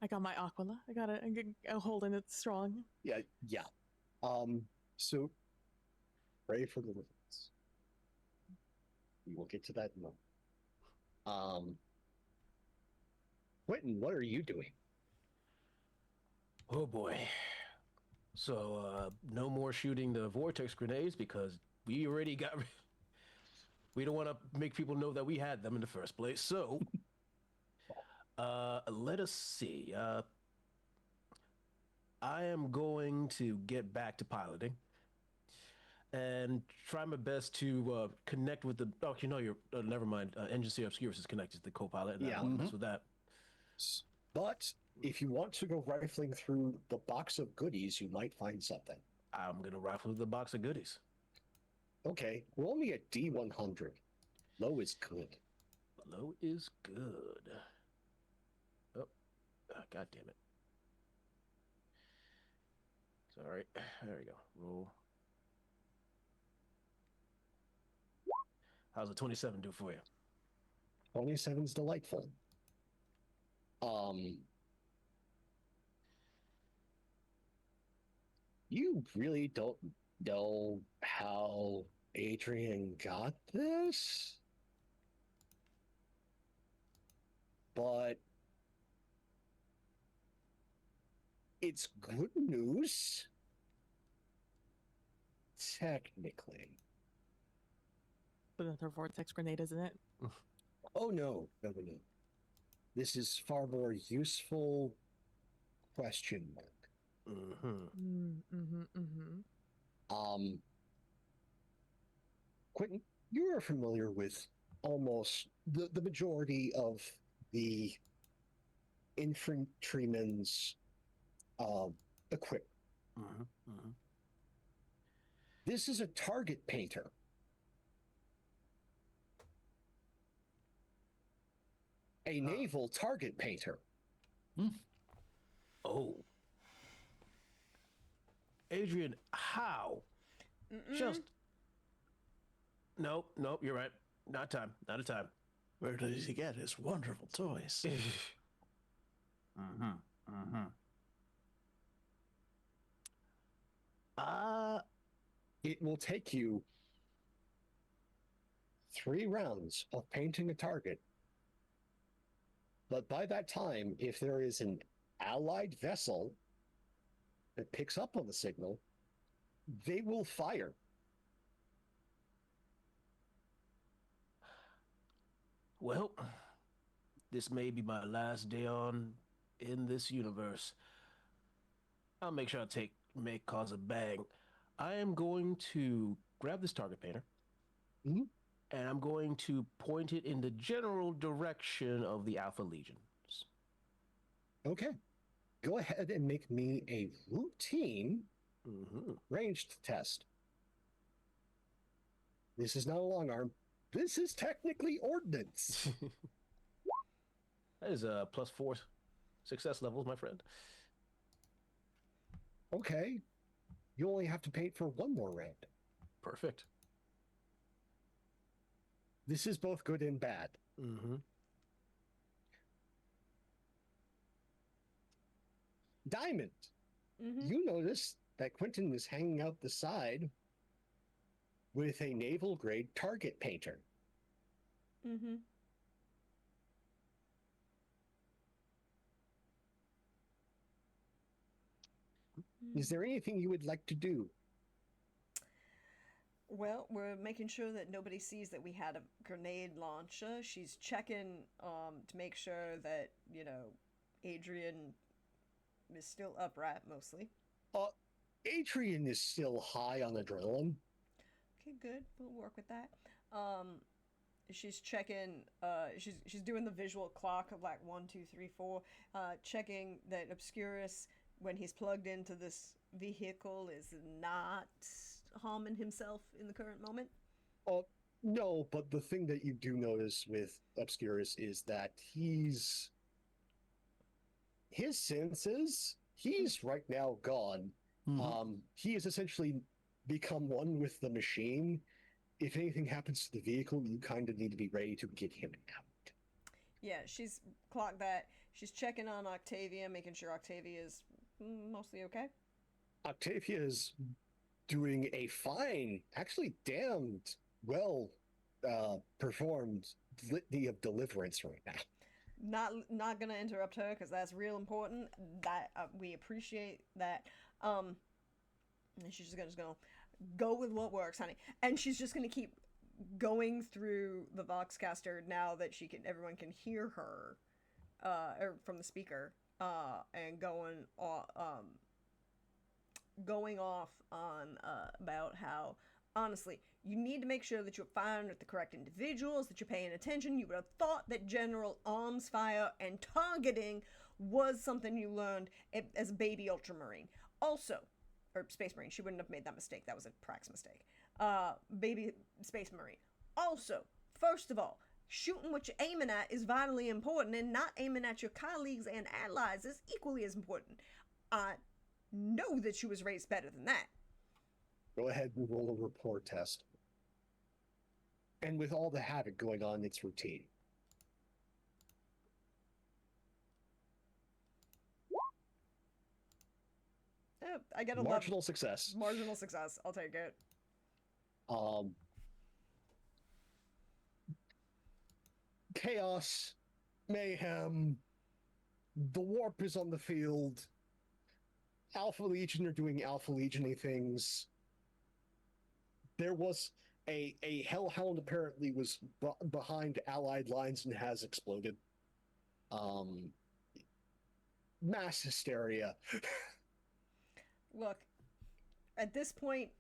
I got my Aquila. I got it. I'm holding it strong. Yeah. So pray for the deliverance. We will get to that in a moment. Quentin, what are you doing? Oh boy. So no more shooting the vortex grenades because we already got. We don't want to make people know that we had them in the first place. So let us see. I am going to get back to piloting and try my best to connect with the. Oh, you're. Never mind. Engine C Obscurus is connected to the co-pilot, and I don't want to mess with that. But if you want to go rifling through the box of goodies, you might find something. I'm gonna rifle through the box of goodies. Okay, roll me a D100. Low is good. Low is good. Oh, God damn it. Sorry. There we go. Roll. How's a 27 do for you? 27's delightful. You really don't know how Adrian got this? But it's good news. Technically. But another vortex grenade, isn't it? Oh, no. This is far more useful question mark. Quentin, you are familiar with almost the majority of the infantryman's equipment. This is a target painter. A naval target painter. Oh. Adrian, how? Just. Nope, you're right. Not a time. Where does he get his wonderful toys? Mm-hmm. Mm-hmm. Uh, It will take you 3 rounds of painting a target. But by that time, if there is an allied vessel that picks up on the signal, they will fire. well, this may be my last day on in this universe. I'll make sure I make cause a bang. I am going to grab this target painter, Mhm. and I'm going to point it in the general direction of the Alpha Legions. Okay. Go ahead and make me a routine Mm-hmm. ranged test. This is not a long arm. This is technically ordnance. That is a +4 success levels, my friend. Okay. You only have to paint for 1 more round. Perfect. This is both good and bad. Mm-hmm. Diamond, Mm-hmm. you notice that Quentin is hanging out the side with a naval grade target painter. Mm-hmm. Is there anything you would like to do? Well, we're making sure that nobody sees that we had a grenade launcher. She's checking to make sure that, Adrian is still upright mostly. Adrian is still high on adrenaline. Okay, good. We'll work with that. She's checking she's doing the visual clock of like 1, 2, 3, 4, checking that Obscurus, when he's plugged into this vehicle, is not harming himself in the current moment. No, but the thing that you do notice with Obscurus is that his senses, he's right now gone. Mhm. He has essentially become one with the machine. If anything happens to the vehicle, you kind of need to be ready to get him out. Yeah, she's clocked that. She's checking on Octavia, making sure Octavia is mostly okay. Octavia is doing a fine, actually damned well performed litany of deliverance right now. Not gonna interrupt her because that's real important. That we appreciate that. And she's just gonna go with what works, honey. And she's just gonna keep going through the Voxcaster now that everyone can hear her, or from the speaker, and going off on about how, honestly, you need to make sure that you're firing at the correct individuals, that you're paying attention. You would have thought that general arms fire and targeting was something you learned as a baby Ultramarine. Also, or Space Marine, she wouldn't have made that mistake. That was a Prax mistake. Baby Space Marine. Also, first of all, shooting what you're aiming at is vitally important, and not aiming at your colleagues and allies is equally as important. I know that she was raised better than that. Go ahead and roll a rapport test. And with all the havoc going on, it's routine. I get a Marginal success. Marginal success. I'll take it. Chaos, mayhem, the warp is on the field. Alpha Legion are doing Alpha Legion-y things. There was a Hellhound apparently was behind Allied lines and has exploded. Mass hysteria. Look, at this point,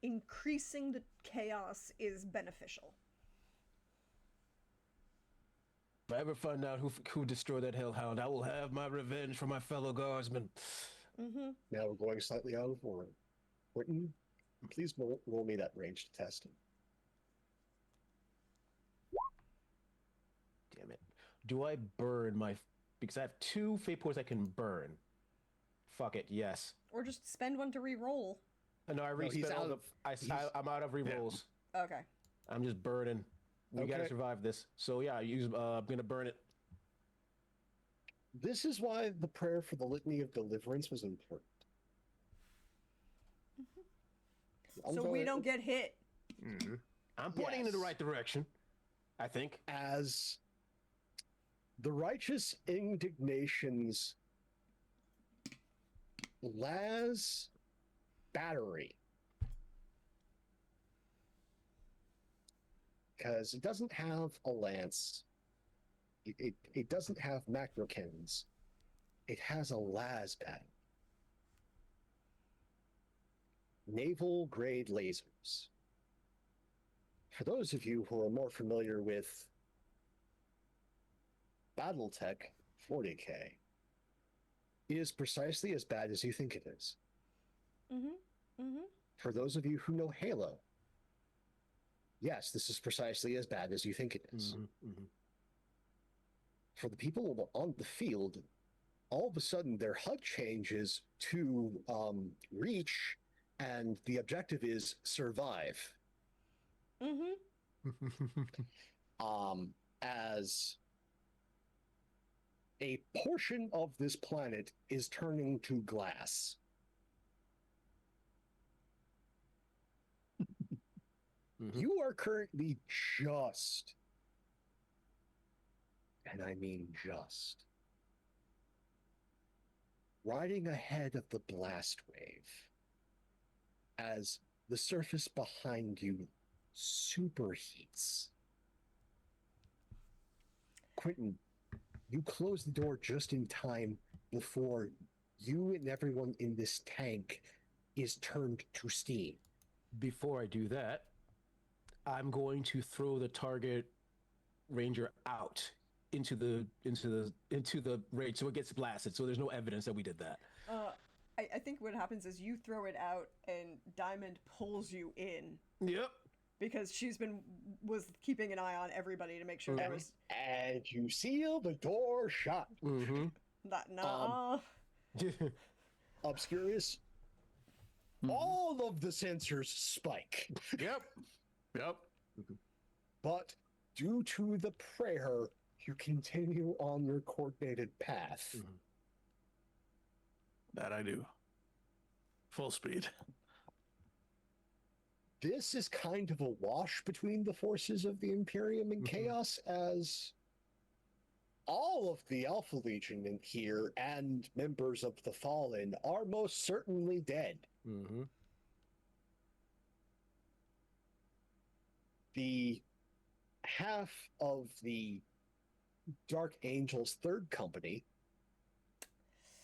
increasing the chaos is beneficial. If I ever find out who destroyed that Hellhound, I will have my revenge for my fellow guardsmen. Mm-hmm. Now we're going slightly out of order. Quentin, please roll me that ranged test. Damn it. Do I burn my... Because I have 2 fate points I can burn. Fuck it, yes. Or just spend one to re-roll. No, I he's re-spent all out the... I'm out of re-rolls. Okay. I'm just burning. We gotta Okay. survive this. So yeah, I'm gonna burn it. This is why the prayer for the litany of deliverance was important. I'm So we going- don't get hit. I'm pointing in the Yes. right direction. I think. as the righteous indignations Laz battery, because it doesn't have a lance, it doesn't have macro cannons, it has a Laz battery, naval grade lasers. For those of you who are more familiar with Battletech 40K, it is precisely as bad as you think it is. For those of you who know Halo, yes, this is precisely as bad as you think it is. For the people on the field, all of a sudden their HUD changes to reach, and the objective is survive. As a portion of this planet is turning to glass. You are currently just, and I mean just, riding ahead of the blast wave as the surface behind you superheats. Quentin, you close the door just in time before you and everyone in this tank is turned to steam. Before I do that, I'm going to throw the target ranger out into the raid so it gets blasted. So there's no evidence that we did that. I think what happens is you throw it out and Diamond pulls you in Yep. because was keeping an eye on everybody to make sure there was And you seal the door shut. that. Nah. Obscurious, all of the sensors spike. Yep. But due to the prayer, you continue on your coordinated path. That I do. Full speed. This is kind of a wash between the forces of the Imperium and Chaos, as all of the Alpha Legion in here and members of the Fallen are most certainly dead. The half of the Dark Angels Third Company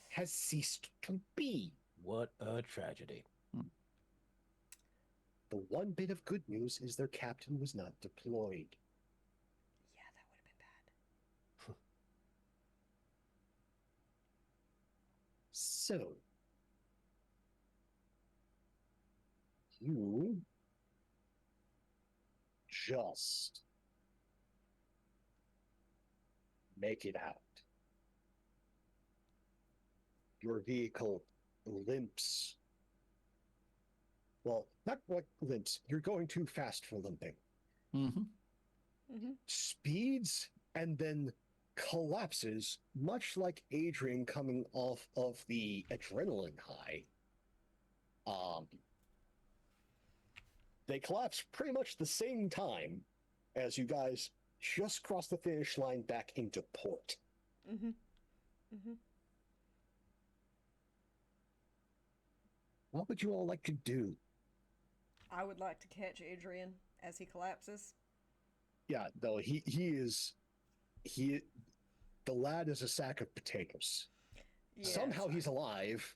has ceased to be. What a tragedy. The one bit of good news is their captain was not deployed. Yeah, that would have been bad. So, you just make it out. Your vehicle limps. Well, not like limps. You're going too fast for limping. Speeds and then collapses, much like Adrian coming off of the adrenaline high. They collapse pretty much the same time as you guys just cross the finish line back into port. What would you all like to do? I would like to catch Adrian as he collapses. Yeah, though the lad is a sack of potatoes. Yeah, Somehow it's he's alive.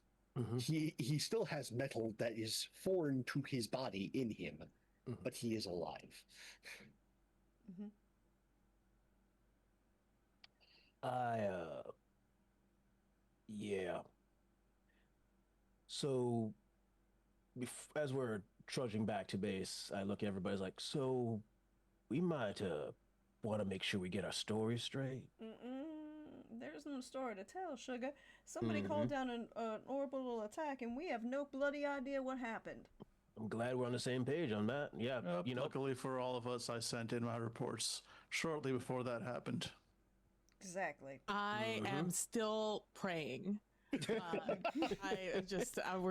He still has metal that is foreign to his body in him, but he is alive. Yeah. So, as we're trudging back to base, I look at everybody's like, so we might want to make sure we get our story straight. There's no story to tell, sugar. Somebody called down an orbital attack, and we have no bloody idea what happened. I'm glad we're on the same page on that. Yeah, you know, Luckily for all of us, I sent in my reports shortly before that happened. Exactly. I am still praying. We're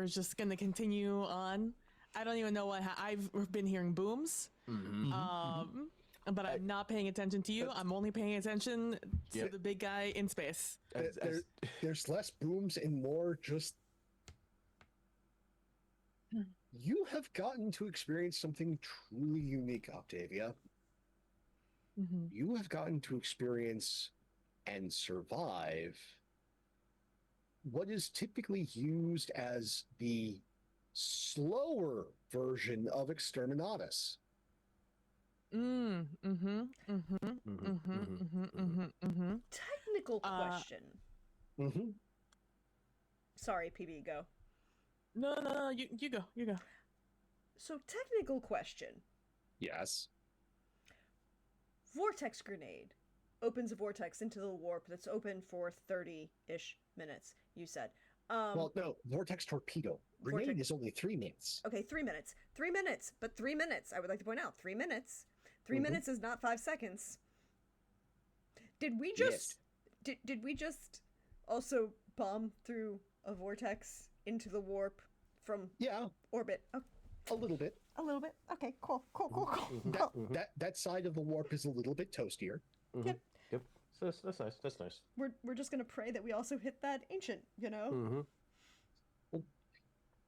just gonna continue on. I don't even know what I've been hearing booms, but I'm not paying attention to you. I'm only paying attention to Yep. the big guy in space. There's less booms and more just. You have gotten to experience something truly unique, Octavia. Mm-hmm. You have gotten to experience and survive what is typically used as the slower version of Exterminatus. Technical question. Mm-hmm. Sorry, PB, go. No, you go. So, technical question. Yes. Vortex grenade opens a vortex into the warp that's open for 30-ish minutes, you said. Well, no, Vortex Torpedo. Grenade is only 3 minutes. Okay, 3 minutes. 3 minutes, but 3 minutes. I would like to point out 3 minutes. 3 minutes is not 5 seconds. Did we just did we just also bomb through a vortex into the warp from orbit? Oh, A little bit. a little bit. Okay, cool. That side of the warp is a little bit toastier. Yep. Yep. So that's nice. That's nice. We're just gonna pray that we also hit that ancient, you know? Mm-hmm.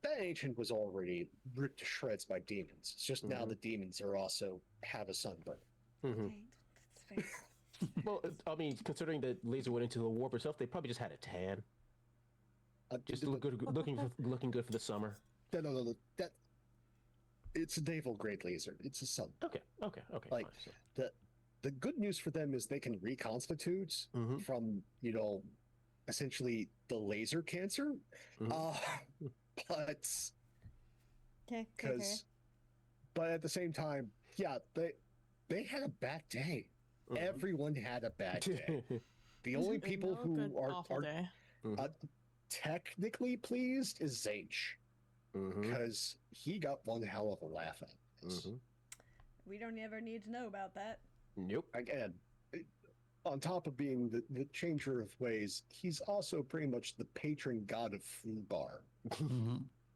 That ancient was already ripped to shreds by demons. It's just now the demons are also have a sunburn. Mm-hmm. Okay, that's fair. Well, I mean, considering that laser went into the warp itself, they probably just had a tan. Just looking good for the summer. No. It's a naval grade laser. It's a sun. Okay. Like fine, the good news for them is they can reconstitute from essentially the laser cancer. But but at the same time, they had a bad day. Everyone had a bad day. The only people who are technically pleased is Zage, because he got one hell of a laugh at us. We don't ever need to know about that. Nope. Again, on top of being the changer of ways, he's also pretty much the patron god of Fubar.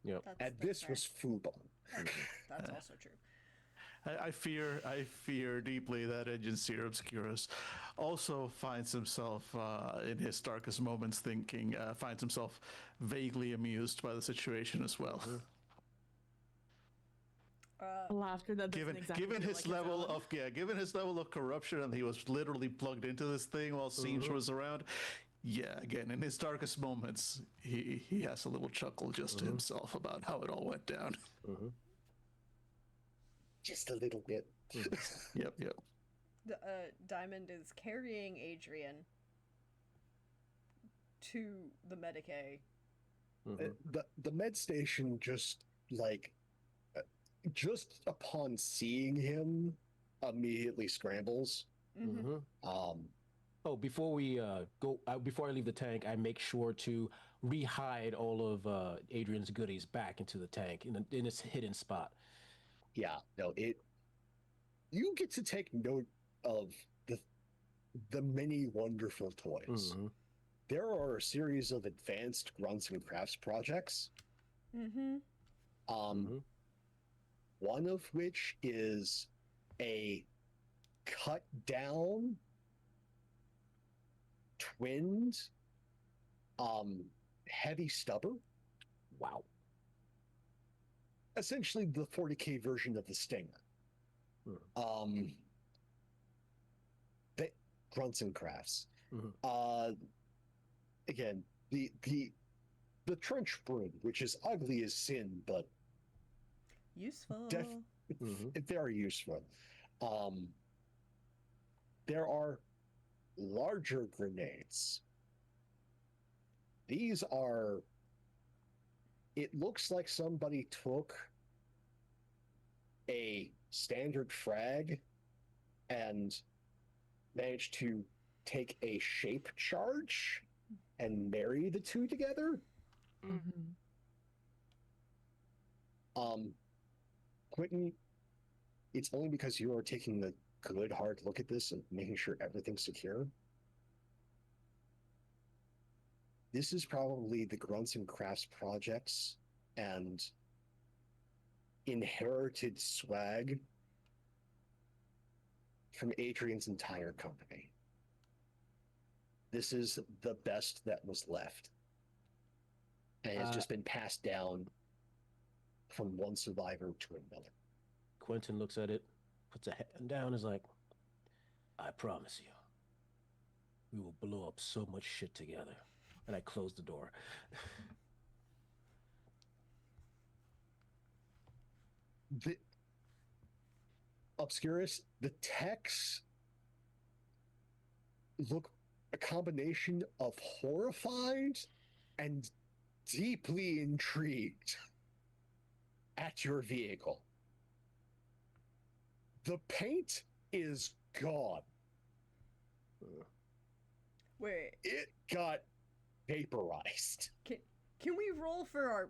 Yep. And this was Fubar. That's also true. I fear deeply that Agent Seer Obscurus also finds himself in his darkest moments finds himself vaguely amused by the situation as well. Laughter that doesn't exactly given his level of corruption, and he was literally plugged into this thing while Siege was around. Yeah, again, in his darkest moments, he has a little chuckle just to himself about how it all went down. Just a little bit. Yep. Diamond is carrying Adrian to the Medicae. The med station just upon seeing him immediately scrambles. Oh, before we before I leave the tank, I make sure to rehide all of Adrian's goodies back into the tank in its hidden spot. Yeah, no, you get to take note of the many wonderful toys. There are a series of advanced grunts and crafts projects. One of which is a cut down twinned heavy stubber. Wow. Essentially the 40K version of the Stinger. Grunts and crafts. Again, the trench broom, which is ugly as sin, but useful. Very useful. There are larger grenades. These are. It looks like somebody took a standard frag and managed to take a shape charge and marry the two together. Quentin, it's only because you are taking a good hard look at this and making sure everything's secure. This is probably the Grunts and Crafts projects and inherited swag from Adrian's entire company. This is the best that was left. And it's just been passed down from one survivor to another. Quentin looks at it, puts a hand down, is like, I promise you, we will blow up so much shit together. And I close the door. The Obscurus, the techs look a combination of horrified and deeply intrigued at your vehicle. The paint is gone. Wait, It got vaporized. can we roll for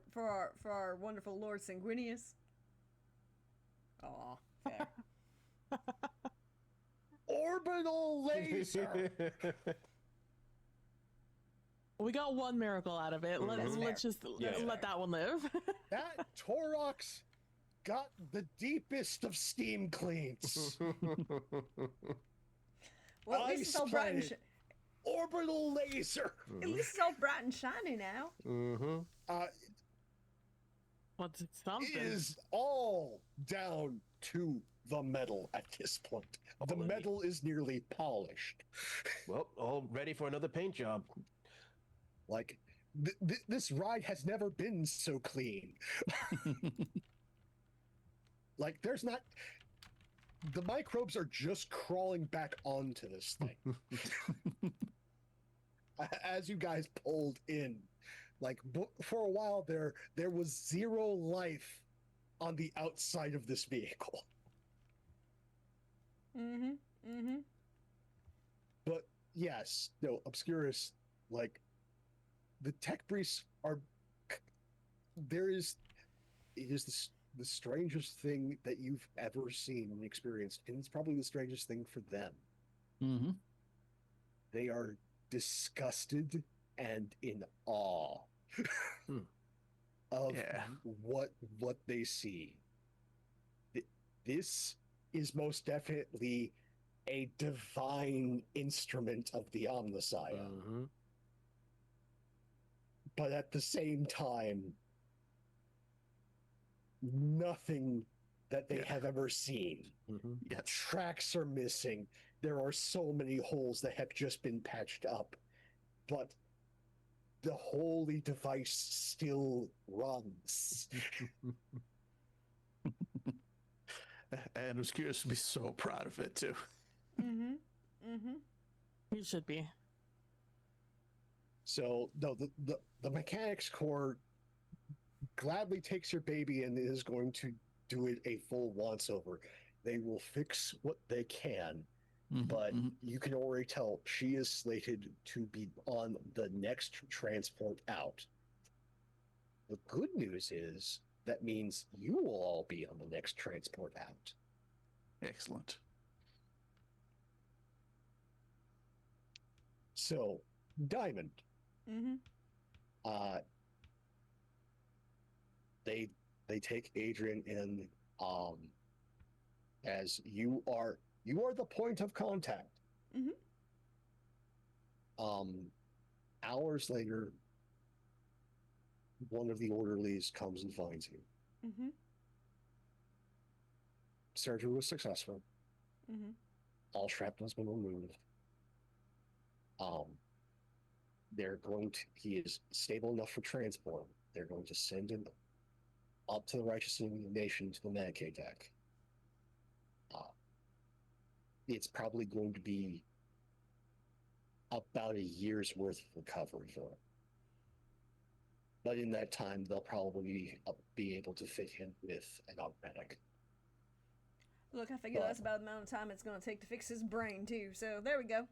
our wonderful Lord Sanguinius? Aw, fair. Orbital laser. We got one miracle out of it. Let's just let that one live. That Torox got the deepest of steam cleans. Well, at least it's all bright and Orbital laser. at least it's all bright and shiny now. What's something? It is all down to the metal at this point. The All in metal is nearly polished. Well, all ready for another paint job. Like, this ride has never been so clean. Like, there's not. The microbes are just crawling back onto this thing. As you guys pulled in, like, for a while there was zero life on the outside of this vehicle. But yes, no, Obscurus, like, the tech briefs are. It is the strangest thing that you've ever seen and experienced, and it's probably the strangest thing for them. Mm-hmm. They are disgusted and in awe of what they see. This is most definitely a divine instrument of the Omnissiah. But at the same time, nothing that they have ever seen. Tracks are missing. There are so many holes that have just been patched up. But the holy device still runs. And I was curious to be so proud of it too. You should be. So no, the mechanics core gladly takes your baby and is going to do it a full once over. They will fix what they can, but you can already tell she is slated to be on the next transport out. The good news is that means you will all be on the next transport out. Excellent. So, Diamond. They take Adrian in as you are the point of contact. Hours later, one of the orderlies comes and finds you. Surgery was successful. All shrapnel has been removed. He is stable enough for transport. They're going to send him up to the Righteous Indignation to the Medicaid deck. It's probably going to be about a year's worth of recovery for him. But in that time, they'll probably be able to fit him with an augmetic. Look, I figure that's about the amount of time it's going to take to fix his brain, too. So there we go.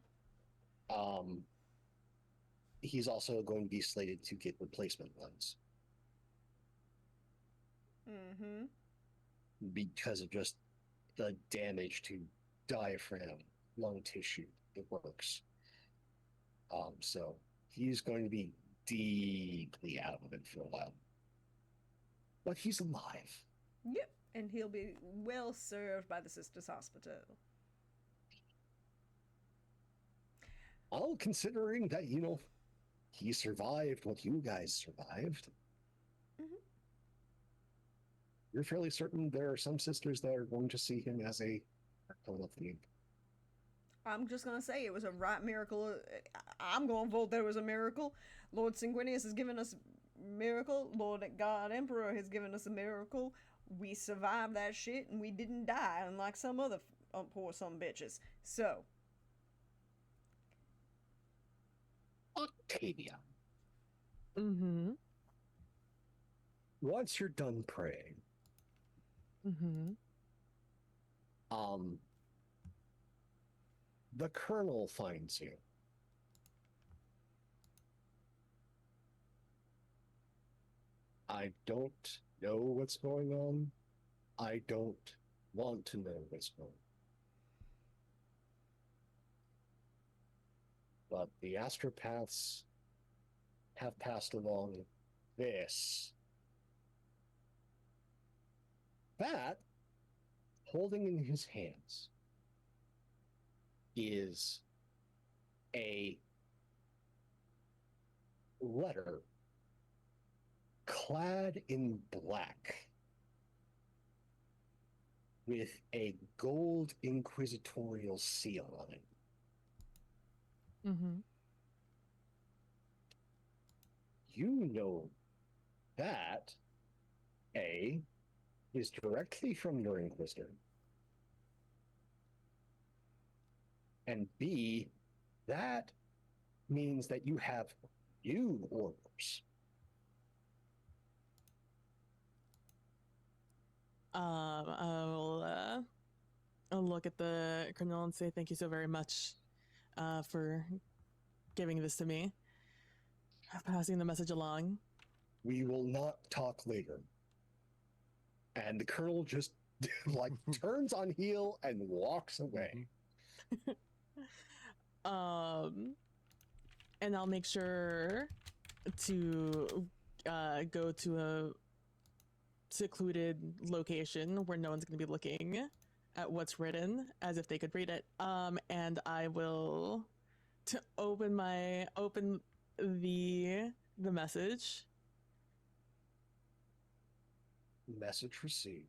He's also going to be slated to get replacement runs. because of just the damage to diaphragm, lung tissue, the works. So he's going to be deeply out of it for a while. But he's alive. Yep, and he'll be well served by the Sisters Hospital. All considering that, he survived what you guys survived. Mhm. You're fairly certain there are some sisters that are going to see him as a miracle of the. I'm just gonna say it was a right miracle. I'm gonna vote there was a miracle. Lord Sanguinius has given us a miracle. Lord God Emperor has given us a miracle. We survived that shit and we didn't die, unlike some other poor some bitches. So, Octavia, Mm-hmm. once you're done praying, Mm-hmm. the Colonel finds you. I don't know what's going on. I don't want to know what's going on. But the astropaths have passed along this. That, holding in his hands, is a letter clad in black with a gold inquisitorial seal on it. Mm-hmm. You know that A is directly from your Inquisitor, and B, that means that you have new orders. I'll look at the Colonel and say thank you so very much for giving this to me. Passing the message along. We will not talk later. And the Colonel just like turns on heel and walks away. And I'll make sure to go to a secluded location where no one's going to be looking at what's written as if they could read it. And I will open the message. Message received.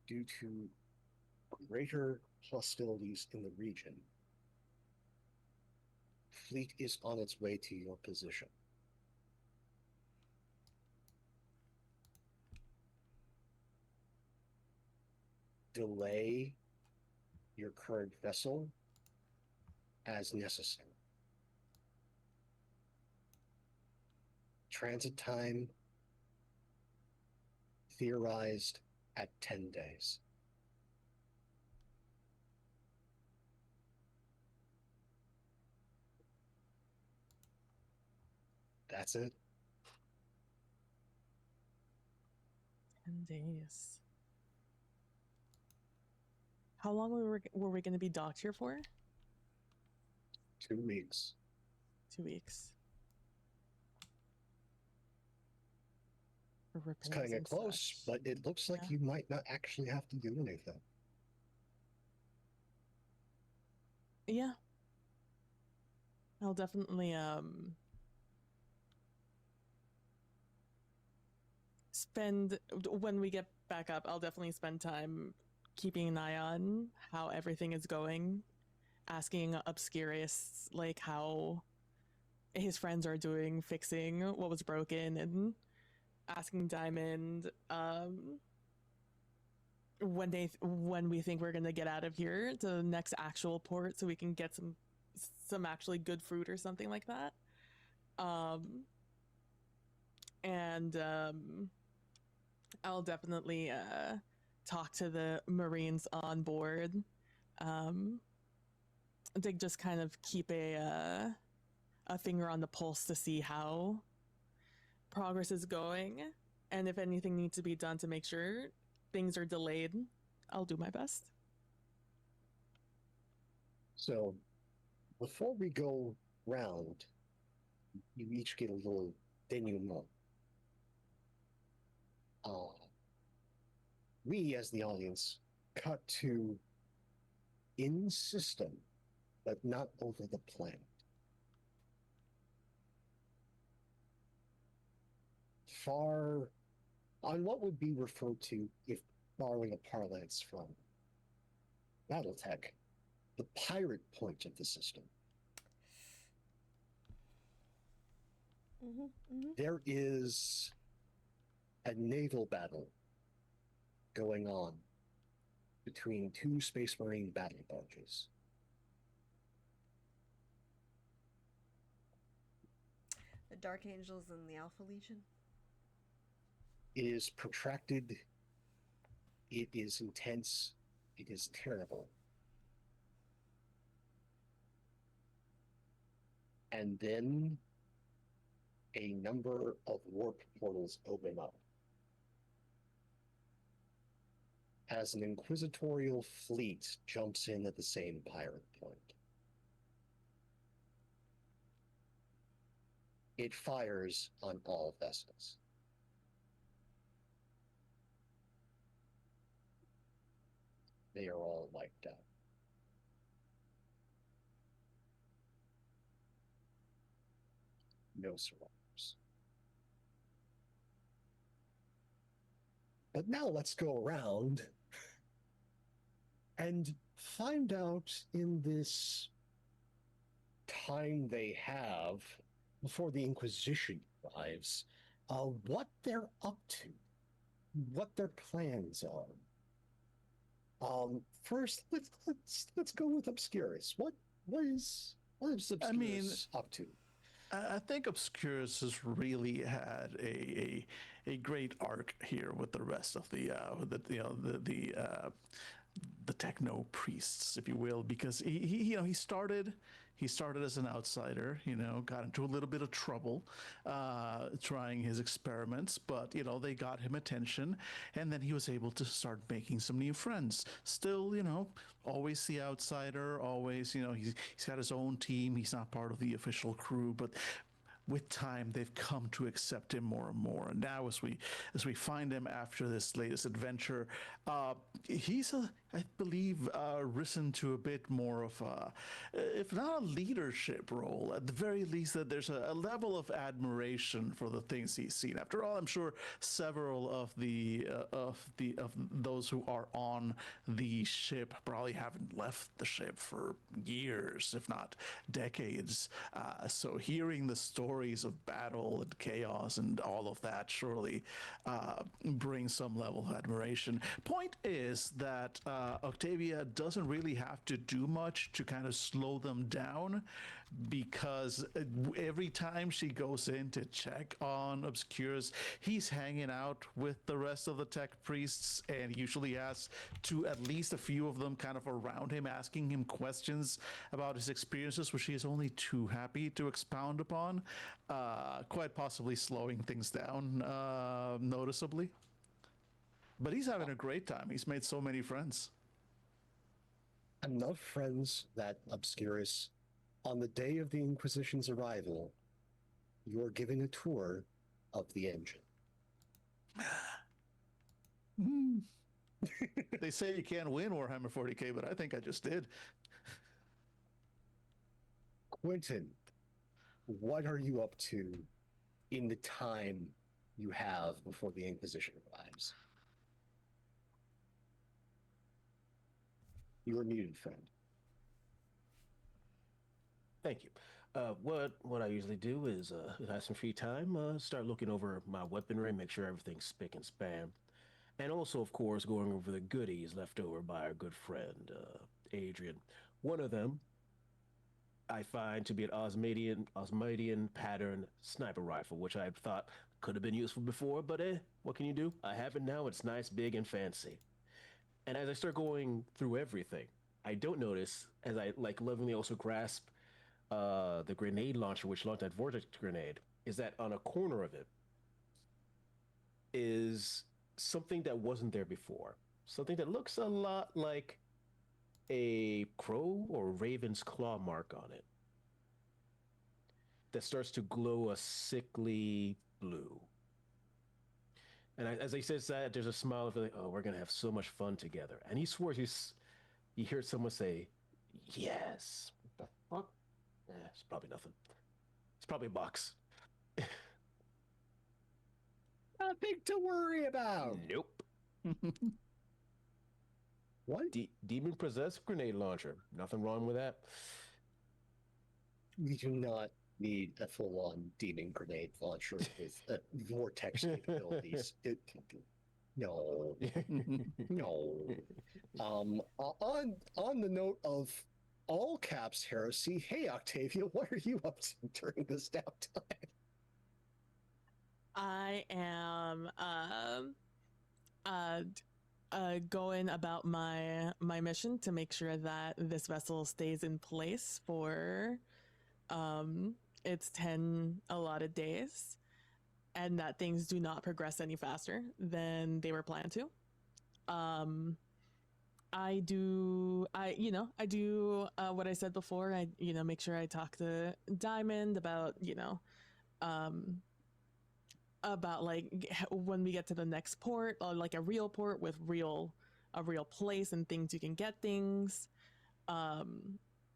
Due to greater hostilities in the region, fleet is on its way to your position. Delay your current vessel as necessary. Transit time theorized at 10 days. That's it. 10 days. How long were we going to be docked here for? 2 weeks. 2 weeks. It's cutting it close, but it looks like you might not actually have to do anything. Yeah. I'll definitely spend when we get back up, I'll definitely spend time keeping an eye on how everything is going, asking Obscurus like how his friends are doing, fixing what was broken, and asking Diamond when we think we're gonna get out of here to the next actual port so we can get some actually good fruit or something like that. And I'll definitely talk to the Marines on board to just kind of keep a finger on the pulse to see how progress is going And if anything needs to be done to make sure things are delayed, I'll do my best. So, before we go round, you each get a little denouement. We, as the audience, cut to in system, but not over the planet. Far on what would be referred to, if borrowing a parlance from Battletech, the pirate point of the system. There is a naval battle going on between two Space Marine battle barges. The Dark Angels and the Alpha Legion? It is protracted. It is intense. It is terrible. And then a number of warp portals open up as an inquisitorial fleet jumps in at the same pirate point. It fires on all vessels. They are all wiped out. No survivors. But now let's go around and find out in this time they have before the Inquisition arrives, what they're up to, what their plans are. First, let's go with Obscurus. What is Obscurus up to? I think Obscurus has really had a great arc here with the rest of the techno priests, if you will, because he started as an outsider, got into a little bit of trouble trying his experiments, but they got him attention, and then he was able to start making some new friends. Still, always the outsider, always, he's got his own team. He's not part of the official crew, but with time, they've come to accept him more and more. And now, as we find him after this latest adventure, he's I believe, risen to a bit more of if not a leadership role, at the very least that there's a level of admiration for the things he's seen. After all, I'm sure several of those who are on the ship probably haven't left the ship for years, if not decades. So hearing the stories of battle and chaos and all of that surely brings some level of admiration. Point is that Octavia doesn't really have to do much to kind of slow them down, because every time she goes in to check on Obscurus, he's hanging out with the rest of the tech priests, and usually has to at least a few of them kind of around him, asking him questions about his experiences, which he is only too happy to expound upon, quite possibly slowing things down noticeably. But he's having a great time. He's made so many friends. Enough friends that Obscurus, on the day of the Inquisition's arrival, you are given a tour of the engine. They say you can't win Warhammer 40k, but I think I just did. Quentin, what are you up to in the time you have before the Inquisition arrives? You are muted, friend. Thank you. What I usually do is, if I have some free time, start looking over my weaponry, make sure everything's spick and span, and also, of course, going over the goodies left over by our good friend Adrian. One of them I find to be an Osmidian pattern sniper rifle, which I thought could have been useful before, but what can you do? I have it now. It's nice, big, and fancy. And as I start going through everything, I don't notice, as I lovingly also grasp the grenade launcher, which launched that vortex grenade, is that on a corner of it, is something that wasn't there before. Something that looks a lot like a crow or raven's claw mark on it that starts to glow a sickly blue. And as he says that, there's a smile of like, oh, we're gonna have so much fun together. And he swears you hear someone say, yes. What the fuck? It's probably nothing. It's probably a box. Nothing to worry about. Nope. What? Demon possessed grenade launcher. Nothing wrong with that. We do not need a full-on demon grenade launcher with vortex capabilities. No, no. On the note of all caps heresy, hey Octavia, what are you up to during this downtime? I am going about my mission to make sure that this vessel stays in place for its 10 allotted days, and that things do not progress any faster than they were planned to. I do what I said before. I make sure I talk to Diamond about about like when we get to the next port, or like a real port with a real place and things you can get things.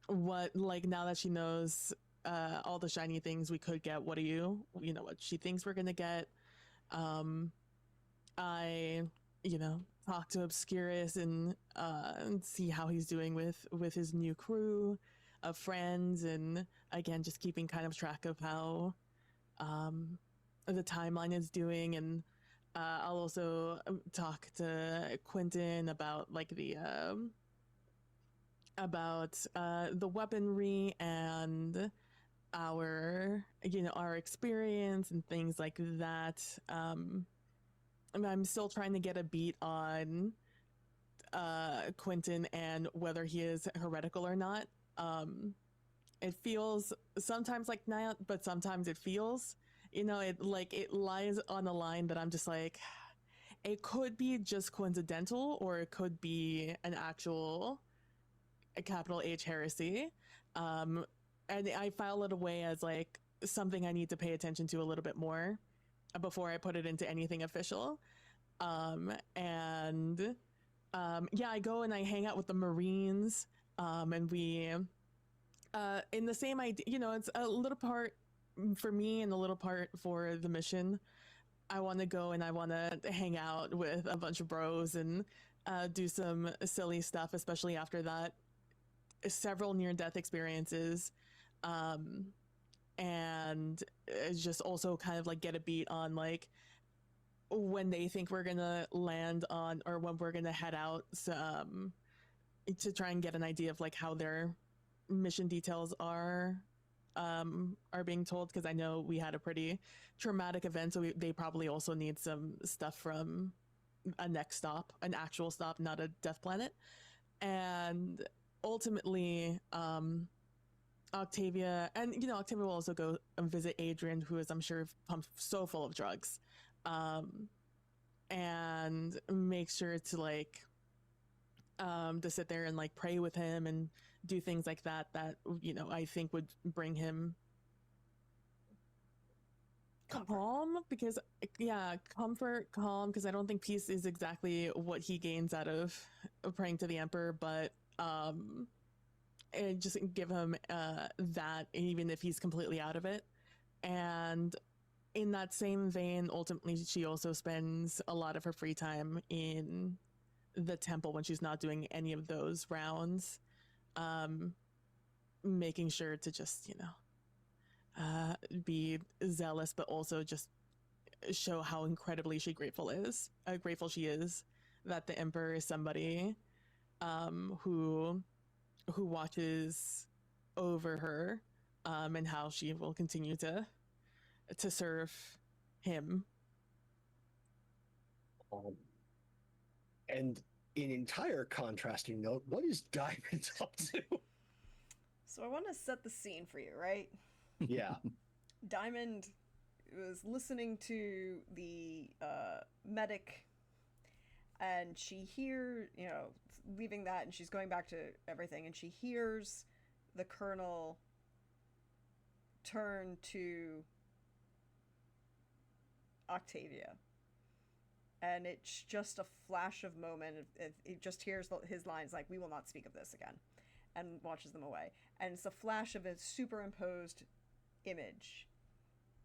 What, like, now that she knows all the shiny things we could get, what what she thinks we're gonna get. I talk to Obscurus and see how he's doing with his new crew of friends, and again just keeping kind of track of how the timeline is doing. And I'll also talk to Quentin about like the weaponry and our experience and things like that. I'm still trying to get a beat on Quentin and whether he is heretical or not. It feels sometimes like not, but sometimes it feels, it lies on the line that I'm just like, it could be just coincidental, or it could be an actual capital H heresy. And I file it away as like something I need to pay attention to a little bit more before I put it into anything official. I go and I hang out with the Marines, and we in the same idea, it's a little part for me and a little part for the mission. I want to go and I want to hang out with a bunch of bros and do some silly stuff, especially after that several near-death experiences, and just also kind of like get a beat on like when they think we're gonna land on, or when we're gonna head out, to try and get an idea of like how their mission details are being told, because I know we had a pretty traumatic event, so they probably also need some stuff from a next stop, an actual stop, not a death planet. And ultimately, Octavia will also go and visit Adrian, who is, I'm sure, pumped so full of drugs, and make sure to like to sit there and like pray with him and do things like that I think would bring him calm, because comfort, calm, because I don't think peace is exactly what he gains out of praying to the Emperor, but and just give him that, even if he's completely out of it. And in that same vein, ultimately she also spends a lot of her free time in the temple when she's not doing any of those rounds, making sure to just be zealous, but also just show how incredibly grateful she is that the Emperor is somebody who watches over her, and how she will continue to serve him. And in entire contrasting note, what is Diamond up to? So I want to set the scene for you, right? Yeah. Diamond was listening to the medic, and she leaving that, and she's going back to everything, and she hears the colonel turn to Octavia, and it's just a flash of moment. It just hears his lines like, "We will not speak of this again," and watches them away. And it's a flash of a superimposed image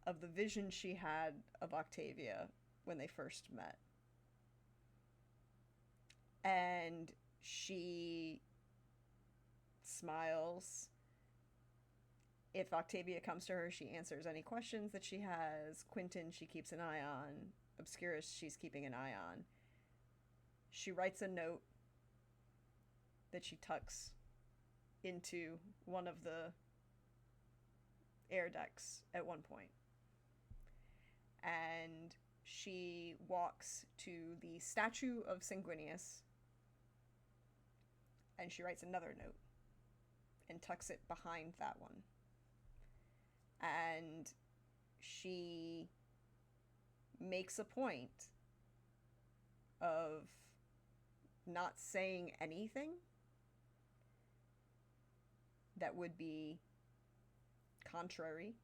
of the vision she had of Octavia when they first met. And she smiles. If Octavia comes to her, she answers any questions that she has. Quentin, she keeps an eye on. Obscurus, she's keeping an eye on. She writes a note that she tucks into one of the air decks at one point. And she walks to the statue of Sanguinius, and she writes another note and tucks it behind that one. And she makes a point of not saying anything that would be contrary,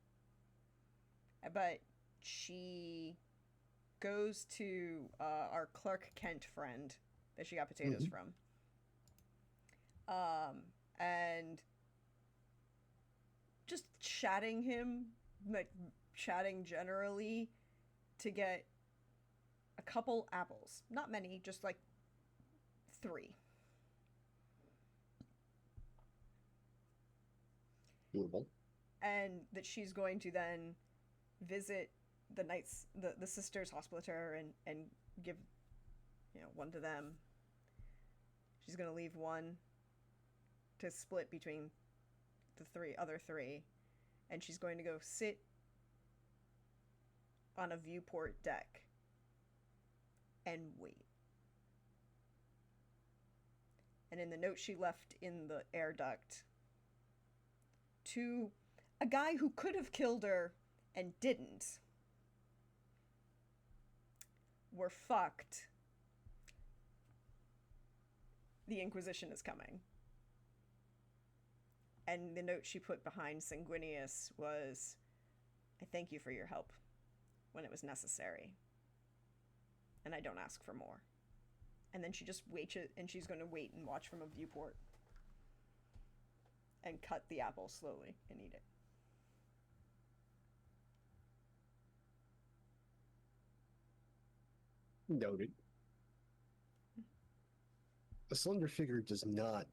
but she goes to our Clark Kent friend that she got potatoes from, and just chatting him, like chatting generally, to get a couple apples. Not many, just like 3. Doable. And that she's going to then visit the knights, the sisters hospitaller, and give, one to them. She's going to leave one to split between the other three, and she's going to go sit on a viewport deck and wait. And in the note she left in the air duct to a guy who could have killed her and didn't, "We're fucked. The Inquisition is coming." And the note she put behind Sanguinius was, "I thank you for your help when it was necessary, and I don't ask for more." And then she just waits, and she's going to wait and watch from a viewport and cut the apple slowly and eat it. Noted. A slender figure does not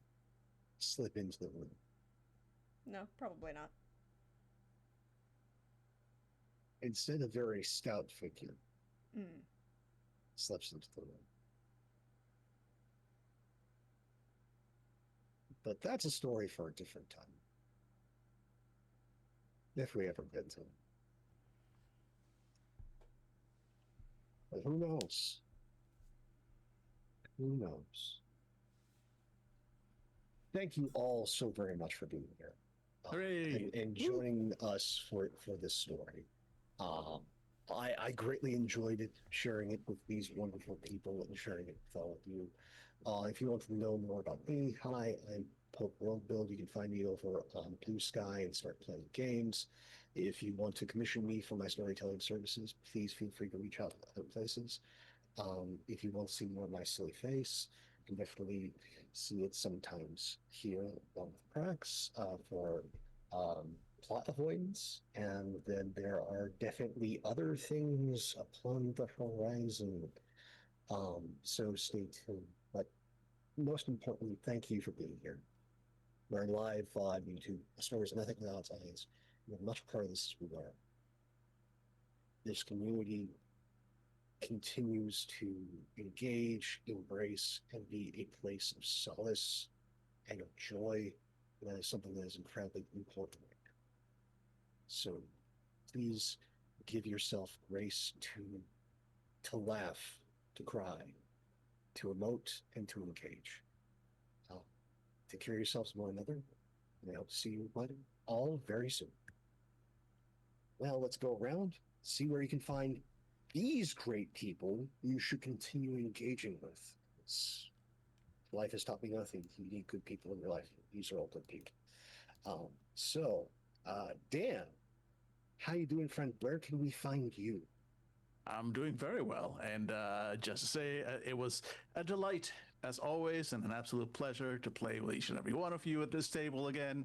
slip into the room. No, probably not. Instead, a very stout figure Mm. slips into the room. But that's a story for a different time. If we ever get to it. But who knows? Who knows? Thank you all so very much for being here. Hooray! And joining us for this story. I greatly enjoyed it, sharing it with these wonderful people and sharing it with all of you. If you want to know more about me, hi, I'm Pope World Build. You can find me over on Blue Sky and start playing games. If you want to commission me for my storytelling services, please feel free to reach out to other places. If you want to see more of my silly face, you can definitely see it sometimes here on Prax for plot avoidance. And then there are definitely other things upon the horizon. So stay tuned. But most importantly, thank you for being here. We're live on YouTube. The stories of Nothing Without Eyes. We're much part of this as we are. This community continues to engage, embrace, and be a place of solace and of joy. And that is something that is incredibly important. So please give yourself grace to laugh, to cry, to emote, and to engage. Take care of yourselves and one another, and I hope to see you all very soon. Well, let's go around, see where you can find these great people you should continue engaging with. Life has taught me nothing. You need good people in your life. These are all good people. Dan, how you doing, friend? Where can we find you? I'm doing very well. And just to say, it was a delight, as always, and an absolute pleasure to play with each and every one of you at this table again.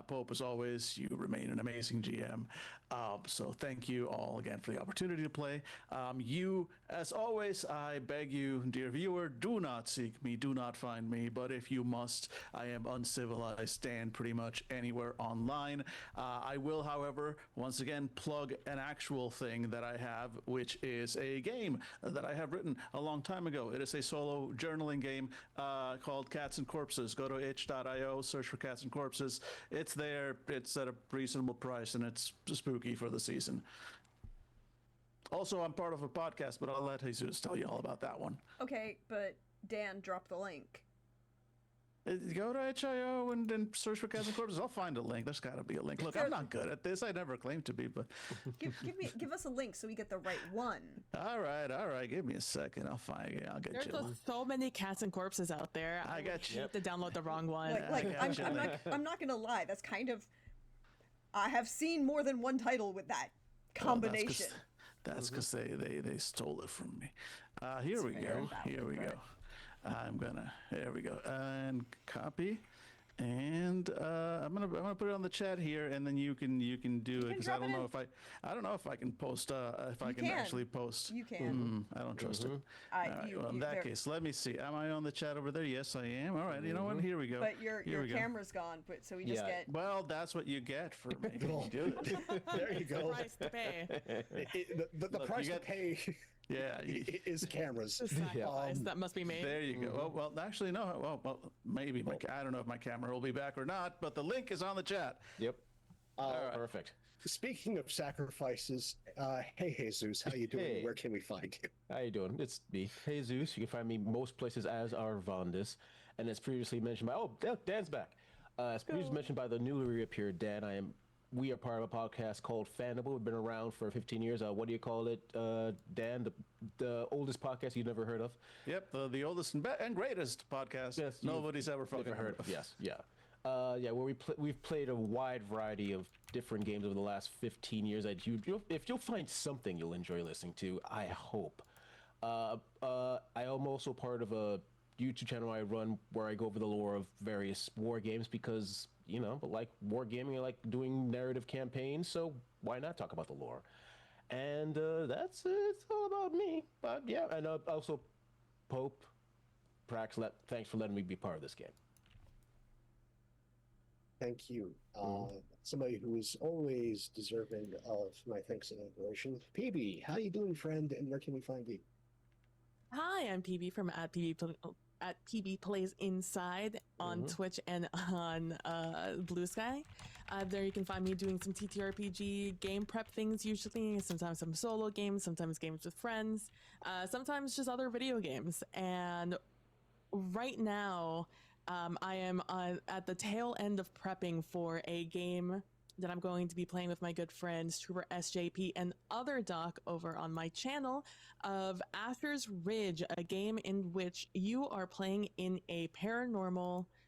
Pope, as always, you remain an amazing GM. So thank you all again for the opportunity to play. You, as always, I beg you, dear viewer, do not seek me, do not find me. But if you must, I am uncivilized Dan pretty much anywhere online. I will, however, once again plug an actual thing that I have, which is a game that I have written a long time ago. It is a solo journaling game called Cats and Corpses. Go to itch.io, search for Cats and Corpses. It's there. It's at a reasonable price, and it's spooky for the season. Also, I'm part of a podcast, but I'll let Jesus tell you all about that one. Okay, but Dan, drop the link. Go to itch.io and search for Cats and Corpses. I'll find a link. There's got to be a link. Look, I'm not good at this. I never claimed to be, but give us a link so we get the right one. All right. Give me a second. I'll find it. I'll get There's you. just so many Cats and Corpses out there. I got you. To download the wrong one. I'm not gonna lie. That's kind of. I have seen more than one title with that combination. That's because they stole it from me. Here we go. There we go. And copy. And I'm gonna put it on the chat here, and then you can do it, because I don't know if I can post if I can actually post. You can. I don't trust it. All right, well, in that case, let me see. Am I on the chat over there? Yes, I am. All right. You know what? Here we go. But your camera's gone. But so we just get. Well, that's what you get for making me do it. There you go. Price to pay. The price to pay. Yeah, is cameras. The sacrifice that must be made. There you go. Well, actually, no. Well, maybe I don't know if my camera will be back or not, but the link is on the chat. Yep. All right. Perfect. Speaking of sacrifices, hey Jesus, how you doing? Hey. Where can we find you? How you doing? It's me, Jesus. You can find me most places as Arvandus, and as previously mentioned by Dan's back. As previously mentioned by the newly reappeared Dan, we are part of a podcast called Fanable. We've been around for 15 years. What do you call it, Dan? The oldest podcast you've never heard of? Yep, the oldest and greatest podcast nobody's ever fucking heard of. Yes, yeah. Where we've played a wide variety of different games over the last 15 years. That if you'll find something you'll enjoy listening to, I hope. I am also part of a YouTube channel I run where I go over the lore of various war games because, like wargaming, I like doing narrative campaigns, so why not talk about the lore? And it's all about me. But yeah, and also Pope, Prax, thanks for letting me be part of this game. Thank you. Somebody who is always deserving of my thanks and admiration. PB, how you doing, friend? And where can we find you? Hi, I'm PB from at PB Plays Inside on Twitch and on Blue Sky. There you can find me doing some TTRPG game prep things usually, sometimes some solo games, sometimes games with friends, sometimes just other video games. And right now, I am at the tail end of prepping for a game that I'm going to be playing with my good friends Trooper SJP and other Doc over on my channel of Asher's Ridge, a game in which you are playing in a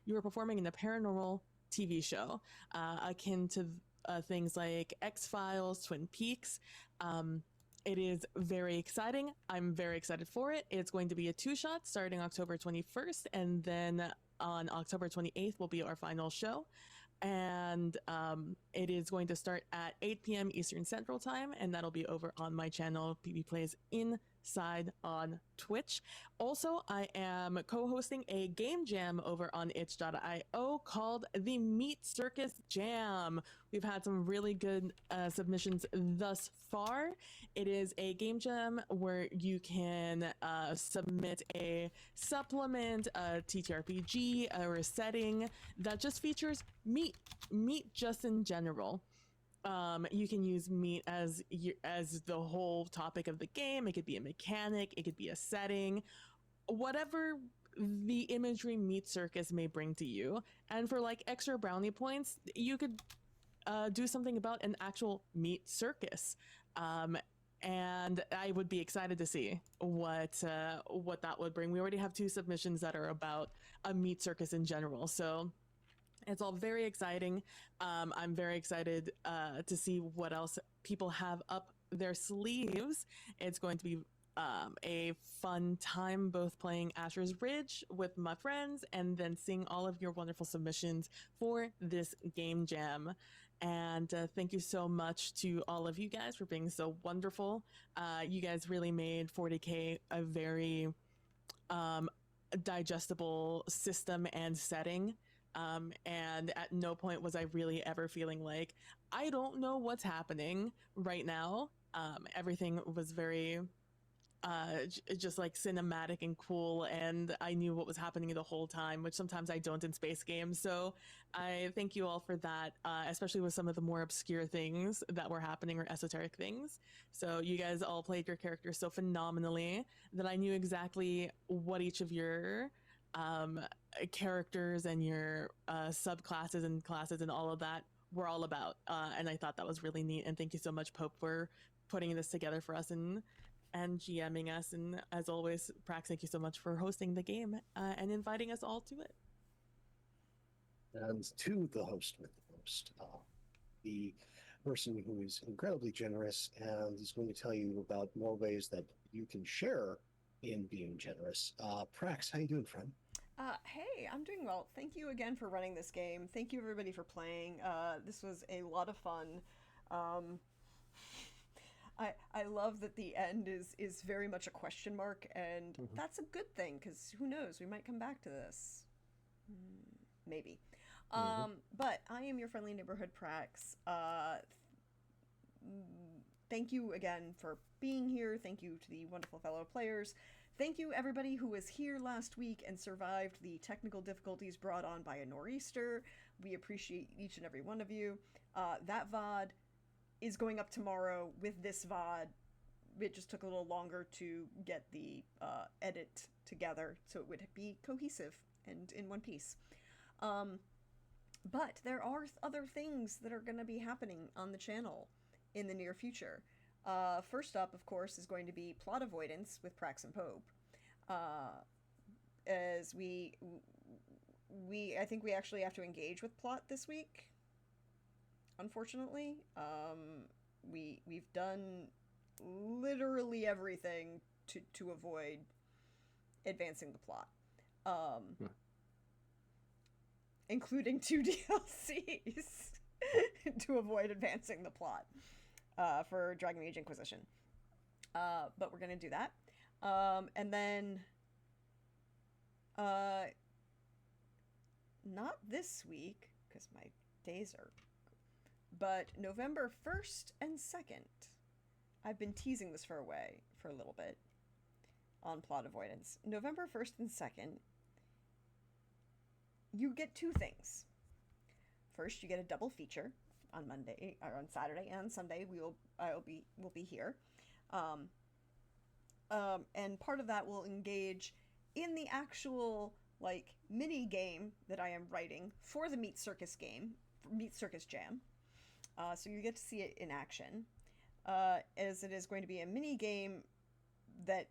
you are performing in a paranormal TV show, akin to things like X-Files, Twin Peaks. It is very exciting. I'm very excited for it. It's going to be a 2-shot starting October 21st, and then on October 28th will be our final show. And it is going to start at 8 p.m. Eastern Central Time, and that'll be over on my channel, PB Plays Inside on Twitch. Also, I am co-hosting a game jam over on itch.io called the Meat Circus Jam. We've had some really good submissions thus far. It is a game jam where you can submit a supplement, a TTRPG, or a setting that just features meat just in general. You can use meat as the whole topic of the game. It could be a mechanic, it could be a setting, whatever the imagery Meat Circus may bring to you. And for like extra brownie points, you could do something about an actual meat circus. And I would be excited to see what that would bring. We already have 2 submissions that are about a meat circus in general, so it's all very exciting. I'm very excited to see what else people have up their sleeves. It's going to be a fun time both playing Asher's Ridge with my friends and then seeing all of your wonderful submissions for this game jam. And thank you so much to all of you guys for being so wonderful. You guys really made 40K a very digestible system and setting. And at no point was I really ever feeling like, I don't know what's happening right now. Everything was very just like cinematic and cool, and I knew what was happening the whole time, which sometimes I don't in space games. So I thank you all for that, especially with some of the more obscure things that were happening or esoteric things. So you guys all played your characters so phenomenally that I knew exactly what each of your characters and your subclasses and classes and all of that were all about. And I thought that was really neat. And thank you so much, Pope, for putting this together for us and GMing us. And as always, Prax, thank you so much for hosting the game and inviting us all to it. And to the host with the most, the person who is incredibly generous and is going to tell you about more ways that you can share in being generous. Prax, how you doing, friend? Hey, I'm doing well. Thank you again for running this game. Thank you everybody for playing. This was a lot of fun. I love that the end is very much a question mark, and that's a good thing, because who knows, we might come back to this. Maybe. But I am your friendly neighborhood Prax. Thank you again for being here. Thank you to the wonderful fellow players. Thank you everybody who was here last week and survived the technical difficulties brought on by a nor'easter. We appreciate each and every one of you. That VOD is going up tomorrow with this VOD. It just took a little longer to get the edit together so it would be cohesive and in one piece. But there are other things that are going to be happening on the channel in the near future. First up, of course, is going to be Plot Avoidance with Prax and Pope. As I think we actually have to engage with Plot this week. Unfortunately, we've done literally everything to avoid advancing the plot, including 2 DLCs to avoid advancing the plot for Dragon Age Inquisition. But we're gonna do that, and then not this week because my days are. But November 1st and 2nd, I've been teasing this for a little bit on Plot Avoidance. November 1st and 2nd, you get 2 things. First, you get a double feature on Monday, or on Saturday and Sunday. We'll be here. And part of that will engage in the actual, like, mini game that I am writing for the Meat Circus game, Meat Circus Jam. So you get to see it in action, as it is going to be a mini game that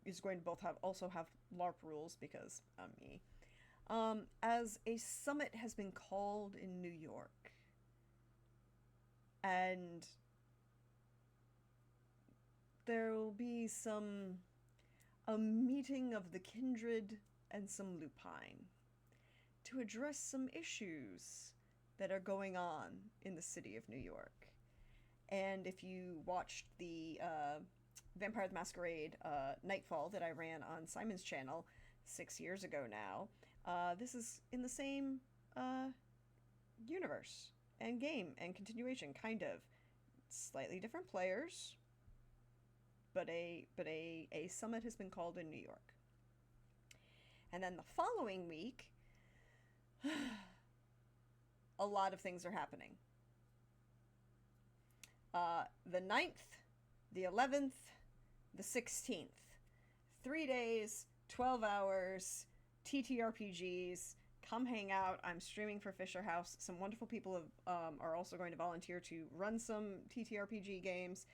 is going to also have LARP rules, because I'm me. As a summit has been called in New York, and there will be a meeting of the kindred and some lupine to address some issues that are going on in the city of New York. And if you watched the Vampire the Masquerade Nightfall that I ran on Simon's channel 6 years ago now, this is in the same universe and game and continuation, kind of. Slightly different players, but a summit has been called in New York. And then the following week, a lot of things are happening. The 9th, the 11th, the 16th. 3 days, 12 hours, TTRPGs, come hang out. I'm streaming for Fisher House. Some wonderful people are also going to volunteer to run some TTRPG games.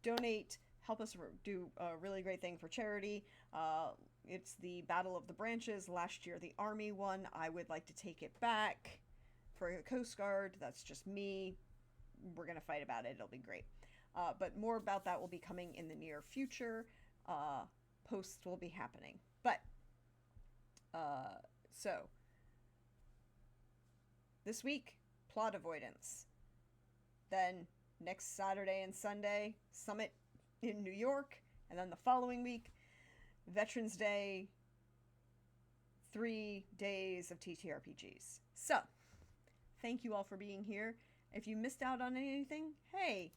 Donate, help us do a really great thing for charity. It's the Battle of the Branches. Last year the Army won. I would like to take it back for the Coast Guard. That's just me. We're going to fight about it. It'll be great. But more about that will be coming in the near future. Posts will be happening. But, so, this week, plot avoidance. Then, next Saturday and Sunday, Summit in New York. And then the following week, Veterans Day, 3 days of TTRPGs. So, thank you all for being here. If you missed out on anything, hey,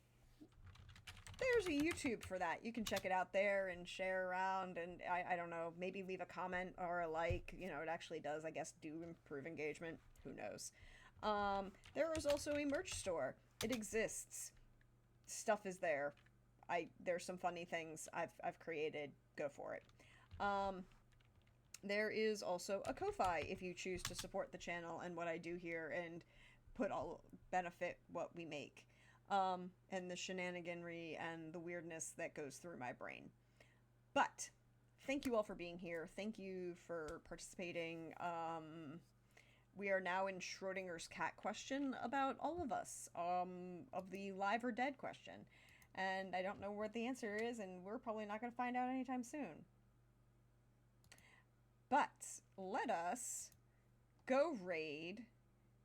there's a YouTube for that. You can check it out there and share around, and I don't know, maybe leave a comment or a like. You know, it actually does, I guess, do improve engagement. Who knows? There is also a merch store. It exists. Stuff is there. There's some funny things I've created. Go for it. There is also a Ko-Fi if you choose to support the channel and what I do here and benefit what we make. And the shenaniganry and the weirdness that goes through my brain. But thank you all for being here. Thank you for participating. We are now in Schrodinger's cat question about all of us, of the live or dead question. And I don't know what the answer is, and we're probably not going to find out anytime soon. But let us go raid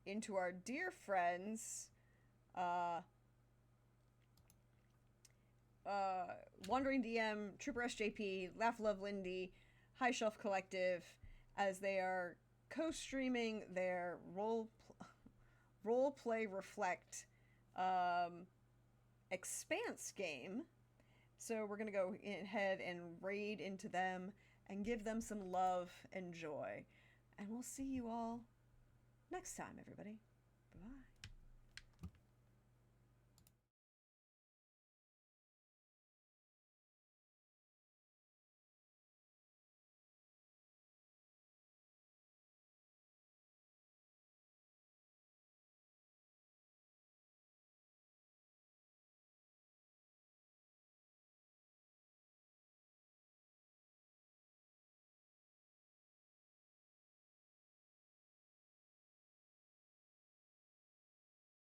into our dear friends, Wandering DM, Trooper SJP, Laugh Love Lindy, High Shelf Collective, as they are co-streaming their role play reflect Expanse game. So we're gonna go ahead and raid into them and give them some love and joy. And we'll see you all next time, everybody. Bye.